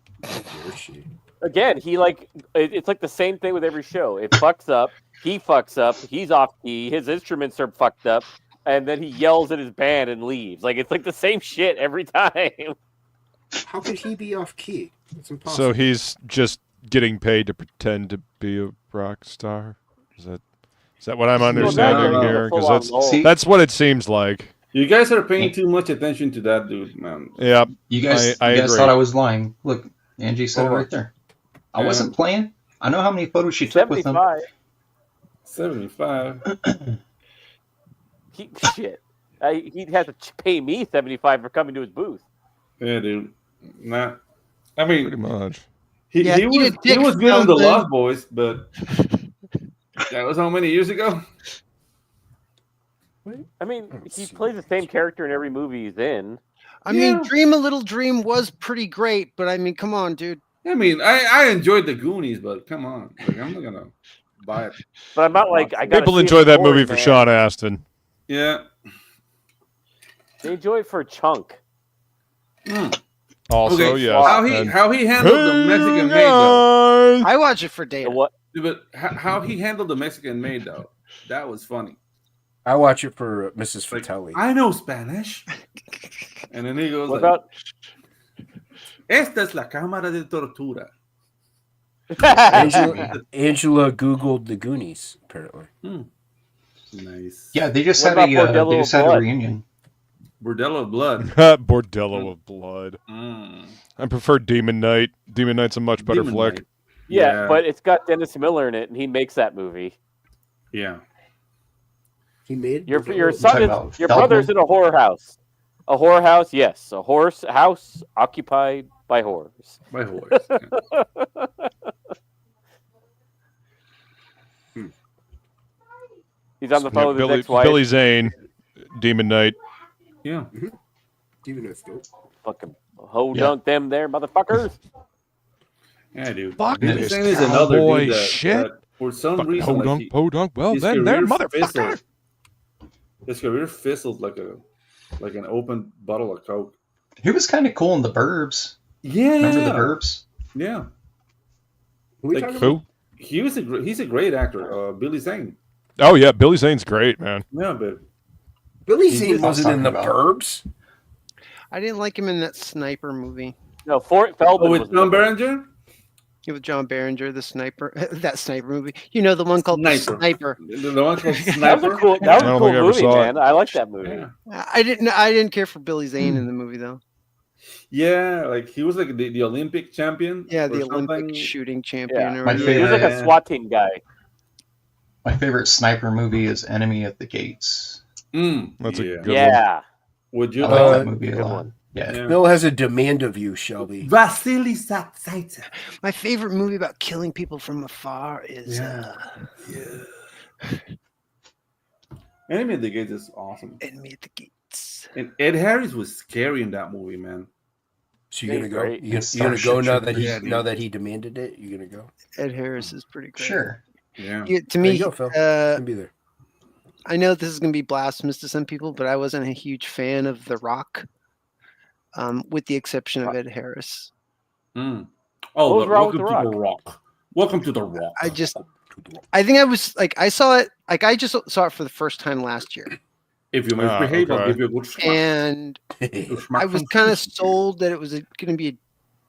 Again, it's like the same thing with every show. It fucks up. He fucks up. He's off key. His instruments are fucked up, and then he yells at his band and leaves. Like it's like the same shit every time. How could he be off key? It's impossible. So he's just getting paid to pretend to be a rock star. Is that what I'm understanding no, here? full on Because role. See- that's what it seems like. You guys are paying too much attention to that dude, man. Yeah, You guys, I you guys agree. thought I was lying. Look, Angie said it Oh. right there. I Yeah. wasn't playing. I know how many photos she took with him. 75. 75. Shit. He'd have to pay me 75 for coming to his booth. Yeah, dude. Nah. I pretty mean, much. he Yeah, was eat a dick, good in the Feldman. Lost Boys, but that was how many years ago? I mean, he plays the same character in every movie he's in. I mean, Yeah. Dream a Little Dream was pretty great, but I mean, come on, dude. I mean, I enjoyed the Goonies, but come on, like, I'm not gonna buy it. But I'm not like I got. People enjoy that movie for Sean Astin. Yeah. They enjoy it for a chunk. Also, Okay, yes. how he handled the Mexican maid though. I watch it for data. What? But how he handled the Mexican maid though, that was funny. I watch it for Mrs. Like, Fratelli. I know Spanish. And then he goes What like, about? Esta es la cámara de tortura. Angela Googled the Goonies, apparently. Nice. Yeah, they just What had about a Bordello they of just had a Blood? reunion. Bordello of Blood. Bordello of Blood. Mm. I prefer Demon Knight. Demon Knight's a much better Demon flick. Knight. Yeah, but it's got Dennis Miller in it, and he makes that movie. Yeah. He made Your Bordello. son talking is about your Feldman? brother's in a horror house. A horror house, yes. A horse house occupied by horrors. By horse. Yeah. He's on the phone with his ex-wife. Billy Zane, Demon Knight. Yeah. Demon Knight's dope. Fucking ho dunk them there, motherfuckers. Yeah, dude. Fuck Billy this Zane is another cowboy dude shit. that for some Fucking reason, podunk, like podunk. Well, his then there, career motherfucker. fizzled. His career fizzled like an open bottle of Coke. He was kind of cool in The Burbs. Yeah. Remember The Burbs? Yeah. Who we Like, talking Who? about? He's a great actor. Billy Zane. Oh yeah, Billy Zane's great, man. Yeah, but Billy He Zane did- wasn't in the talking about. Burbs. I didn't like him in that sniper movie. No, Fort Feldman with was John Berenger. With John Berenger, the sniper, that sniper movie. You know, the one called Sniper. The Sniper. The one called That was Sniper. a cool. That I was don't a cool think I ever movie, saw it. man. I like that movie. Yeah. I didn't care for Billy Zane in the movie though. Yeah, like he was like the Olympic champion. Yeah, or the something. Olympic shooting champion. Yeah. Or My whatever. He was like a Yeah. SWAT team guy. My favorite sniper movie is Enemy at the Gates. That's a yeah. good one. Yeah. Would you I like Uh, that movie a good lot. one. Yeah. Yeah. Bill has a demand of you, Shelby. Vasily Saitsev. My favorite movie about killing people from afar is Enemy at the Gates is awesome. Enemy at the Gates. And Ed Harris was scary in that movie, man. So you're gonna go? Great. You gonna Starship go now Troopers. that he demanded it? You're gonna go? Ed Harris is pretty great. Sure. Yeah. Yeah, to There me, you go, Phil. Gonna be there. I know this is going to be blasphemous to some people, but I wasn't a huge fan of The Rock, with the exception of Ed Harris. Mm. Oh, What was wrong with welcome The to the Rock. Welcome to the Rock. I think I was like, I saw it, like I just saw it for the first time last year, If you misbehave, I'll okay. give you a good smack. and Good smack I was from kind of Tuesday. sold that it was going to be a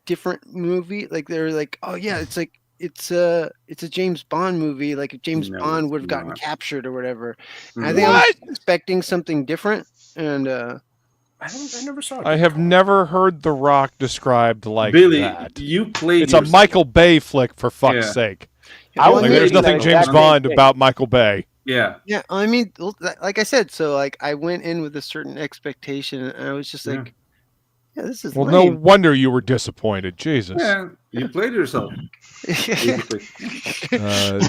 different movie. Like they're like, oh yeah, it's like it's a James Bond movie. Like if James No, Bond would have it's gotten not. captured or whatever. And I Mm. think I was expecting something different, and I never saw it. I have never heard The Rock described like Billy, that. you played. It's a yourself. Michael Bay flick, for fuck's Yeah. sake. I was Like, there's thinking nothing that James exact Bond thing. about Michael Bay. Yeah. yeah, I mean, like I said, so like I went in with a certain expectation, and I was just like, yeah, this is Well, no lame. wonder you were disappointed. Jesus. Yeah. You played yourself. basically. Uh,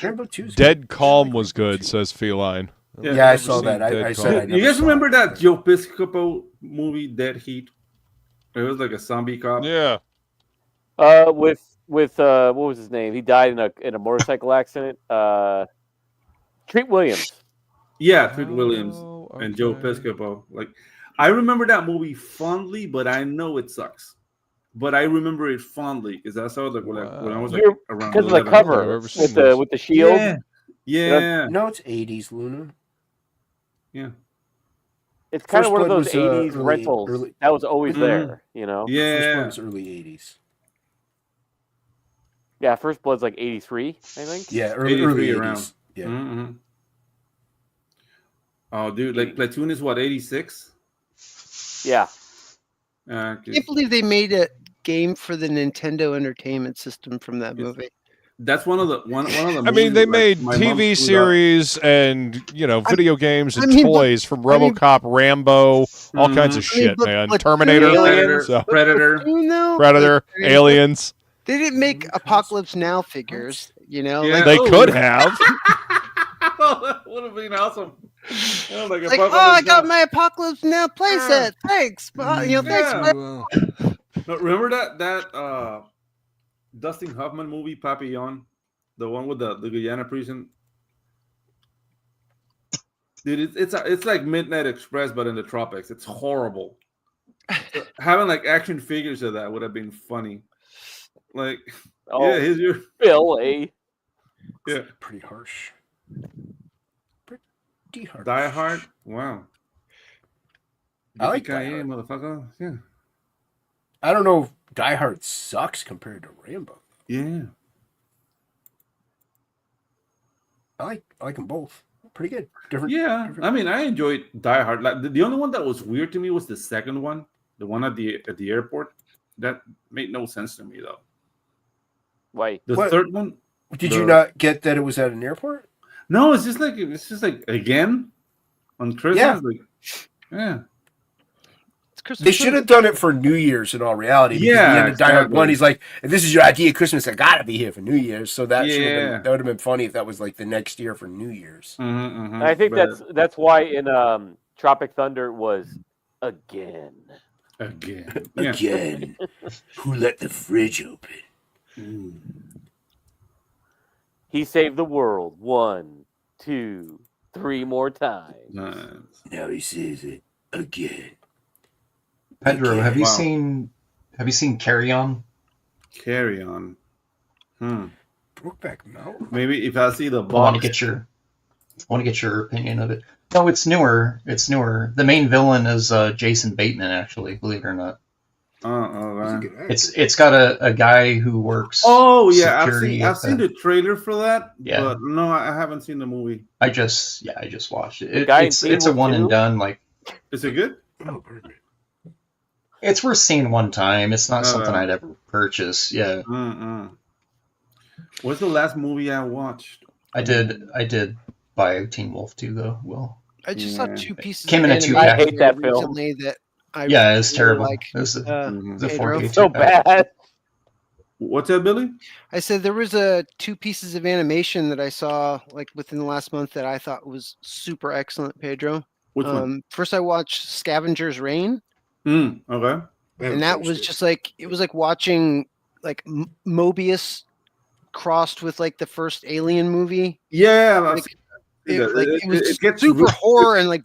Rainbow Tuesday. Dead Calm was good, says Feline. Yeah, I saw Seen that. Dead I Calm. said I You never guys saw remember it. that Joe Piscopo movie, Dead Heat? It was like a zombie cop. Yeah. With what was his name? He died in a motorcycle accident. Treat Williams. Yeah, Treat Williams Oh, and Joe okay. Piscopo. Like, I remember that movie fondly, but I know it sucks. But I remember it fondly because I saw it when I was like You're- around Because of the 11. cover I've ever with seen the this. with the shield. Yeah. Yeah. No, it's 80s, Luna. Yeah. It's kind First of one of Blood those was, 80s early- rentals early- that was always Mhm. there. You know. First Yeah. one was early 80s. Yeah. First Blood's like 83, I think. Yeah, early 83 80s. around. Yeah. Mm-hmm. Oh, dude, like Platoon is what, 86? Yeah. I can't believe they made a game for the Nintendo Entertainment System from that movie. That's one of the I mean, they made my mom TV screwed up. series and video games and I mean, but- toys from I mean- RoboCop, Rambo, all kinds of I mean, shit, but man. Platoon- Terminator, Predator, so- Predator. You know, Predator, like, Aliens. they didn't make Apocalypse Now figures. You know, Yeah. like, They Oh. could have. That would have been awesome. Oh, like like, oh, I got my Apocalypse Now playset. Thanks, thanks. Yeah. For No, remember that Dustin Hoffman movie, Papillon? The one with the Guyana prison? Dude, it's like Midnight Express, but in the tropics. It's horrible. Having like action figures of that would have been funny. Like, Oh, yeah, here's your Billy. yeah. Pretty harsh. Pretty harsh. Die Hard. Wow. I like Die Yippee-ki-yay, Hard. motherfucker. Yeah. I don't know if Die Hard sucks compared to Rambo. Yeah. I like them both. Pretty good. Different. Yeah. different- I mean, I enjoyed Die Hard. Like the only one that was weird to me was the second one, the one at the airport. That made no sense to me though. Why? The What? third one. Did you not get that it was at an airport? No, it's just like again on Christmas. Yeah. Like, yeah. It's Christmas. They should have done it for New Year's in all reality. Because Yeah, the end of Die Hard exactly. 1, he's like, if this is your idea of Christmas, I gotta be here for New Year's. So that Yeah. that would have been funny if that was like the next year for New Year's. And I think But that's why in Tropic Thunder was again. again. Yeah. Again, who let the fridge open? Mm. He saved the world 1, 2, 3 more times. Nice. Now he says it again. Pedro, have you Wow. seen Carry On? Carry on. Brokeback Mountain. Maybe if I see the I want to box. get your opinion of it. No, it's newer. It's newer. The main villain is Jason Bateman, actually, believe it or not. It's got a guy who works. Oh yeah, security I've seen the trailer for that. Yeah. But no, I haven't seen the movie. I just watched it. guy in It's Teen a Wolf one and 2? done. Like, Is it good? Oh, perfect. it's worth seeing one time. It's not something yeah. I'd ever purchase. Yeah, What's the last movie I watched? I did buy Teen Wolf 2 though. Well, I just saw Yeah. 2 pieces. Came in a of 2-pack. I hate that film. recently that I yeah, it's really terrible. like. It was the Pedro? 4K So 2-pack. bad. What's that, Billy? I said there was 2 pieces of animation that I saw like within the last month that I thought was super excellent, Pedro. Which one? First I watched Scavenger's Reign, Okay. and that was just like it was like watching like Mobius crossed with like the first Alien movie. Yeah, Like, it was it gets super really- horror and like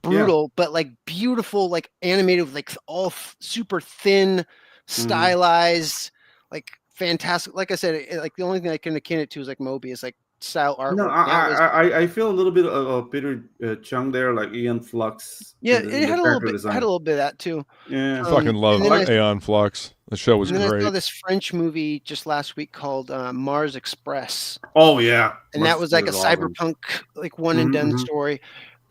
brutal, but like beautiful, like animated with like all super thin, stylized, like fantastic. Like I said, like the only thing I can akin it to is like Mobius, like style artwork. No, That was- I feel a little bit of Peter Chung there, like Ian Flux. yeah, in the it had a little character bit. design. Had a little bit of that too. Yeah. Um, Fucking love and then I- Aeon Flux. The show was And then I saw great. this French movie just last week called Mars Express, Oh yeah. and that was like a awesome. cyberpunk, like one and done Mhm. story,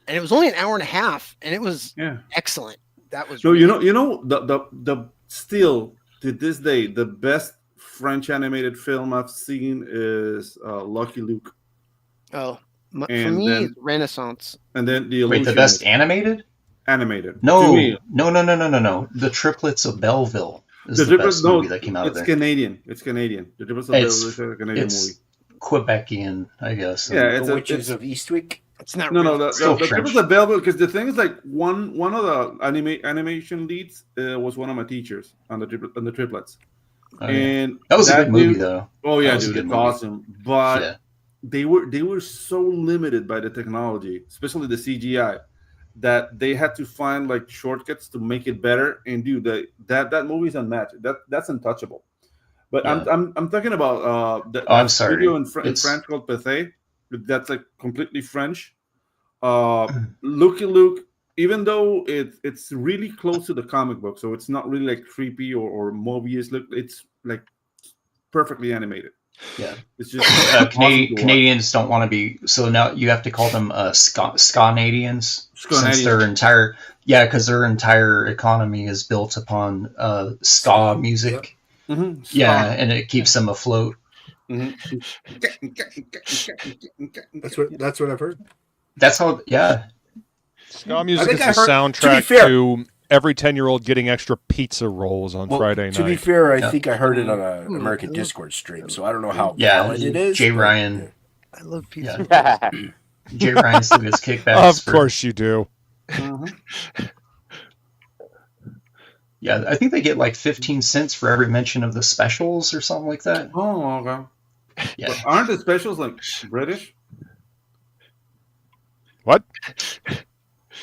and it was only an hour and a half, and it was Yeah. excellent. That was No, really- you know the still to this day the best French animated film I've seen is Lucky Luke, Oh, for And me, then- it's Renaissance. and then the Wait, the Illusionist. best animated? animated. To No, me, no. The Triplets of Belleville is the Triplets- best movie that came out of it's there. Canadian. It's Canadian. The Triplets of It's- Belleville is a Canadian it's movie. Quebecian, I guess. Yeah, it's The a, Witches it's, of Eastwick. It's not no, really- the Still Triplets French. of Belleville, because the thing is, like one of the animation leads was one of my teachers on the Triplets, Oh, yeah. and That was a good movie, dude- though. Oh yeah, That was a dude, good it's movie. awesome. But Yeah. they were so limited by the technology, especially the CGI, that they had to find like shortcuts to make it better. And dude, that movie's unmatched. That's untouchable. But Yeah. I'm talking about the Oh, I'm sorry. studio in It's- France called Pathé. That's like completely French. Lucky Luke, even though it's really close to the comic book, so it's not really like creepy or Mobius look. It's like perfectly animated. Yeah. It's just awesome to watch. Canadians don't want to be, so now you have to call them Scanadians, since their entire because their entire economy is built upon ska music. Mhm. Yeah, and it keeps them afloat. That's what I've heard. That's how. Yeah, Ska music think is I the heard- to soundtrack be fair- to every 10-year-old getting extra pizza rolls on Well, Friday to be night. fair, I Yeah. think I heard it on an Ooh, American I love- Discord stream, so I don't know how Yeah, valid it is. Jay but- Ryan. I love pizza. Jay Ryan's doing his kickbacks. Of course you do. Yeah, I think they get like 15 cents for every mention of the specials or something like that. Oh, okay. Yeah. But aren't the specials like British? What?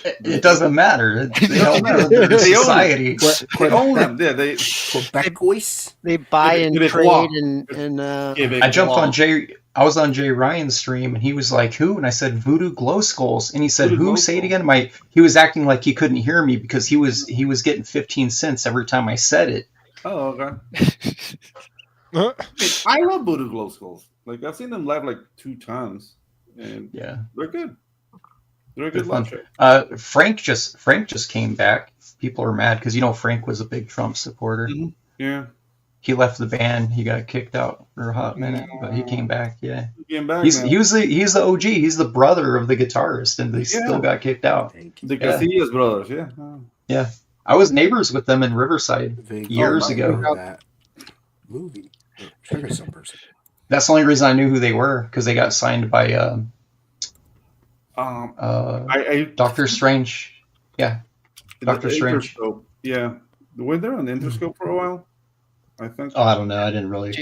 It doesn't matter. They help build their They own society. They own them. Yeah, they. Quebecquois. They buy and Québécois. trade and I jumped on Jay. I was on Jay Ryan's stream, and he was like, "Who?" And I said, "Voodoo Glow Skulls." And he said, Voodoo "Who?" Glow Say it Skulls. again. He was acting like he couldn't hear me because he was getting 15 cents every time I said it. Oh, okay. I love Voodoo Glow Skulls. Like I've seen them live like 2 times, and Yeah, they're good. They're a they're good fun. live show. Frank just came back. People are mad because Frank was a big Trump supporter. Mhm. Yeah, He left the band. He got kicked out for a hot minute, but he came back. Yeah, he came back now. he's the OG. He's the brother of the guitarist, and they still got kicked out. The Casillas brothers. Yeah. Oh. Yeah, I was neighbors with them in Riverside years ago. That movie. Sure, some person. That's the only reason I knew who they were because they got signed by Doctor Strange. Yeah, Doctor Strange. Interscope. Yeah, were they on Interscope for a while? I think. Oh, I don't know. I didn't really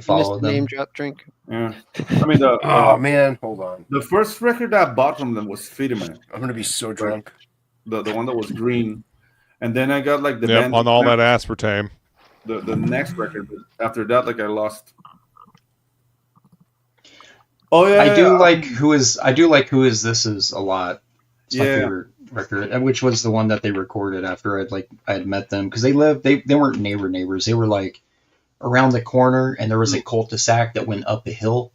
follow the them. name drop drink. Yeah, I mean the. Oh man, hold on. The first record I bought from them was Fitterman. I'm gonna be so drunk. The one that was green, and then I got like the Yep, band on all that aspartame. the next record. But after that, like I lost. Oh yeah, I do like Who Is This Is a lot. It's my Yeah. favorite record, and which was the one that they recorded after I had met them because they weren't neighbors. They were like around the corner, and there was a cul-de-sac that went up a hill,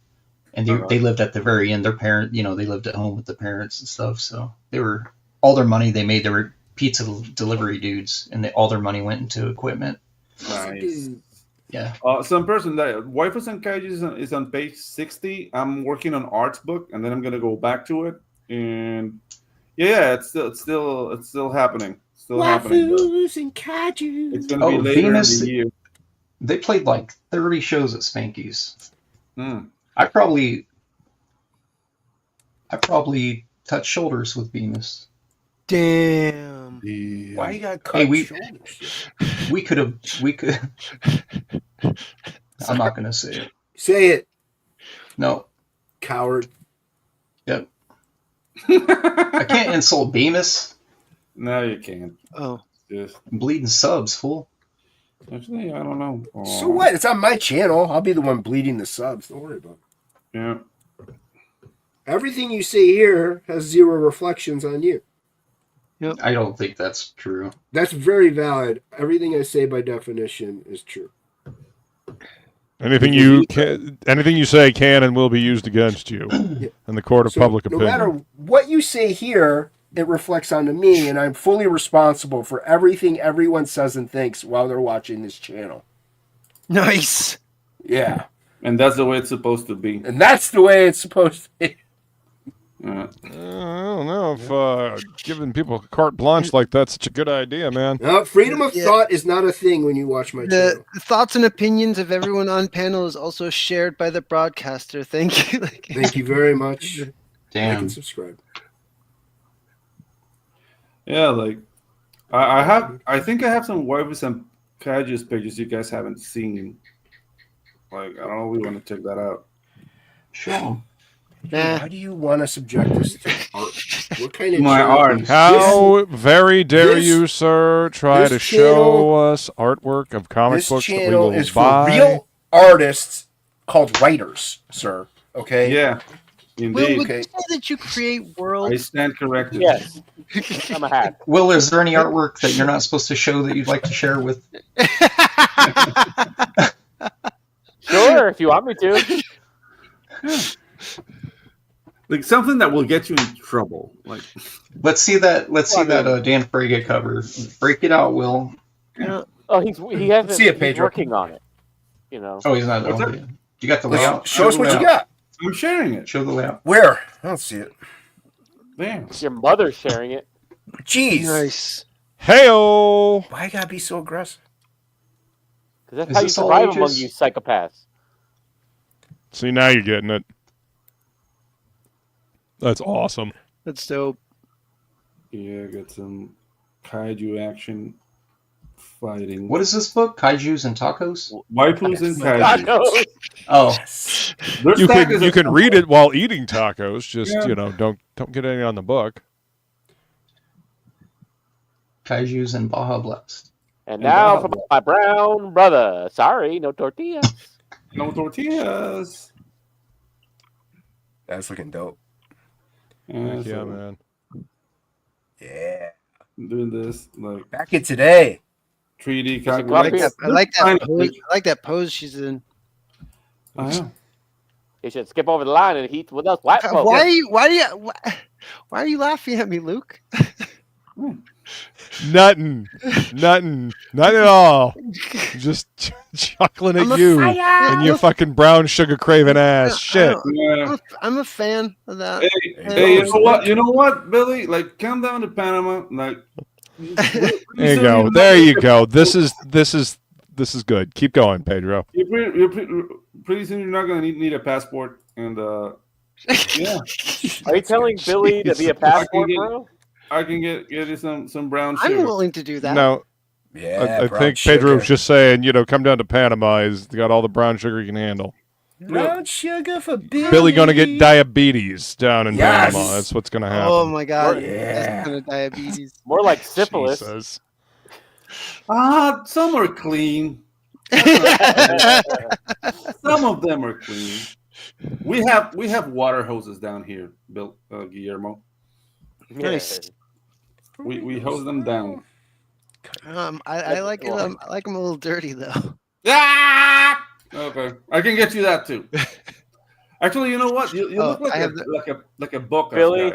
and they lived at the very end. Their parent, they lived at home with the parents and stuff. So they were all their money they made. They were pizza delivery dudes, and all their money went into equipment. Nice. Yeah. Some person that Waifus and Kaijus is on page 60. I'm working on Art's book, and then I'm gonna go back to it. And yeah, it's still happening. Still happening. and kaiju. It's gonna be later Venus, in the year. They played like 30 shows at Spanky's. Mm. I probably touched shoulders with Venus. Damn. Why you got cut Hey, we shoulders? we could. I'm not gonna say it. Say it, No. coward. Yep. I can't insult Bemis. No, you can't. Oh. Just I'm bleeding subs, fool. actually, I don't know. So what? It's on my channel. I'll be the one bleeding the subs. Don't worry about it. Yeah. Everything you say here has 0 reflections on you. I don't think that's true. That's very valid. Everything I say by definition is true. Anything you say can and will be used against you in the court of So public no opinion. matter what you say here, it reflects onto me, and I'm fully responsible for everything everyone says and thinks while they're watching this channel. Nice. Yeah. And that's the way it's supposed to be. And that's the way it's supposed to be. Yeah. I don't know if giving people carte blanche like that's such a good idea, man. No, freedom of thought is not a thing when you watch my channel. The thoughts and opinions of everyone on panel is also shared by the broadcaster. Thank you. Thank you very much. Like Damn. and subscribe. Yeah, like I think I have some Waifus and Kaijus pages you guys haven't seen. Like I don't know if we want to check that out. Sure. Nah. Why do you want to subject us to art? What kind of My channel art. is How very dare this- you, sir, try this to channel- show us artwork of comic This books that we channel will is buy? for real artists called writers, sir. Okay? Yeah, Will, indeed. would you say that you create I worlds? stand corrected. Yes. I'm a hack. Will, is there any artwork that you're not supposed to show that you'd like to share with? Sure, if you want me to. Like something that will get you in trouble. Like Let's see that Dan Frege cover. Break it out, Will. Oh, he hasn't. See it, he's Pedro. working on it. You know. Oh, he's not. What's Oh, that? you got the layout. Show us the what you layout. got. I'm sharing it. Show the layout. Where? I don't see it. Damn. Your mother's sharing it. Jeez. Nice. Heyo! Why you gotta be so aggressive? Because that's Is how you this all survive among ages? you psychopaths. See, now you're getting it. That's awesome. That's dope. Yeah, got some kaiju action fighting. What is this book? Kaijus and tacos? Waifus and God kaiju. knows. Oh, Their stack You is can read it while eating tacos. Just Yeah. don't get any on the book. Kaijus and Baja Blast. And now for my brown brother. Sorry, no tortillas. No tortillas. That's looking dope. Yeah, Yeah, man. Yeah. I'm doing this like Back in today. 3D I calculator. like that pose. I like that pose she's in. You should skip over the line and eat with us white folks. Why are you laughing at me, Luke? Nothing at all. Just chuckling at you and your fucking brown sugar craving ass shit. I'm a fan of that. Hey, you know what, Billy? Like, come down to Panama. Like, There you go. There you go. This is good. Keep going, Pedro. Pretty soon you're not gonna need a passport, and yeah. Are you telling Billy to be a passport, bro? I can get you some brown sugar. I'm willing to do that. No. Yeah, I think Pedro's just saying, come down to Panama. He's got all the brown sugar you can handle. Brown sugar for Billy. Billy gonna get diabetes down in Panama. That's what's gonna happen. Oh my god. Yeah. That's kind of diabetes. More like syphilis. Jesus. Some are clean. Some of them are clean. We have water hoses down here, Guillermo. Nice. We hose them down. I like it. I like them a little dirty though. Ah! Okay, I can get you that too. Actually, you know what? You look like a book. Billy.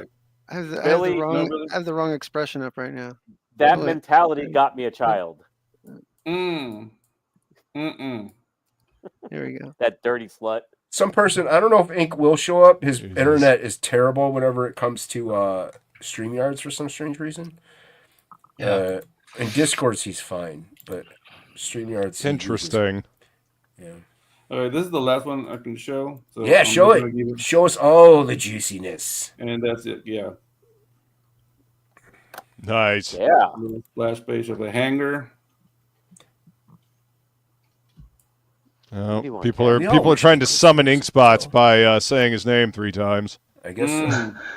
I have the wrong expression up right now. That mentality got me a child. Here we go. That dirty slut. Some person, I don't know if Ink will show up. His internet is terrible whenever it comes to StreamYards for some strange reason. Yeah. In Discords, he's fine, but StreamYards. Interesting. Yeah. All right, this is the last one I can show. So Yeah, show it. Show us all the juiciness. And that's it. Yeah. Nice. Yeah. Splash page of the hanger. People are trying to summon ink spots by saying his name 3 times. I guess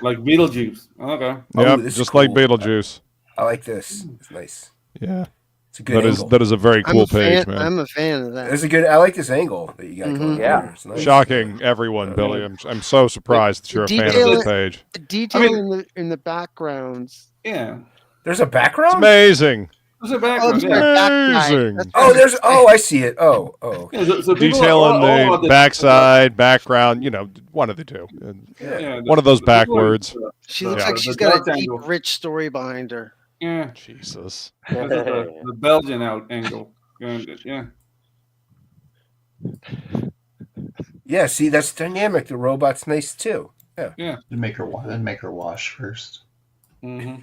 like Beetlejuice. Okay. Yeah, just like Beetlejuice. I like this. It's nice. Yeah. It's a good angle. That is a very cool page, man. I'm a fan of that. It's a good. I like this angle that you got going. Yeah. It's nice. Shocking, everyone, Billy. I'm so surprised that you're a fan of this page. The detail in the backgrounds. Yeah. There's a background? It's amazing. There's a background. Amazing. I see it. Oh. Yeah, so detail in the backside, background, one of the two. One of those backwards. She looks like she's got a deep, rich story behind her. Yeah. Jesus. This is the Belgian angle. Yeah. Yeah, see, that's dynamic. The robot's nice too. Yeah. Then make her wash first. Mm-hmm.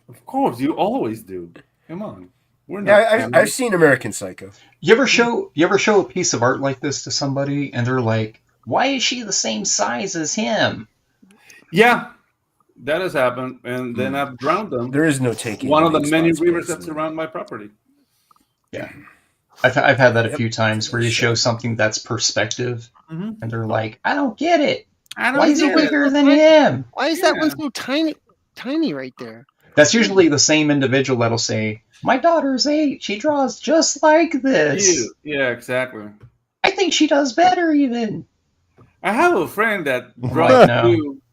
Of course, you always do. Come on. We're not I've seen American Psycho. You ever show a piece of art like this to somebody and they're like, "Why is she the same size as him?" Yeah. That has happened, and then I've drowned them. There is no taking. One of the many rivers that surround my property. Yeah, I've had that a few times where you show something that's perspective, and they're like, "I don't get it. Why is it bigger than him? Why is that one so tiny right there?" That's usually the same individual that'll say, "My daughter's 8. She draws just like this." Yeah, exactly. I think she does better even. I have a friend that draws too.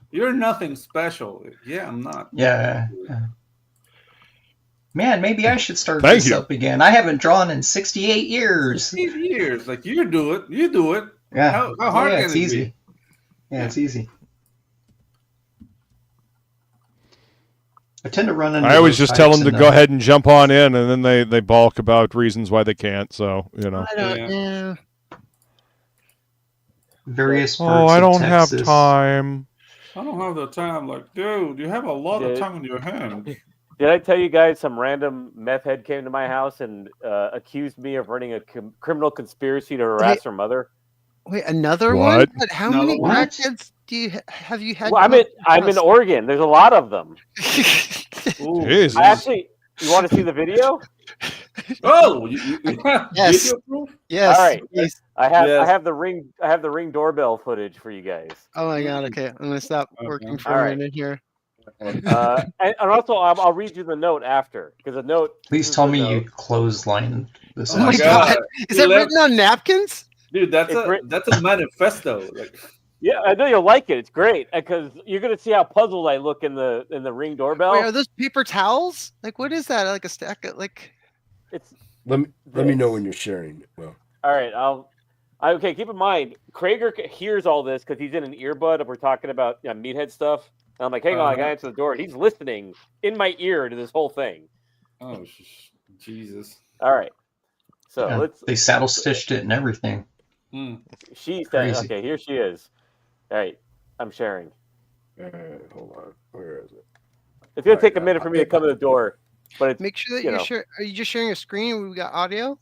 You're nothing special. Yeah, I'm not. Yeah. Man, maybe I should start this up again. I haven't drawn in 68 years. 8 years. Like, you do it. You do it. Yeah. How hard can it's it easy. be? Yeah, it's easy. I tend to run into. I always just tell them to go ahead and jump on in, and then they balk about reasons why they can't. So I don't. Various. I don't have time. I don't have the time. Like, dude, you have a lot of time in your hand. Did I tell you guys some random meth head came to my house and accused me of running a criminal conspiracy to harass her mother? Wait, another one? But how many crackheads have you had? Well, I'm in Oregon. There's a lot of them. Jesus. You want to see the video? Oh, yes. Video proof? Yes. All right. Yes. I have the ring doorbell footage for you guys. Oh my god. Okay, I'm gonna stop working for a minute here. And also, I'll read you the note after because the note. Please tell me you clothesline this. Oh my god! Is that written on napkins? Dude, that's It's a manifesto. Like, yeah, I know you'll like it. It's great because you're gonna see how puzzled I look in the Ring doorbell. Wait, are those paper towels? Like, what is that? Like a stack of like? It's Let me know when you're sharing it. Well, all right. Okay. Keep in mind, Krager hears all this because he's in an earbud. And we're talking about meathead stuff. And I'm like, hang on, I gotta answer the door. He's listening in my ear to this whole thing. oh, Jesus. All right. So Yeah, let's. they saddle stitched it and everything. She said, Crazy. okay, here she is. All right, I'm sharing. hold on. Where is it? It's gonna take a minute for me to come to the door, but it's, Make sure that you're sure. Are you just sharing a screen? We got audio.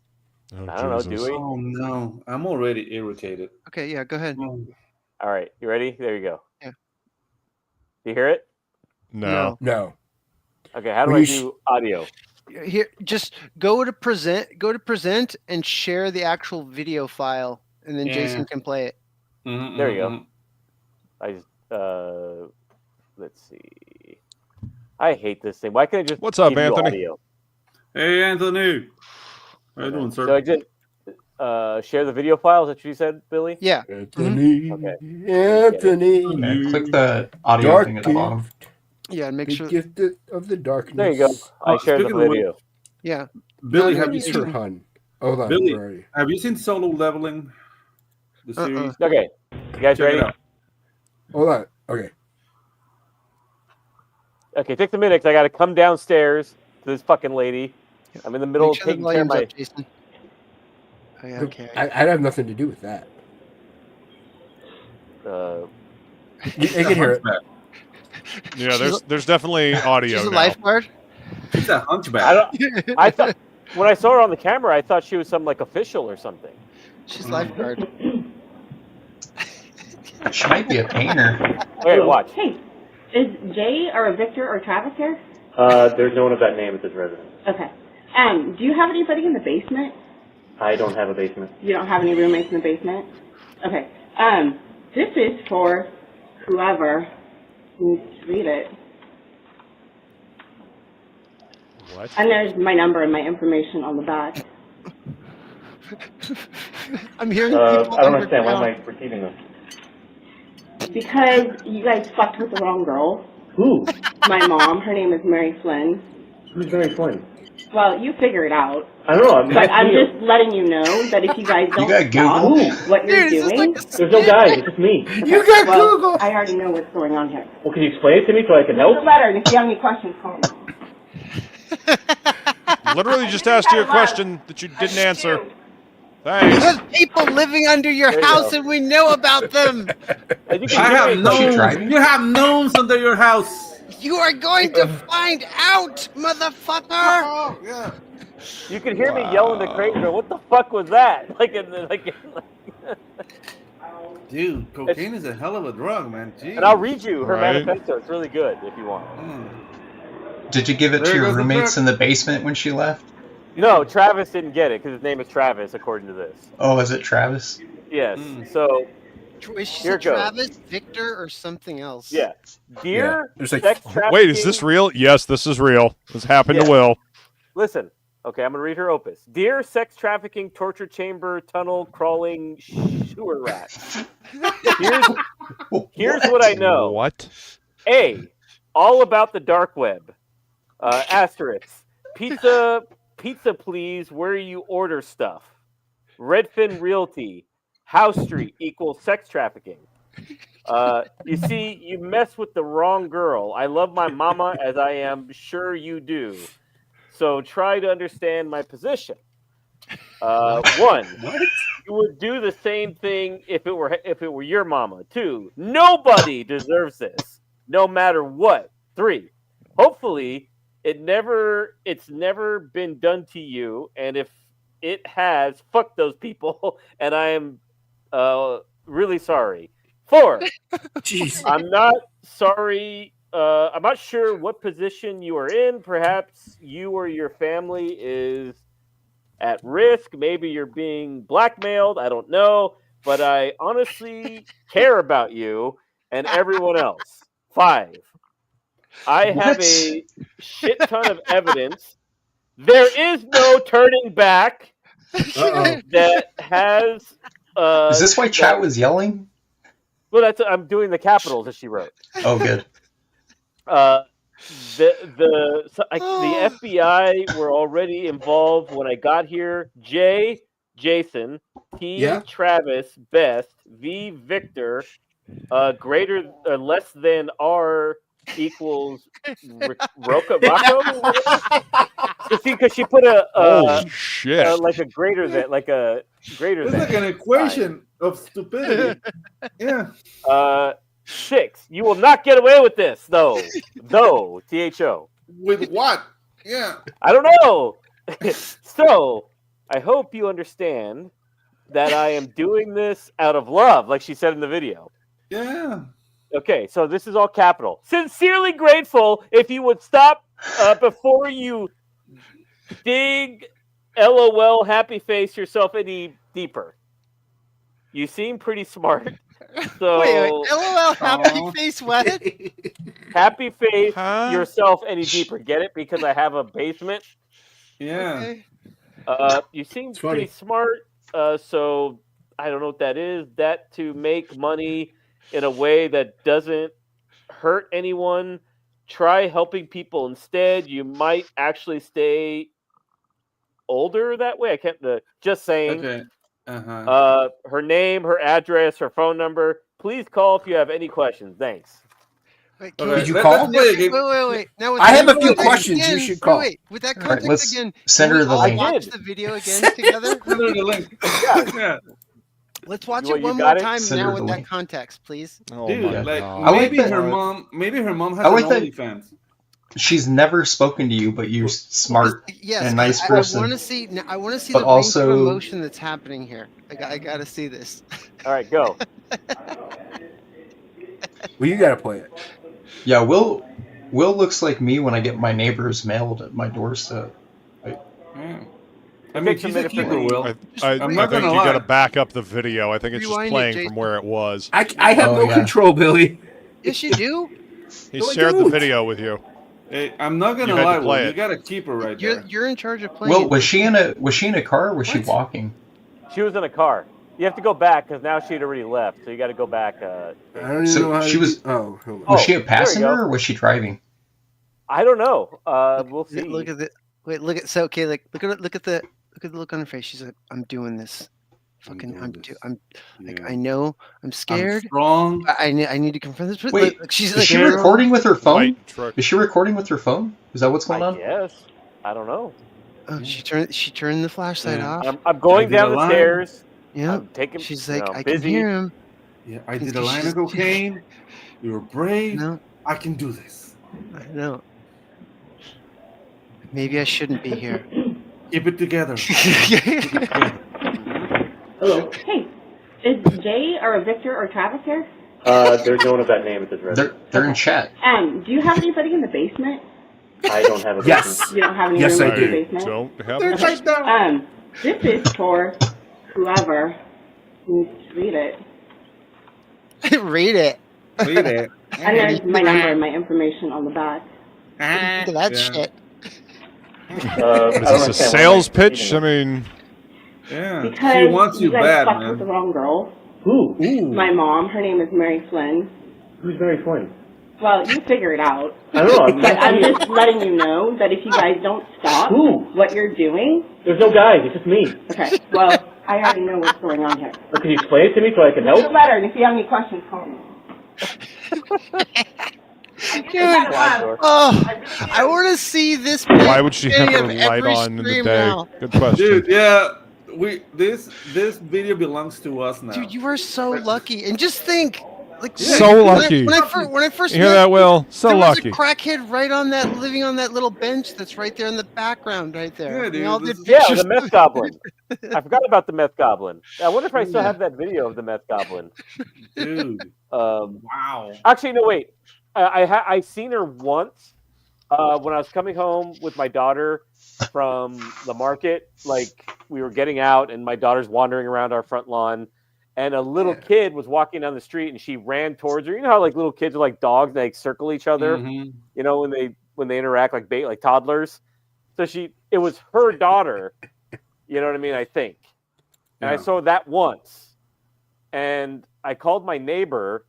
Oh, I don't know, Jesus. do we? Oh no, I'm already irritated. Okay, yeah, go ahead. All right, you ready? There you go. Yeah. Do you hear it? No. No. Okay, how do Will I you do audio? Here, just go to present, and share the actual video file, and then Jason can play it. There you go. I just let's see. I hate this thing. Why can't I just What's up, give you Anthony? audio? Hey, Anthony. How you doing, sir? So I just share the video files that you said, Billy? Yeah. Anthony. Okay. Anthony. Yeah, click the audio Dark thing at the bottom. Yeah, and make The sure. gift of the darkness. There you go. I shared the speaking of which- video. Yeah. Billy, No, have no, you It's seen her hun. Hold on. Billy, Where are you? have you seen Solo Leveling? The series? Okay. You guys Check ready? it out. Hold on. Okay. Okay, it takes a minute because I got to come downstairs to this fucking lady. I'm in the middle Make of sure the taking care of volume's my. up, Jason. Oh, yeah, okay. I'd have nothing to do with that. They can hear it. Yeah, there's definitely audio She's a now. lifeguard. She's a hunchback. I don't. I thought when I saw her on the camera, I thought she was some like official or something. She's lifeguard. She might be a painter. Okay, watch. Hey, is Jay or Victor or Travis here? There's no one of that name at this residence. Okay. Do you have anybody in the basement? I don't have a basement. You don't have any roommates in the basement? Okay. This is for whoever needs to read it. What? And there's my number and my information on the back. I'm hearing I people don't understand. Why am underground. I receiving this? Because you guys fucked with the wrong girl. Who? My mom. Her name is Mary Flynn. Who's Mary Flynn? Well, you figure it out. I don't know. But I'm just letting you know that if you guys don't got stop Google? what you're Dude, is this doing, like a There's no guy. It's just me. You got well, Google. I already know what's going on here. Well, can you explain it to me so I can There's help? a letter, and if you have any questions, call me. Literally just asked you a question that you didn't answer. Thanks. There's people living under your There you house, go. and we know about them. And you I can have hear me. gnomes. driving? You have gnomes under your house. You are going to find out, motherfucker. Yeah. You can hear me yelling to Kramer. What the fuck was that? Dude, cocaine is a hell of a drug, man. Jeez. And I'll read you her Right. manifesto. It's really good if you want. Did you give it There to your goes the roommates truck. in the basement when she left? No, Travis didn't get it because his name is Travis, according to this. Oh, is it Travis? Yes. So, Is she Here it goes. Travis, Victor, or something else? yeah. Dear There's like- sex trafficking... Wait, is this real? Yes, this is real. This happened to Yeah. Will. Listen. Okay, I'm going to read her opus. Dear sex trafficking, torture chamber, tunnel crawling, sewer rat. Here's what I know. What? A, all about the dark web. Asterisk. Pizza, please, where you order stuff. Redfin Realty. House Street equals sex trafficking. You see, you mess with the wrong girl. I love my mama as I am sure you do. So try to understand my position. One, you would do the same thing if it were your mama. Two, nobody deserves this, no matter what. Three, hopefully it's never been done to you, and if it has, fuck those people, and I am really sorry. Four, Jeez. I'm not sorry. I'm not sure what position you are in. Perhaps you or your family is at risk. Maybe you're being blackmailed. I don't know. But I honestly care about you and everyone else. 5, I have a shit ton of evidence. There is no turning back. That has. Is this why chat was yelling? Well, I'm doing the capitals that she wrote. Oh, good. The FBI were already involved when I got here. J, Jason, T, Travis, Best, V, Victor, greater less than R equals Rocco. Because she put holy shit, like a greater than, like a greater It's than. like an equation of stupidity. Yeah. 6. You will not get away with this, though. Though, THO. With what? Yeah. I don't know. So, I hope you understand that I am doing this out of love, like she said in the video. Yeah. Okay, so this is all capital. Sincerely grateful if you would stop before you dig LOL happy face yourself any deeper. You seem pretty smart. So wait, LOL happy face what? Happy face yourself any deeper. Get it? Because I have a basement. Yeah. Okay. You seem pretty smart. So I don't know what that is. That to make money in a way that doesn't hurt anyone. Try helping people instead. You might actually stay older that way. I can't. Just saying. Okay. Her name, her address, her phone number. Please call if you have any questions. Thanks. Wait, Did you call? Wait. Now, with I that have a few context questions. again, You should call. Wait, with that All right, context let's again, send can her we the all link. watch the video again together? Send her the link. Yeah. Let's watch You it one got more it? time Send now her with the that link. context, please. oh Dude, my like god. I like maybe that- her mom has I like an that- OnlyFans. She's never spoken to you, but you're smart Yes, and nice I person. want to see. I want to see But the range of also- emotion that's happening here. I got to see this. All right, go. Well, you gotta play it. Yeah, Will looks like me when I get my neighbor's mailed at my doorstep. Yeah. I mean, she's a keeper, Will. I I'm not think gonna you got to lie. back up the video. I think it's just Rewind it, playing Jason. from where it was. I have Oh, no yeah. control, Billy. Yes, you do. He No, I shared the don't. video with you. Hey, I'm not You gonna had to lie, play Will. it. You got a keeper right there. You're in charge of playing. Will, was she in a car or was she walking? She was in a car. You have to go back because now she'd already left. So you got to go back. I don't even So know how she to was- do- Oh, hold on. Was she a there you passenger go. or was she driving? I don't know. We'll see. Look at the. Wait, look at. So okay, like look at the look on her face. She's like, I'm doing this. Fucking, I'm like, Yeah. I know, I'm I'm scared. strong. I need to confront this. But Wait, look, she's Is like, she recording with her phone? White truck. Is she recording with her phone? Is that what's going I on? guess. I don't know. oh, she turned the flashlight Yeah. off. I'm going I did down a the line. stairs. Yeah. I'm taking. She's you like, know, I busy. can hear him. Yeah, I She's- did a line she's- of cocaine. You were brave. No, I can do this. I know. Maybe I shouldn't be here. Keep it together. Hello. Hey, is Jay or Victor or Travis here? There's no one of that name at this restaurant. They're in chat. Do you have anybody in the basement? I don't have a Yes. You don't have any Yes, room I in the do. basement? Don't have They're it. right down. This is for whoever needs to read it. Read it. Read it. And there's my number and my information on the back. Look at that Yeah. shit. Is this a sales pitch? I mean, Yeah. Because She wants you guys bad, fucked with the man. wrong girl. Who? My mom, her name is Mary Flynn. Who's Mary Flynn? Well, you figure it out. I don't know. But I'm just letting you know that if you guys don't stop Who? what you're doing, There's no guys. It's just me. okay, well, I already know what's going on here. Or can you explain it to me so I can Read the letter, and if you have any questions, call me. Dude, oh, I want to see this. why would she have beginning her of light every on in the stream day? now. Good question. Dude, yeah. This video belongs to us now. Dude, you are so lucky. And just think, like, So lucky. When I first You hear met that, you, Will? So there lucky. was a crackhead right on that, living on that little bench that's right there in the background, right there. Yeah, We dude, all this did is- Yeah, pictures the meth of- goblin. I forgot about the meth goblin. I wonder if I still have that video of the meth goblin. Dude. Um, Wow. actually, no, wait. I seen her once when I was coming home with my daughter from the market. Like we were getting out, and my daughter's wandering around our front lawn, and a little kid was walking down the street, and she ran towards her. You know how like little kids are like dogs, and they like, circle each other. Mhm. You know when they interact like toddlers. So it was her daughter. You know what I mean? I think, and I saw that once, and I called my neighbor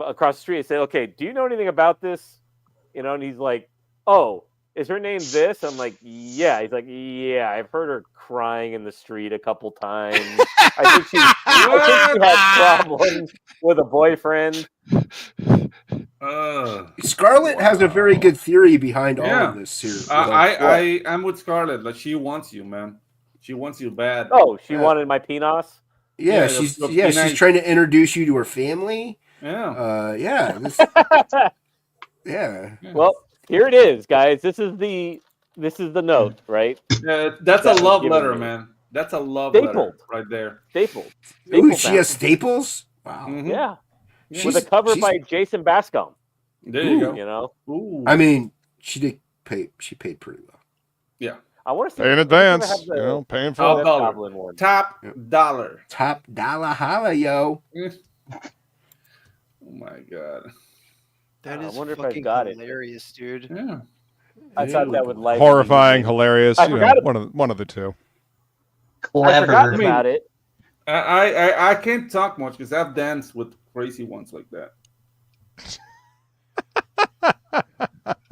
across the street and said, "Okay, do you know anything about this?" You know, and he's like, "Oh, is her name this?" I'm like, "Yeah." He's like, "Yeah, I've heard her crying in the street a couple times. I think she had problems with a boyfriend." Scarlett has a very good theory behind all of this here. I'm with Scarlett. Like, she wants you, man. She wants you bad. Oh, she wanted my penis? Yeah, she's trying to introduce you to her family. Yeah. Yeah. Well, here it is, guys. This is the note, right? That's a love letter, man. That's a love letter right there. Stapled. Ooh, she has staples? Wow. Mm-hmm. Yeah. With a cover by Jason Bacsko. There you go. You know? Ooh. I mean, she paid pretty well. Yeah. I want to see pay in advance. Paying for it. Top dollar. Top dollar holla, yo. Oh my god. That is I wonder if fucking I got hilarious, dude. Yeah. I thought that would like horrifying, hilarious. I you know, forgot one of the two. I forgot about it. I can't talk much because I've danced with crazy ones like that.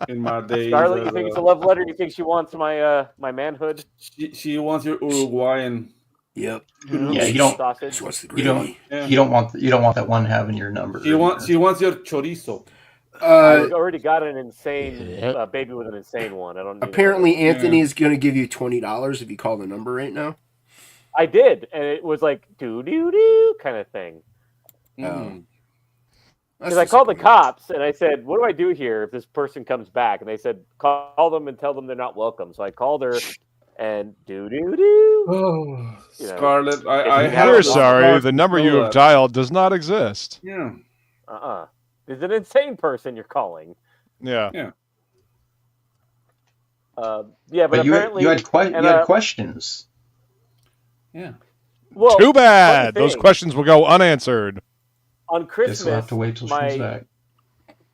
In my days. Scarlett, you think it's a love letter? You think she wants my my manhood? She wants your Uruguayan. Yep. Yeah, you don't. Sausage. You don't want that one having your number. She wants your chorizo. I already got an insane baby with an insane one. I don't. Apparently, Anthony is going to give you $20 if you call the number right now. I did, and it was like doo doo doo kind of thing. Because I called the cops and I said, "What do I do here if this person comes back?" And they said, "Call them and tell them they're not welcome." So I called her, and doo doo doo. Oh, Scarlett, We're sorry. The number you have dialed does not exist. Yeah. There's an insane person you're calling. Yeah. Yeah. But apparently you had questions. Yeah. Well, too bad. Those questions will go unanswered. On Christmas, we'll have to wait till she's back.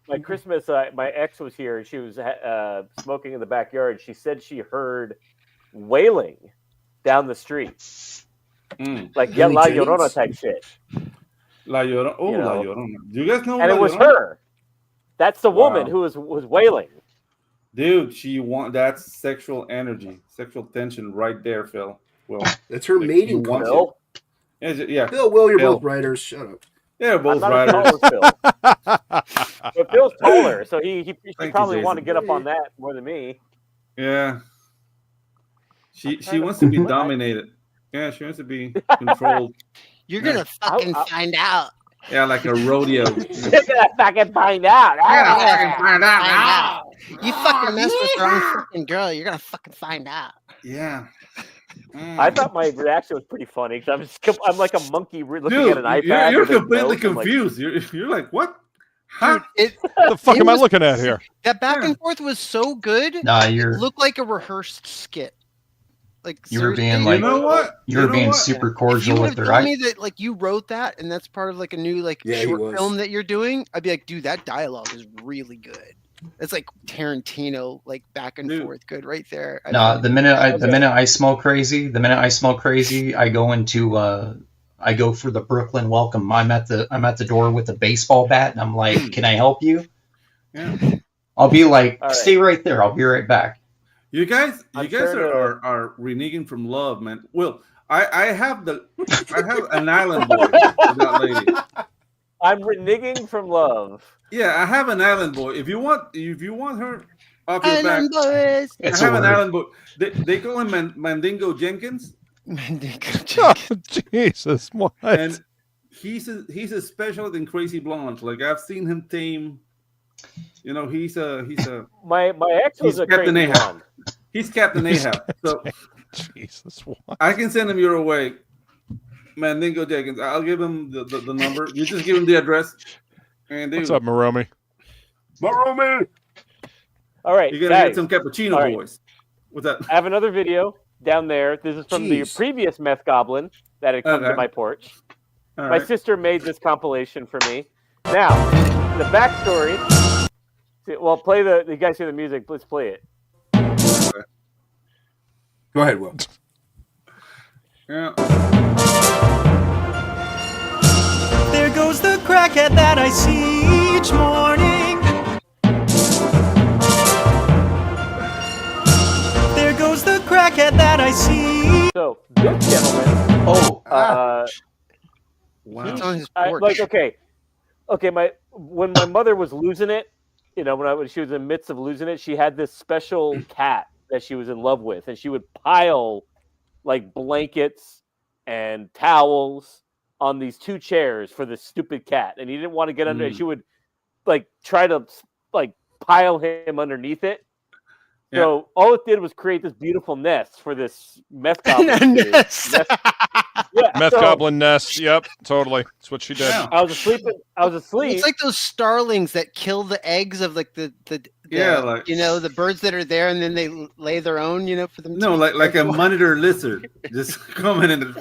My Christmas, my ex was here and she was smoking in the backyard. She said she heard wailing down the street, like La Llorona type shit. La Llorona. Oh, La Llorona. Do you guys know? And it was her. That's the woman who was wailing. Dude, that's sexual energy, sexual tension right there, Phil. Well, that's her mating call. Yeah, Phil, Will, you're both writers. Shut up. Yeah, both writers. But Phil's taller, so he probably want to get up on that more than me. Yeah. She wants to be dominated. Yeah, she wants to be controlled. You're gonna fucking find out. Yeah, like a rodeo. You're gonna fucking find out. You fucking mess with the wrong fucking girl. You're gonna fucking find out. Yeah. I thought my reaction was pretty funny because I'm like a monkey looking at an iPad. You're completely confused. You're like, what? Huh? What the fuck am I looking at here? That back and forth was so good. It looked like a rehearsed skit. Like you were being like, you know what? You were being super cordial with her. If you would have told me that like you wrote that and that's part of like a new short film that you're doing, I'd be like, dude, that dialogue is really good. It's like Tarantino, like back and forth, good right there. No, the minute I smell crazy, I go into I go for the Brooklyn welcome. I'm at the door with a baseball bat, and I'm like, "Can I help you?" Yeah. I'll be like, "Stay right there. I'll be right back." You guys are reneging from love, man. Well, I have an island boy. That lady. I'm reneging from love. Yeah, I have an island boy. If you want her off your island back, boys. I have an island boy. They call him Mandingo Jenkins. Mandingo Jenkins. Oh, Jesus, what? And he's a specialist in crazy blondes. Like I've seen him tame. You know, he's a. My ex was a Captain crazy Ahab. blonde. He's Captain Ahab. So Jesus, what? I can send him your way. Mandingo Jenkins. I'll give him the number. You just give him the address. And what's up, Maromi? Maromi. All right, you're gonna get some cappuccino boys. What's that? I have another video down there. This is from the previous meth goblin that had come to my porch. All My right. sister made this compilation for me. Now, the backstory. Well, play the. You guys hear the music? Let's play it. Go ahead, Will. Yeah. There goes the crackhead that I see each morning. There goes the crackhead that I see. So this gentleman. Oh, It's on his I, porch. like okay. When my mother was losing it, when she was in the midst of losing it, she had this special cat that she was in love with, and she would pile like blankets and towels on these 2 chairs for this stupid cat, and he didn't want to get under it. She would like try to like pile him underneath it. Yeah. So all it did was create this beautiful nest for this meth goblin. Nest. Yeah, Meth so goblin nest. Yep, totally. That's what she did. Yeah. I was asleep. It's like those starlings that kill the eggs of like the Yeah, like- the birds that are there, and then they lay their own, for them. No, to like a monitor lizard just coming in and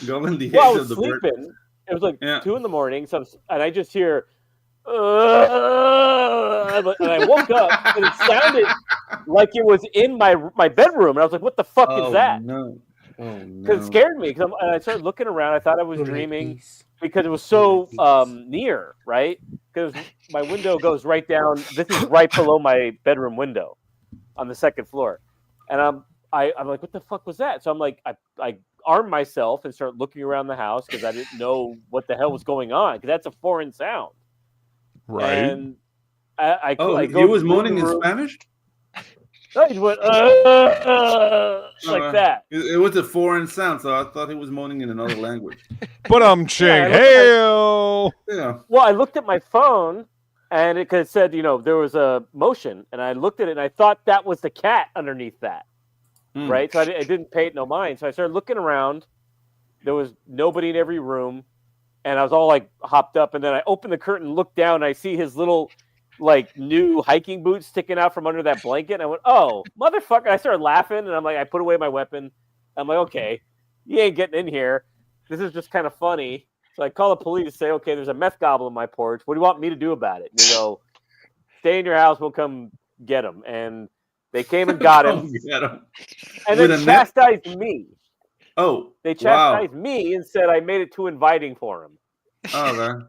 going the Well, I eggs was of the bird. sleeping. It was like Yeah. 2 a.m. So and I just hear, and I woke up and it sounded like it was in my bedroom, and I was like, "What the fuck is that?" No. Oh no. Because it scared me. And I started looking around. I thought I was dreaming because it was so near, right? Because my window goes right down. This is right below my bedroom window, on the 2nd floor, and I'm like, "What the fuck was that?" So I'm like, I arm myself and start looking around the house because I didn't know what the hell was going on because that's a foreign sound. Right. And I Oh, I he go was to the moaning in room. Spanish? No, he went like that. It was a foreign sound, so I thought he was moaning in another language. But I'm ching. Yeah, Hail. Yeah. Well, I looked at my phone and it said, there was a motion, and I looked at it and I thought that was the cat underneath that. Right? So I didn't pay it no mind. So I started looking around. There was nobody in every room, and I was all like hopped up. And then I opened the curtain, looked down, and I see his little like new hiking boots sticking out from under that blanket. And I went, "Oh, motherfucker!" I started laughing, and I'm like, I put away my weapon. I'm like, "Okay, you ain't getting in here. This is just kind of funny." So I call the police, say, "Okay, there's a meth goblin on my porch. What do you want me to do about it?" And they go, "Stay in your house. We'll come get him." And they came and got him. Get him. And With then a net? chastised me. Oh, They wow. chastised me and said I made it too inviting for him. Oh, man.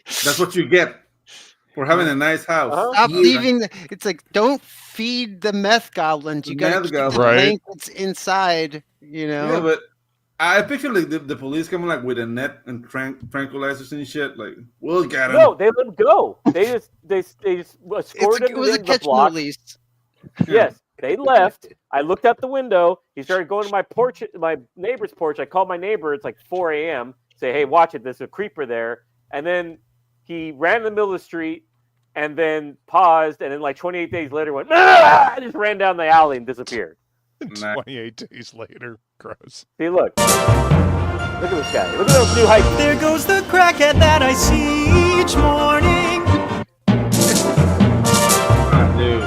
That's what you get for having a nice house. Stop leaving. It's like, don't feed the meth goblins. You got to Meth keep the goblins. Right. blankets inside. Yeah, but I picture like the police coming like with a net and tranquilizers and shit. Like, we'll get him. No, they let him go. They just escorted It him was a in the catch and block. release. Yes, they left. I looked out the window. He started going to my porch, my neighbor's porch. I called my neighbor. It's like 4 a.m. Say, "Hey, watch it. There's a creeper there." And then he ran in the middle of the street and then paused. And then like 28 days later went, "Ah!" I just ran down the alley and disappeared. 28 days later. Gross. See, look. Look at this guy. Look at those new hikes. There goes the crackhead that I see each morning. Dude.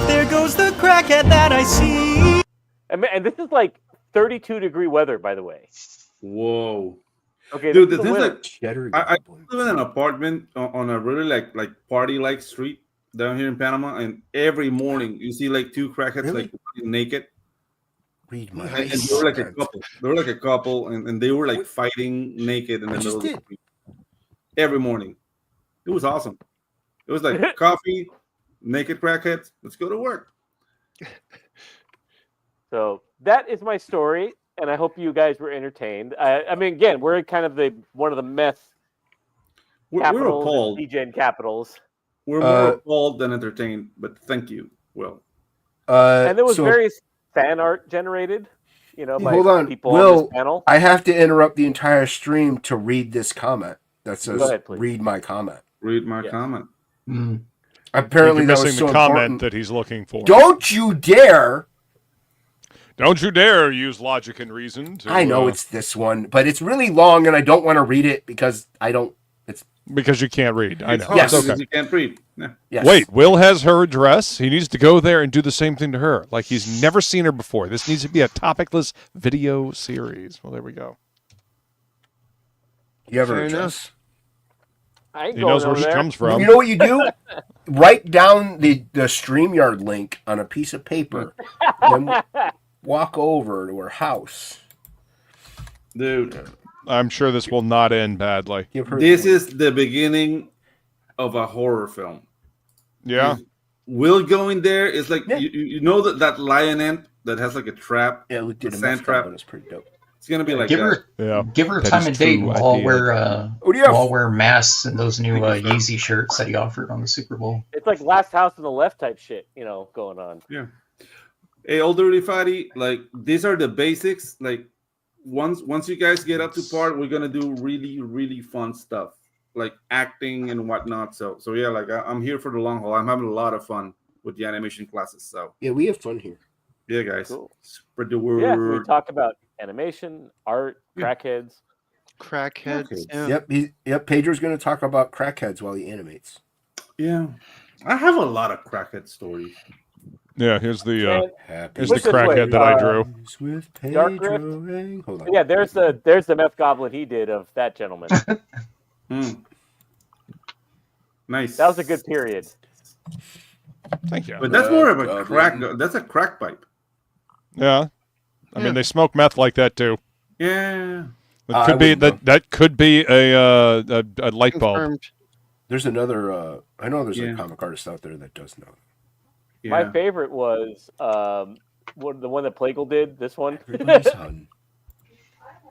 There goes the crackhead that I see. And this is like 32-degree weather, by the way. Whoa. Okay, Dude, this the is thing winter. Cheddar I goblin. live in an apartment on a really like party-like street down here in Panama, and every morning you see like 2 crackheads Really? like naked. Read my And they were like a couple. They were like a couple, and they were like fighting naked in the I middle just of the did. street. Every morning. It was awesome. It was like coffee, naked crackheads. Let's go to work. So that is my story, and I hope you guys were entertained. I mean, again, we're in kind of one of the meth We're capitals, appalled. DGen capitals, We're more appalled than entertained, but thank you, Will. and there was so- various fan art generated. By Hold on, people on Will. this panel. I have to interrupt the entire stream to read this comment that says, Go ahead, please. "Read my comment." Read my Yes. comment. Apparently, You're that missing was so the comment important. that he's looking for. Don't you dare! Don't you dare use logic and reason to. I know it's this one, but it's really long, and I don't want to read it because I don't. It's because you can't read. I know. It's Yes. hard It's because okay. you can't read. Yeah. yes. Wait, Will has her address. He needs to go there and do the same thing to her. Like he's never seen her before. This needs to be a topicless video series. Well, there we go. You ever Fair adjust? I ain't He going knows where over she there. comes from. You know what you do? Write down the StreamYard link on a piece of paper, then walk over to her house. Dude, I'm sure this will not end badly. Give her this is the beginning of a horror film. Yeah. Will going there is like Yeah. you know that lioness that has like a trap, Yeah, we did a a sand meth trap. It's pretty dope. It's gonna be like give that. her, give her That time is of day. true We'll all at the wear, What do you have? we'll all wear masks and those new Yeezy shirts that he offered on the Super Bowl. It's like Last House on the Left type shit, going on. Yeah. Hey, Old Dirty Fatty, like these are the basics. Like once you guys get up to par, we're gonna do really, really fun stuff like acting and whatnot. So yeah, like I'm here for the long haul. I'm having a lot of fun with the animation classes. So Yeah, we have fun here. yeah, guys, Cool. spread the word. Yeah, we talk about animation, art, crackheads. Crackheads. Okay. Yeah. Yep. Pedro's going to talk about crackheads while he animates. Yeah, I have a lot of crackhead stories. Yeah, here's the Happy here's the Put it this way, crackhead that I drew. with Dark Pedro Rift. Ang. Hold on. Yeah, there's the meth goblin he did of that gentleman. Nice. That was a good period. Thank you. But that's more of a Goblin. crack. That's a crack pipe. Yeah. I mean, they smoke meth like that too. Yeah. That could be that could be a light bulb. Confirmed. There's another. I know there's Yeah. a comic artist out there that does know. Yeah. My favorite was the one that Plegel did. This one. Everybody's hunting.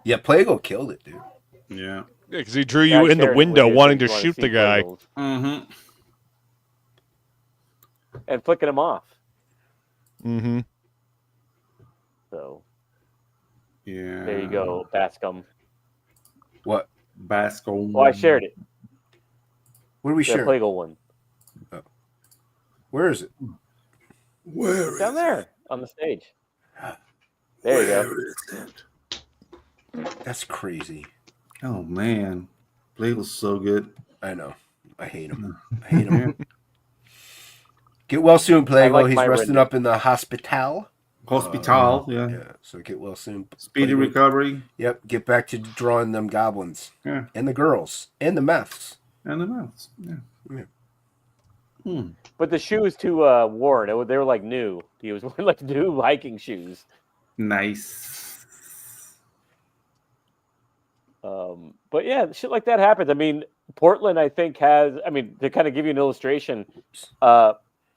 Yeah, Plegel killed it, dude. Yeah. Yeah, because he drew Yeah, you I in the shared it window with you wanting if you to wanna shoot see the guy. Plegel's Mm-hmm. and flicking him off. Mm-hmm. So Yeah. there you go, Bascom. What? Bacsko. Well, I shared it. What are we The sharing? Plegel one. Where is it? Where Down there on the stage. There you go. is it? That's crazy. Oh man, Plegel's so good. I know. I hate him. I hate him. Get well soon, Plegel. like He's my resting render. up in the hospital. Hospital. Yeah. Yeah. So get well soon. Speedy Plegel. recovery. Yep. Get back to drawing them goblins. Yeah. And the girls. And the meths. And the mouths. Yeah. But the shoes too worn. They were like new. He was wearing like new hiking shoes. Nice. But yeah, shit like that happens. I mean, Portland, I think has. I mean, to kind of give you an illustration,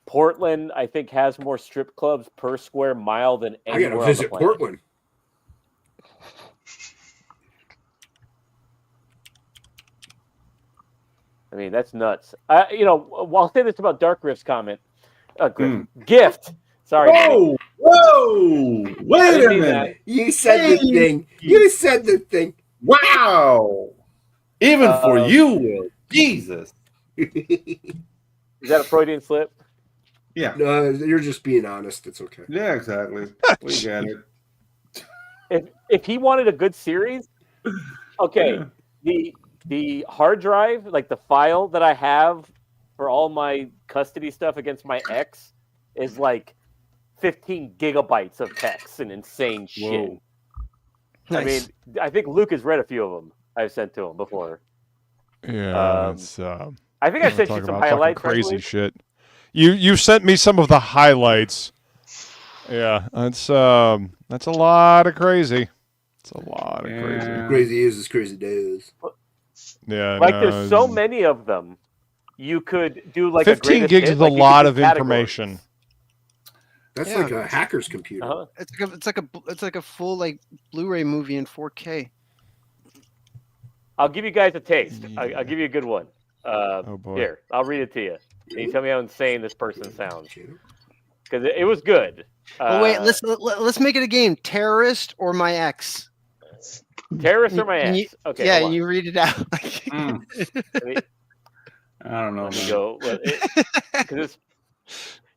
Portland, I think, has more strip clubs per square mile than anywhere on the planet. Portland. I mean, that's nuts. I'll say this about Dark Rift's comment. Gift. Sorry. Whoa! Whoa! I Wait didn't a mean minute! You said the thing. You said the thing. Wow! Even for you, Will. Jesus. Is that a Freudian slip? Yeah. No, you're just being honest. It's okay. Yeah, exactly. We got it. If he wanted a good series, okay. The hard drive, like the file that I have for all my custody stuff against my ex, is like 15 gigabytes of text and insane shit. Whoa. I mean, I think Luke has read a few of them I've sent to him before. Yeah, it's I think I sent you talking some about fucking highlights. crazy Right, shit. You sent me some of the highlights. Yeah, that's a lot of crazy. It's a lot of crazy. Crazy is as crazy days. Yeah, like no, there's so many of them. You could do like 15 a gigs hit, is a like you could lot do of categories. information. That's Yeah. like a hacker's computer. Uh-huh. It's like a full like Blu-ray movie in 4K. I'll give you guys a taste. I'll give you a good one. Oh boy. Here, I'll read it to you. And you tell me how insane this person sounds. Because it was good. Oh wait, let's make it a game. Terrorist or my ex? Terrorist or my And ex? Okay. Yeah, hold on. you read it out. Let me- I don't know. Let me Man. go. 'Cause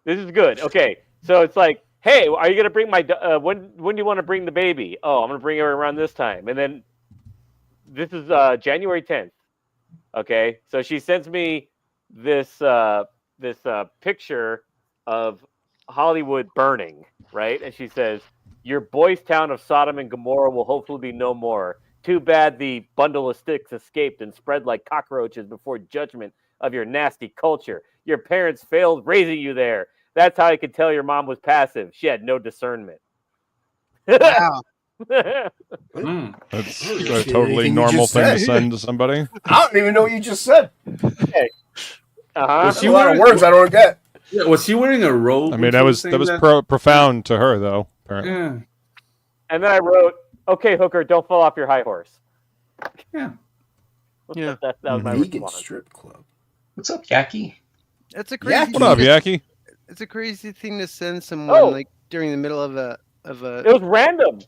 this is good. Okay, so it's like, hey, are you gonna bring my? When do you want to bring the baby? Oh, I'm gonna bring her around this time, and then this is January 10th. Okay, so she sends me this picture of Hollywood burning, right? And she says, "Your boys' town of Sodom and Gomorrah will hopefully be no more. Too bad the bundle of sticks escaped and spread like cockroaches before judgment of your nasty culture. Your parents failed raising you there. That's how I could tell your mom was passive. She had no discernment. Wow. That's a totally normal thing to send to somebody. I don't even know what you just said. Okay. There's a lot of words I don't get. Yeah, was she wearing a robe? I mean, that was profound to her, though. Apparently. Yeah. And then I wrote, "Okay, Hooker, don't fall off your high horse." Yeah. Yeah. that was my Vegan response. strip club. What's up, Yaki? That's a crazy. What up, Yaki? It's a crazy thing to send someone like during the middle of a. It was random.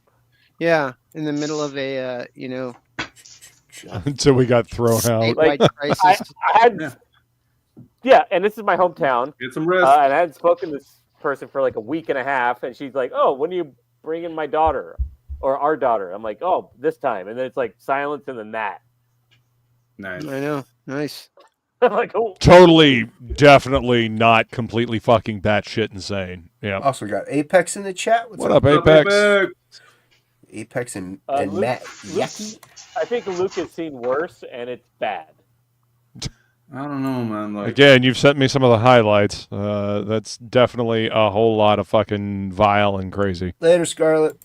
Yeah, in the middle of a Until we got thrown out. statewide crisis. I had, and this is my hometown. Get some rest. And I hadn't spoken to this person for like a week and a half, and she's like, "Oh, when are you bringing my daughter or our daughter?" I'm like, "Oh, this time," and then it's like silence, and then that. Nice. I know. Nice. I'm like, "Oh, Totally, definitely not completely fucking batshit insane. Yeah. Also got Apex in the chat. What up, Apex? Apex and Luke- Matt. Luke- Yaki. I think Luke has seen worse, and it's bad." I don't know, man. Like, Again, you've sent me some of the highlights. That's definitely a whole lot of fucking vile and crazy. Later, Scarlett.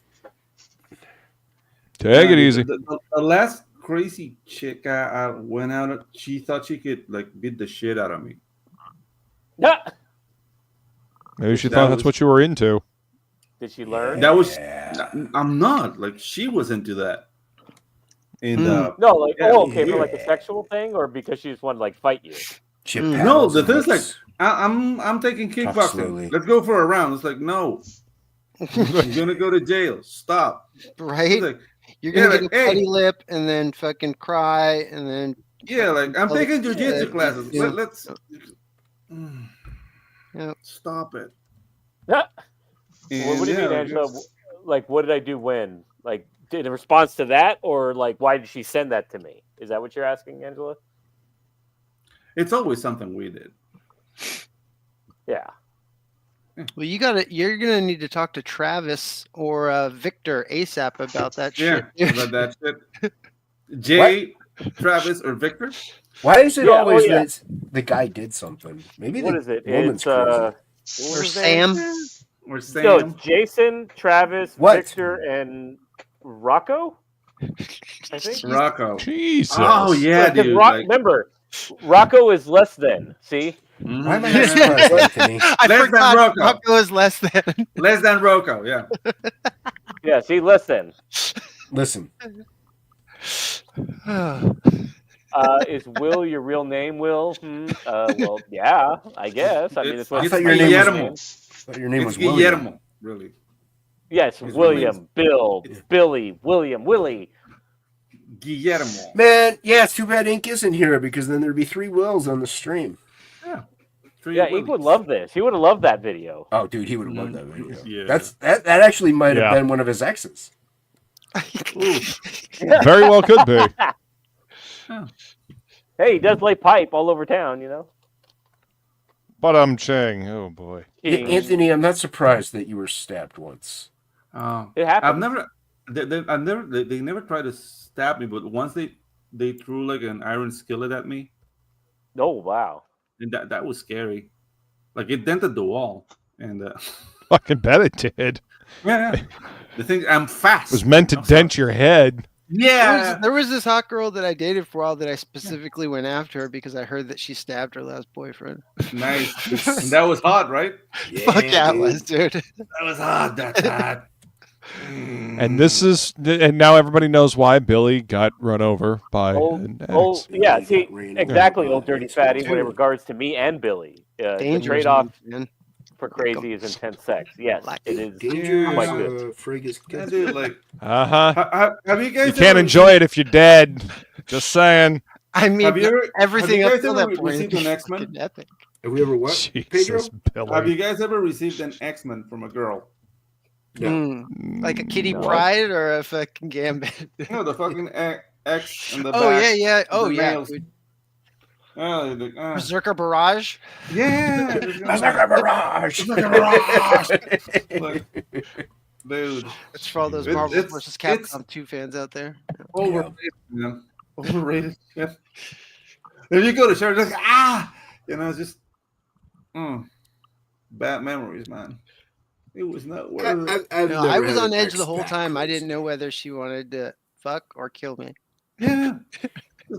Take it easy. The last crazy chick I went out, she thought she could like beat the shit out of me. Maybe she thought that's what you were into. Did she learn? That was. I'm not like she was into that. And no, like for like a sexual thing, or because she just wanted to like fight you. No, the thing is like I'm taking kickboxing. slowly. Let's go for a round. It's like no, you're gonna go to jail. Stop. Right? Like, You're gonna yeah, get like, a putty hey. lip and then fucking cry and then Yeah, like I'm taking jujitsu classes. Yeah. Let's Yep. stop it. What do you mean, Angela? Like, what did I do when? Like, in response to that, or like, why did she send that to me? Is that what you're asking, Angela? It's always something we did. Yeah. Well, you're gonna need to talk to Travis or Victor ASAP about that shit. Yeah, about that shit. Jay, Travis, or Victor? Why is it Yeah, always yeah. that the guy did something? Maybe What the is it? woman's It's crazy. Or Sam. Or Sam? No, it's Jason, Travis, What? Victor, and Rocco. I think. Rocco. Jesus. Oh yeah, Because dude. remember, Rocco is less than. See. Why am I not surprised, Anthony? I Less forgot than Rocco. Rocco is less than. Less than Rocco, yeah. Yeah. See, less than. Listen, Is Will your real name, Will? Well, yeah, I guess. I mean, it's what I It's thought your name was- Guillermo. but your name It's was William. Guillermo, really. Yes, His William, name's- Bill, Billy, William, Willie. Guillermo. Man, yeah, it's too bad Ink isn't here because then there'd be 3 Wills on the stream. Yeah. Yeah, Ink would love this. He would have loved that video. Oh, dude, he would have loved that video. Yeah. That actually might have Yeah. been one of his exes. Very well could be. Hey, he does play pipe all over town, you know. But I'm Chang. Oh boy. Anthony, I'm not surprised that you were stabbed once. It happened. They never tried to stab me, but once they threw like an iron skillet at me, Oh wow. and that was scary. Like it dented the wall, and Fucking bet it did. yeah. The thing, I'm fast. It was meant to dent your head. Yeah. There was this hot girl that I dated for a while that I specifically went after her because I heard that she stabbed her last boyfriend. Nice. And that was hot, right? Fuck yeah, it was, dude. That was hot. That's hot. And now everybody knows why Billy got run over by an ex. Yeah, see, Ran exactly, over old by dirty an fatty. ex. When it regards to me and Billy, the Dangerous, trade-off man. for crazy is intense sex. Yes, it is Dangerous quite good. frig is Yeah, good. dude, like, Have you guys? You can't enjoy it if you're dead. Just saying. I mean, Have you ever- everything have you up guys till that ever point received is an X-Men? fucking epic. Have we ever what? Pedro? Jesus, Billy. Have you guys ever received an X-Men from a girl? Like a Kitty No. Pryde or a fucking Gambit? No, the fucking X and the Oh back. yeah, yeah. Oh the yeah. nails. Dude. Oh, like, Berserker Barrage. yeah. Berserker Barrage! Berserker Barrage! Like, dude. It's for all those It- Marvel it's- vs. it's- Capcom 2 fans out there. Overrated, man. Overrated. Yeah. If you go to church, like it's just bad memories, man. It was not worth it. I was on edge the whole time. I didn't know whether she wanted to fuck or kill me. Yeah.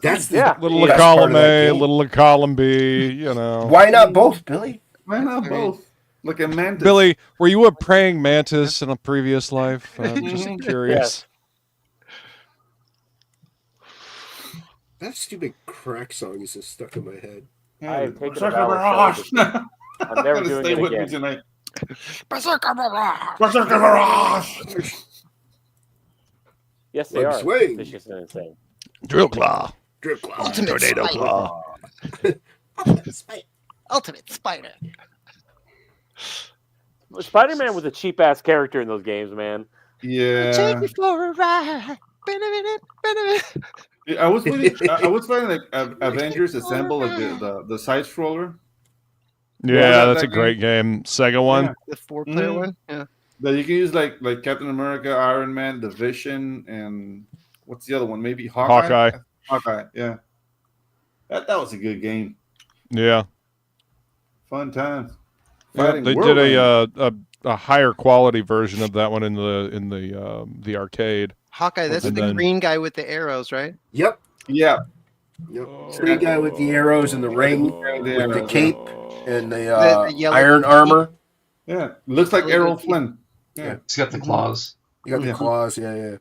That's the Little best column part of that A, game. little column B, you know. Why not both, Billy? Why not both? Look at Mantis. Billy, were you a praying mantis in a previous life? I'm just curious. That stupid crack song is just stuck in my head. I have taken a Berserker vow of Barrage. celibate. I'm never Gonna doing stay it with me again. tonight. Berserker Barrage! Berserker Barrage. Yes, they Like are. swing. Vicious and insane. Drill claw. Drip claw. Ultimate Tornado spider. claw. Ultimate Spider. Spider-Man was a cheap-ass character in those games, man. Yeah. Take me for a ride. I was waiting. I was finding like Avengers Assemble, like the side scroller. Yeah, that's that a great game. Sega one. Yeah. The 4-player Mhm. one? Yeah. That you can use like Captain America, Iron Man, the Vision, and what's the other one? Maybe Hawkeye. Hawkeye, yeah. That was a good game. Yeah. Fun times. Yeah, Fighting they Whirlwind. did a higher quality version of that one in the arcade. Hawkeye, that's And the then- green guy with the arrows, right? Yep. Yeah. Yep. Green guy with the arrows and the ring, with the cape and the The yellow iron cape. armor. Yeah. Looks like Really Errol good. Flynn. Yeah. He's got the claws. You got the Yeah. claws, yeah.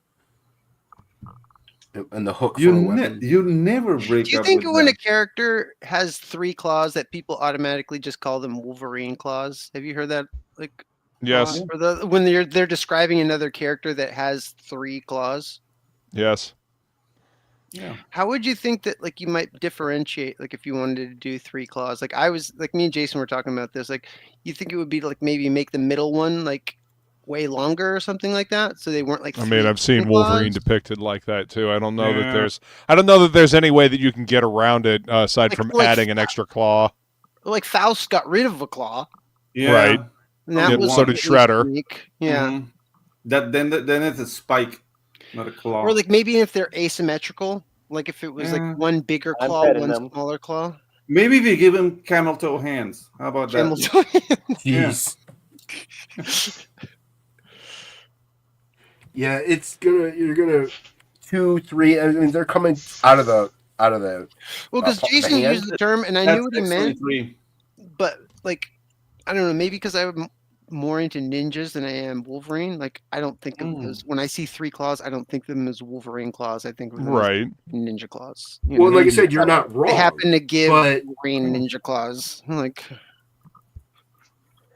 And the hook You for a weapon. you never break Do you up think with when them. a character has 3 claws that people automatically just call them Wolverine claws? Have you heard that? Like, Yes. or when they're describing another character that has 3 claws? Yes. Yeah. How would you think that like you might differentiate like if you wanted to do 3 claws? Like I was like me and Jason were talking about this. Like you think it would be like maybe make the middle one like way longer or something like that, so they weren't like. I mean, I've seen Wolverine depicted like that too. I don't know Yeah. that there's any way that you can get around it aside from adding an extra claw. Like Faust got rid of a claw. Yeah. Right. And that Yep, was so did it was Shredder. unique. Yeah. Mhm. That then it's a spike, not a claw. Or like maybe if they're asymmetrical, like if it was Yeah. like one bigger I'm claw, betting one them. smaller claw. Maybe if you give him camel toe hands. How about Camel that? toe. Jeez. Yeah, it's you're gonna 2, 3. I mean, they're coming out of the. Well, because the Jason hand. used the term, and I That's knew what he meant, X23. but like, I don't know, maybe because I'm more into ninjas than I am Wolverine. Like, I don't think of those when I see 3 claws. I don't think of them as Wolverine claws. I think of them Right. as ninja claws. You Well, know? like I said, you're not wrong. They happen to give but- Wolverine ninja claws. Like,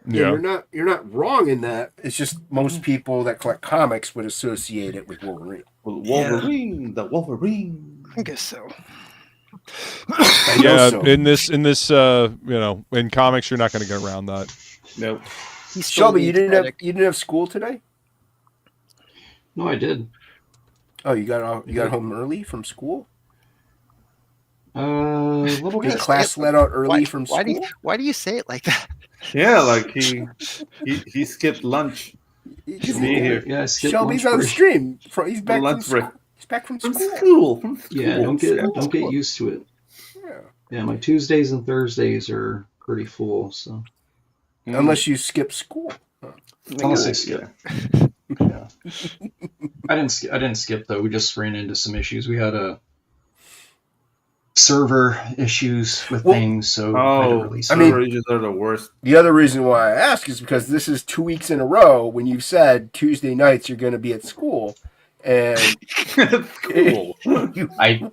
Yeah, Yeah. you're not wrong in that. It's just most people that collect comics would associate it with Wolverine. Wolverine, the Wolverine. I guess so. I know Yeah, so. in this in comics you're not going to get around that. Nope. He stole Shelby, the you didn't aesthetic. have school today? No, I did. Oh, you got home early from school? A little Did bit. class let out early from school? Why do you say it like that? Yeah, like he skipped lunch to be here. Yeah, I skipped Shelby's lunch on the break. stream. He's back from Lunch break. school. He's back from From school. school. From school. Yeah, don't get School. used to it. Yeah. Yeah, my Tuesdays and Thursdays are pretty full, so Unless you skip school. unless I skip. Yeah. I didn't skip though. We just ran into some issues. We had a server issues with things, so I had to release. I mean- Server are the worst. The other reason why I ask is because this is 2 weeks in a row when you've said Tuesday nights you're going to be at school. And Cool. I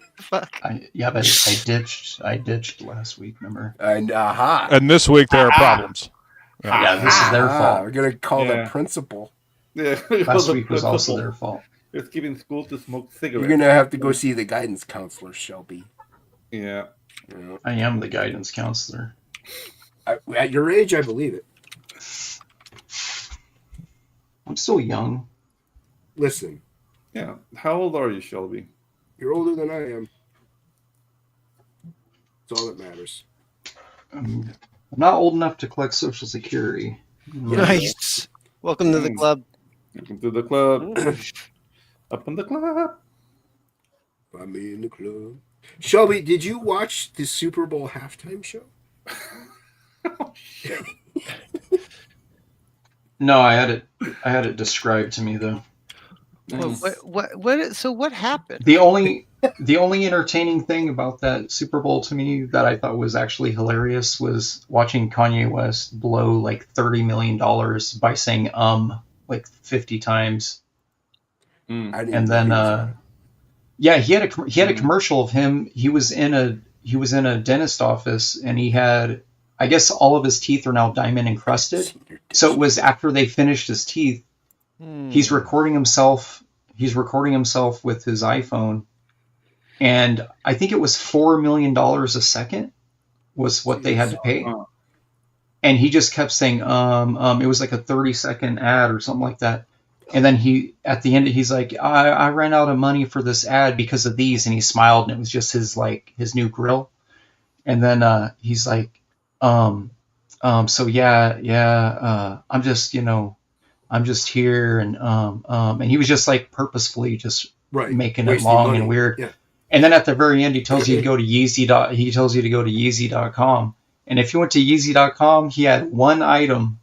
ditched last week. Remember? aha. And this week there are problems. Yeah, this is their fault. We're going to call Yeah. the principal. Yeah. Last week was also their fault. It's giving school to smoke You're cigarettes. going to have to go see the guidance counselor, Shelby. Yeah. You know, I am the guidance counselor. at your age, I believe it. I'm still young. Listen, Yeah. How old are you, Shelby? you're older than I am. That's all that matters. I'm not old enough to collect Social Security. Nice. Welcome to the club. Welcome to the club. Up in the club. Find me in the club. Shelby, did you watch the Super Bowl halftime show? Oh, shit. No, I had it described to me though. So what happened? The only entertaining thing about that Super Bowl to me that I thought was actually hilarious was watching Kanye West blow like $30 million by saying like 50 times. And then yeah, he had a commercial of him. He was in a dentist office and he had, I guess all of his teeth are now diamond encrusted. So it was after they finished his teeth. He's recording himself with his iPhone, and I think it was $4 million a second was what they had to pay. And he just kept saying, it was like a 30-second ad or something like that. And then at the end, he's like, I ran out of money for this ad because of these. And he smiled, and it was just his new grill. And then he's like, so yeah, I'm just here, and he was just like purposefully just making it long money. And weird. Yeah. And then at the very end, he tells you to go to Yeezy.com. And if you went to Yeezy.com, he had one item.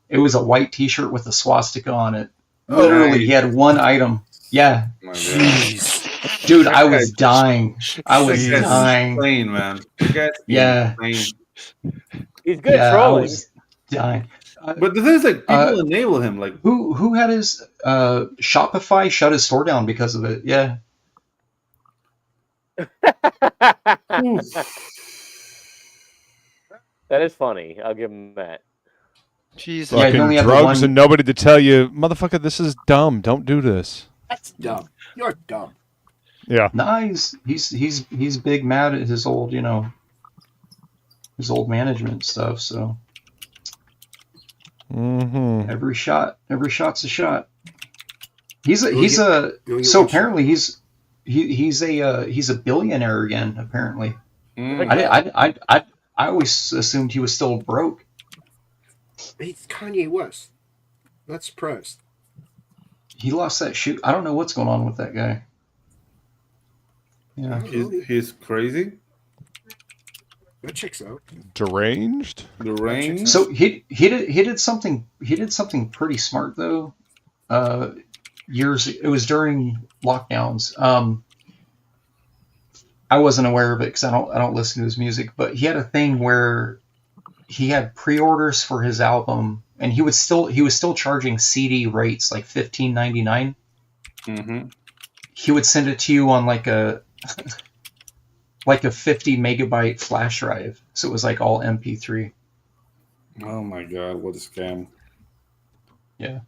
It was a white T-shirt with a swastika on it. Literally, he had one item. Yeah. Jeez. Dude, I was dying. I was dying. Insane, man. Yeah. He's good at trolling. I was dying. But the thing is, like, people enable him. Like, who had his Shopify shut his store down because of it? Yeah. That is funny. I'll give him that. Jesus. Fucking drugs and nobody to tell you, motherfucker, this is dumb. Don't do this. That's dumb. You're dumb. Yeah. Nah, he's big mad at his old, his old management stuff. So every shot's a shot. Apparently he's a billionaire again. Apparently, I always assumed he was still broke. It's Kanye West. Not surprised. He lost that shoot. I don't know what's going on with that guy. Yeah, he's crazy. That checks out. Deranged. So he did something pretty smart though. It was during lockdowns. I wasn't aware of it because I don't listen to his music, but he had a thing where he had pre-orders for his album, and he was still charging CD rates like $15.99. He would send it to you on like a 50 megabyte flash drive, so it was like all MP3. Oh my god, what a scam! Yeah,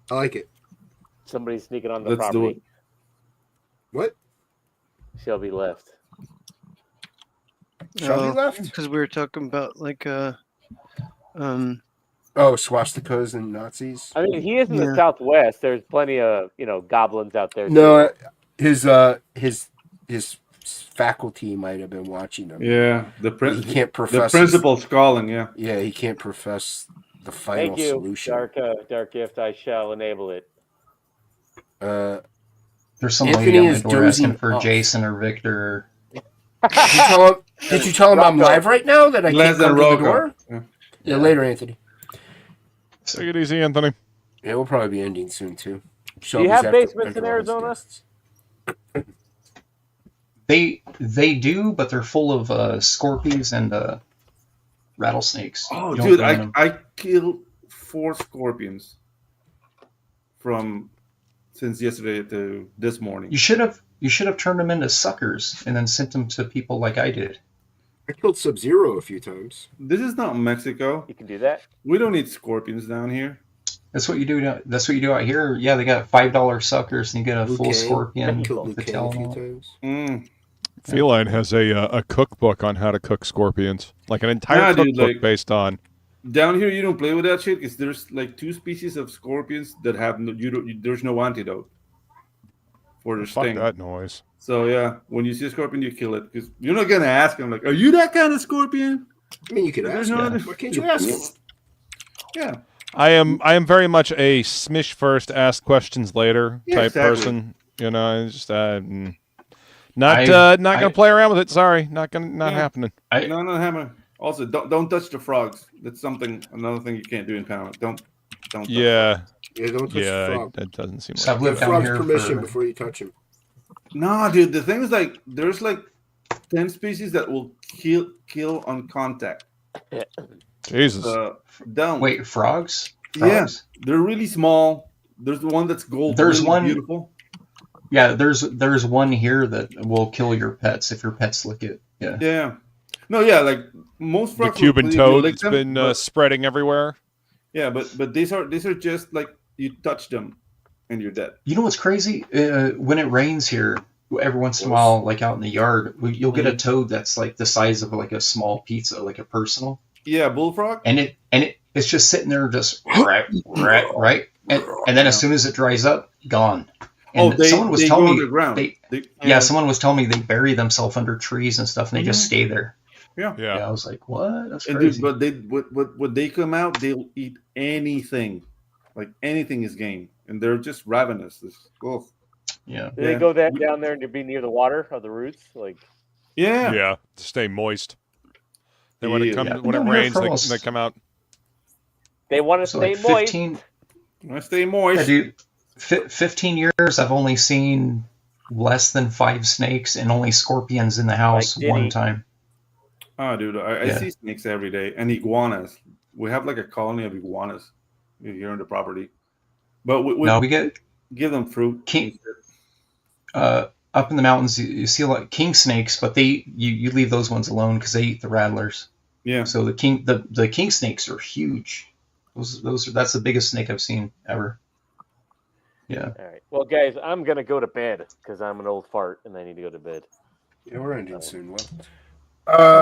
I like it. Somebody's sneaking on the Let's property. do it. What? Shelby left. Shelby left? Because we were talking about like swastikas and Nazis. I mean, he is in the Southwest. There's plenty of goblins out there. No, his faculty might have been watching him. Yeah, he can't profess. The principal's calling. Yeah, he can't profess the final Thank you, solution. Dark gift. I shall enable it. there's some Anthony lady on is the door asking dozing for off. Jason or Victor. Did you tell him I'm live right now that I can't come to the door? Yeah, later, Anthony. Take it easy, Anthony. Yeah, we'll probably be ending soon too. Do you have basements in Arizona? They do, but they're full of scorpions and rattlesnakes. Oh, dude, I killed 4 scorpions since yesterday to this morning. You should have turned them into suckers and then sent them to people like I did. I killed Sub-Zero a few times. This is not Mexico. You can do that. We don't need scorpions down here. That's what you do. That's what you do out here. Yeah, they got $5 suckers, and you get a full scorpion. Killed Luke a few times. Feline has a cookbook on how to cook scorpions, like an entire cookbook based on. Down here, you don't play with that shit because there's like 2 species of scorpions that have there's no antidote for their sting. Fuck that noise. So yeah, when you see a scorpion, you kill it because you're not gonna ask them like, "Are you that kind of scorpion?" I mean, you could ask. Why can't you ask him? Yeah. I am very much a smish first, ask questions later type exactly. person. You know, I just not gonna play around with it. Sorry, not happening. No, not happening. Also, don't touch the frogs. That's another thing you can't do in Panama. Don't. Yeah. Yeah, don't touch the frog. That doesn't seem So like. I've lived Get down frog's here permission for. before you touch him. No, dude. The thing is, like, there's like 10 species that will kill on contact. Jesus. Don't. Wait, frogs? Yeah, they're really small. There's the one that's gold. There's really one beautiful. Yeah, there's one here that will kill your pets if your pets lick it. Yeah. Yeah. No, yeah, like most The frogs. Cuban will toad lick that's them, been spreading everywhere. Yeah, but these are just like you touch them and you're dead. You know what's crazy? When it rains here, every once in a while, like out in the yard, you'll get a toad that's like the size of like a small pizza, like a personal. Yeah, bullfrog. And it's just sitting there, just right, and then as soon as it dries up, gone. And someone was telling me someone was telling me they bury themselves under trees and stuff, and they just stay there. Yeah. I was like, what? That's And crazy. dude, but when they come out, they'll eat anything, like anything is game, and they're just ravenous. Yeah. Do they go down there to be near the water or the roots? Like. Yeah. To stay moist. Then when it Yeah. rains, they come out. They want to stay like moist. 15. Want to stay moist? Yeah, dude. 15 years, I've only seen less than 5 snakes and only scorpions in the house one time. Oh, dude, I see snakes every day and iguanas. We have like a colony of iguanas here on the property, but we give them fruit. Up in the mountains, you see a lot of king snakes, but you leave those ones alone because they eat the rattlers. Yeah. So the king snakes are huge. That's the biggest snake I've seen ever. Yeah. All right. Well, guys, I'm gonna go to bed because I'm an old fart and I need to go to bed. Yeah, we're ending soon. Well,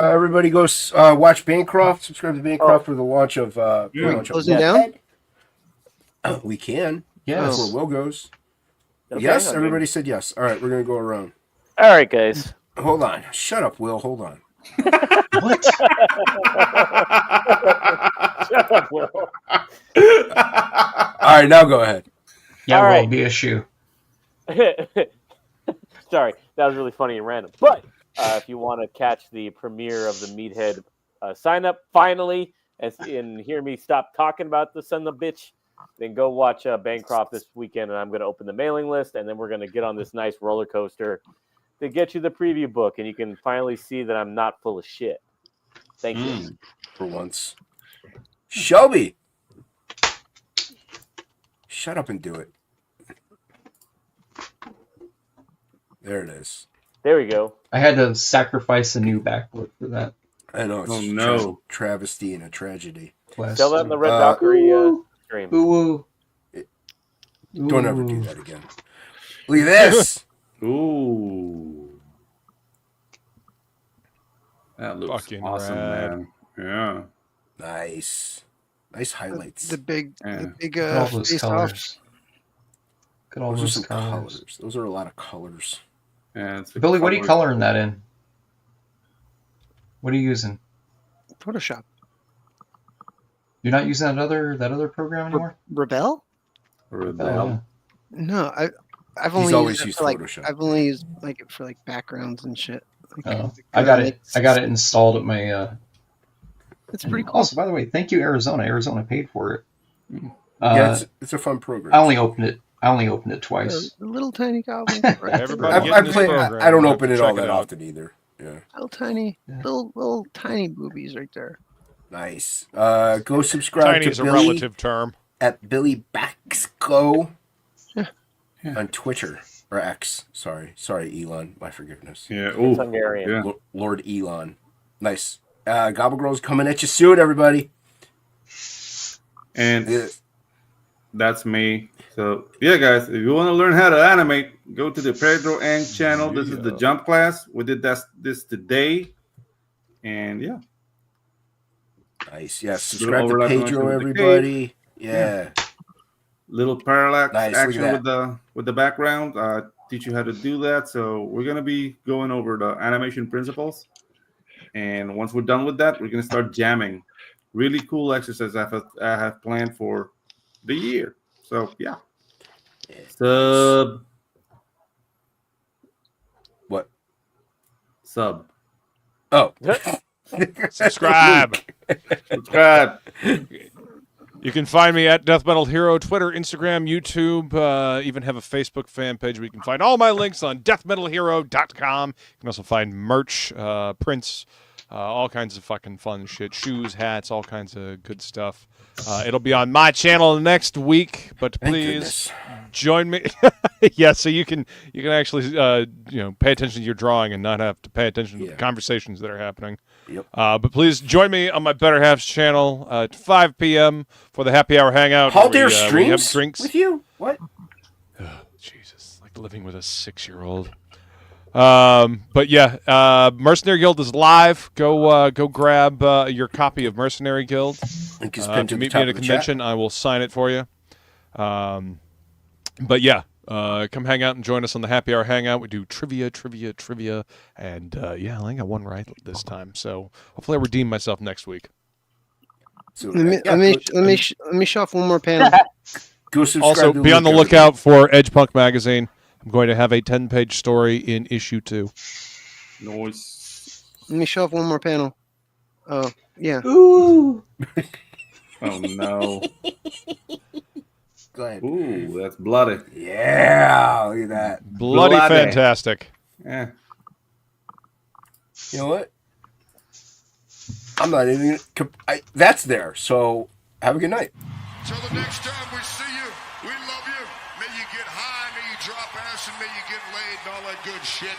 everybody go watch Bancroft. Subscribe to Bancroft for the launch of. Closing down. We can. Yes. That's where Will goes. Okay, Yes, okay. everybody said yes. All right, we're gonna go around. All right, guys. Hold on. Shut up, Will. Hold on. What? Shut up, Will. All right, now go ahead. Yeah, All will right. be a shoe. Sorry, that was really funny and random. But if you want to catch the premiere of the Meathead sign up finally and hear me stop talking about the son of a bitch, then go watch Bancroft this weekend, and I'm going to open the mailing list, and then we're going to get on this nice roller coaster to get you the preview book, and you can finally see that I'm not full of shit. Thank you. For once. Shelby! Shut up and do it. There it is. There we go. I had to sacrifice a new backboard for that. I know. It's a travesty and a tragedy. Tell that in the Red Valkyrie stream. Ooh. Don't ever do that again. Look at this. Ooh. That looks Fucking awesome, rad. man. Yeah. Nice. Nice highlights. The big Look at all those face colors. off. Look at all Those are those some colors. colors. Those are a lot of colors. Yeah, Billy, what are you coloring that in? What are you using? Photoshop. You're not using that other program anymore? Rebel? Rebel. No, I've He's only always used it used for like Photoshop. I've only used like it for like backgrounds and shit. Like, Oh, I got it installed at my. It's pretty cool. Also, by the way, thank you, Arizona. Arizona paid for it. Yeah, it's a fun program. I only opened it twice. The little tiny goblin. Everybody get I in this program. don't You have open to it all check that out. often either. Yeah. Little tiny boobies right there. Nice. Go subscribe Tiny to is a Billy relative term. at Billy Bacsko on Twitter or X. Sorry, Elon. My forgiveness. Yeah. It's Hungarian. Yeah. Lord Elon. Nice. Gobble Girl's coming at you soon, everybody. And that's me. So yeah, guys, if you want to learn how to animate, go to the Pedro Ang channel. This is the jump class. We did this today, and yeah. Nice. Yeah. Subscribe to overlap Pedro, with the everybody. Yeah. Little parallax Nice, look action at with the background. Teach you how to do that. So we're gonna be going over the animation principles, and once we're done with that, we're gonna start jamming. really cool exercises I have planned for the year. So yeah. Sub. Oh. Subscribe. Subscribe. You can find me at Death Metal Hero, Twitter, Instagram, YouTube, even have a Facebook fan page where you can find all my links on deathmetalhero.com. You can also find merch, prints, all kinds of fucking fun shit, shoes, hats, all kinds of good stuff. It'll be on my channel next week, but please join me. Yeah, so you can actually pay attention to your drawing and not have to pay attention to the conversations that are happening. Yep. But please join me on my Better Halves channel at 5 p.m. for the happy hour hangout. How dare we streams have drinks with you? What? Oh, Jesus, like living with a 6-year-old. But yeah, Mercenary Guild is live. Go grab your copy of Mercenary Guild. Link is pinned to the meet top me at a of the convention. chat. I will sign it for you. But yeah, come hang out and join us on the Happy Hour Hangout. We do trivia, and yeah, I think I won right this time. So hopefully I redeem myself next week. Let me show off one more panel. Go subscribe Also, to be on the Luke, lookout for Edge Punk Magazine. I'm going to have a 10-page story in issue 2. Noise. Let me show off one more panel. Oh, yeah. Ooh. Oh no. Go ahead. Ooh, that's bloody. Yeah, look at that. Bloody fantastic. Yeah. You know what? I'm not even. That's there. So have a good night. Till the next time we see you, we love you. May you get high, may you drop ass, and may you get laid and all that good shit.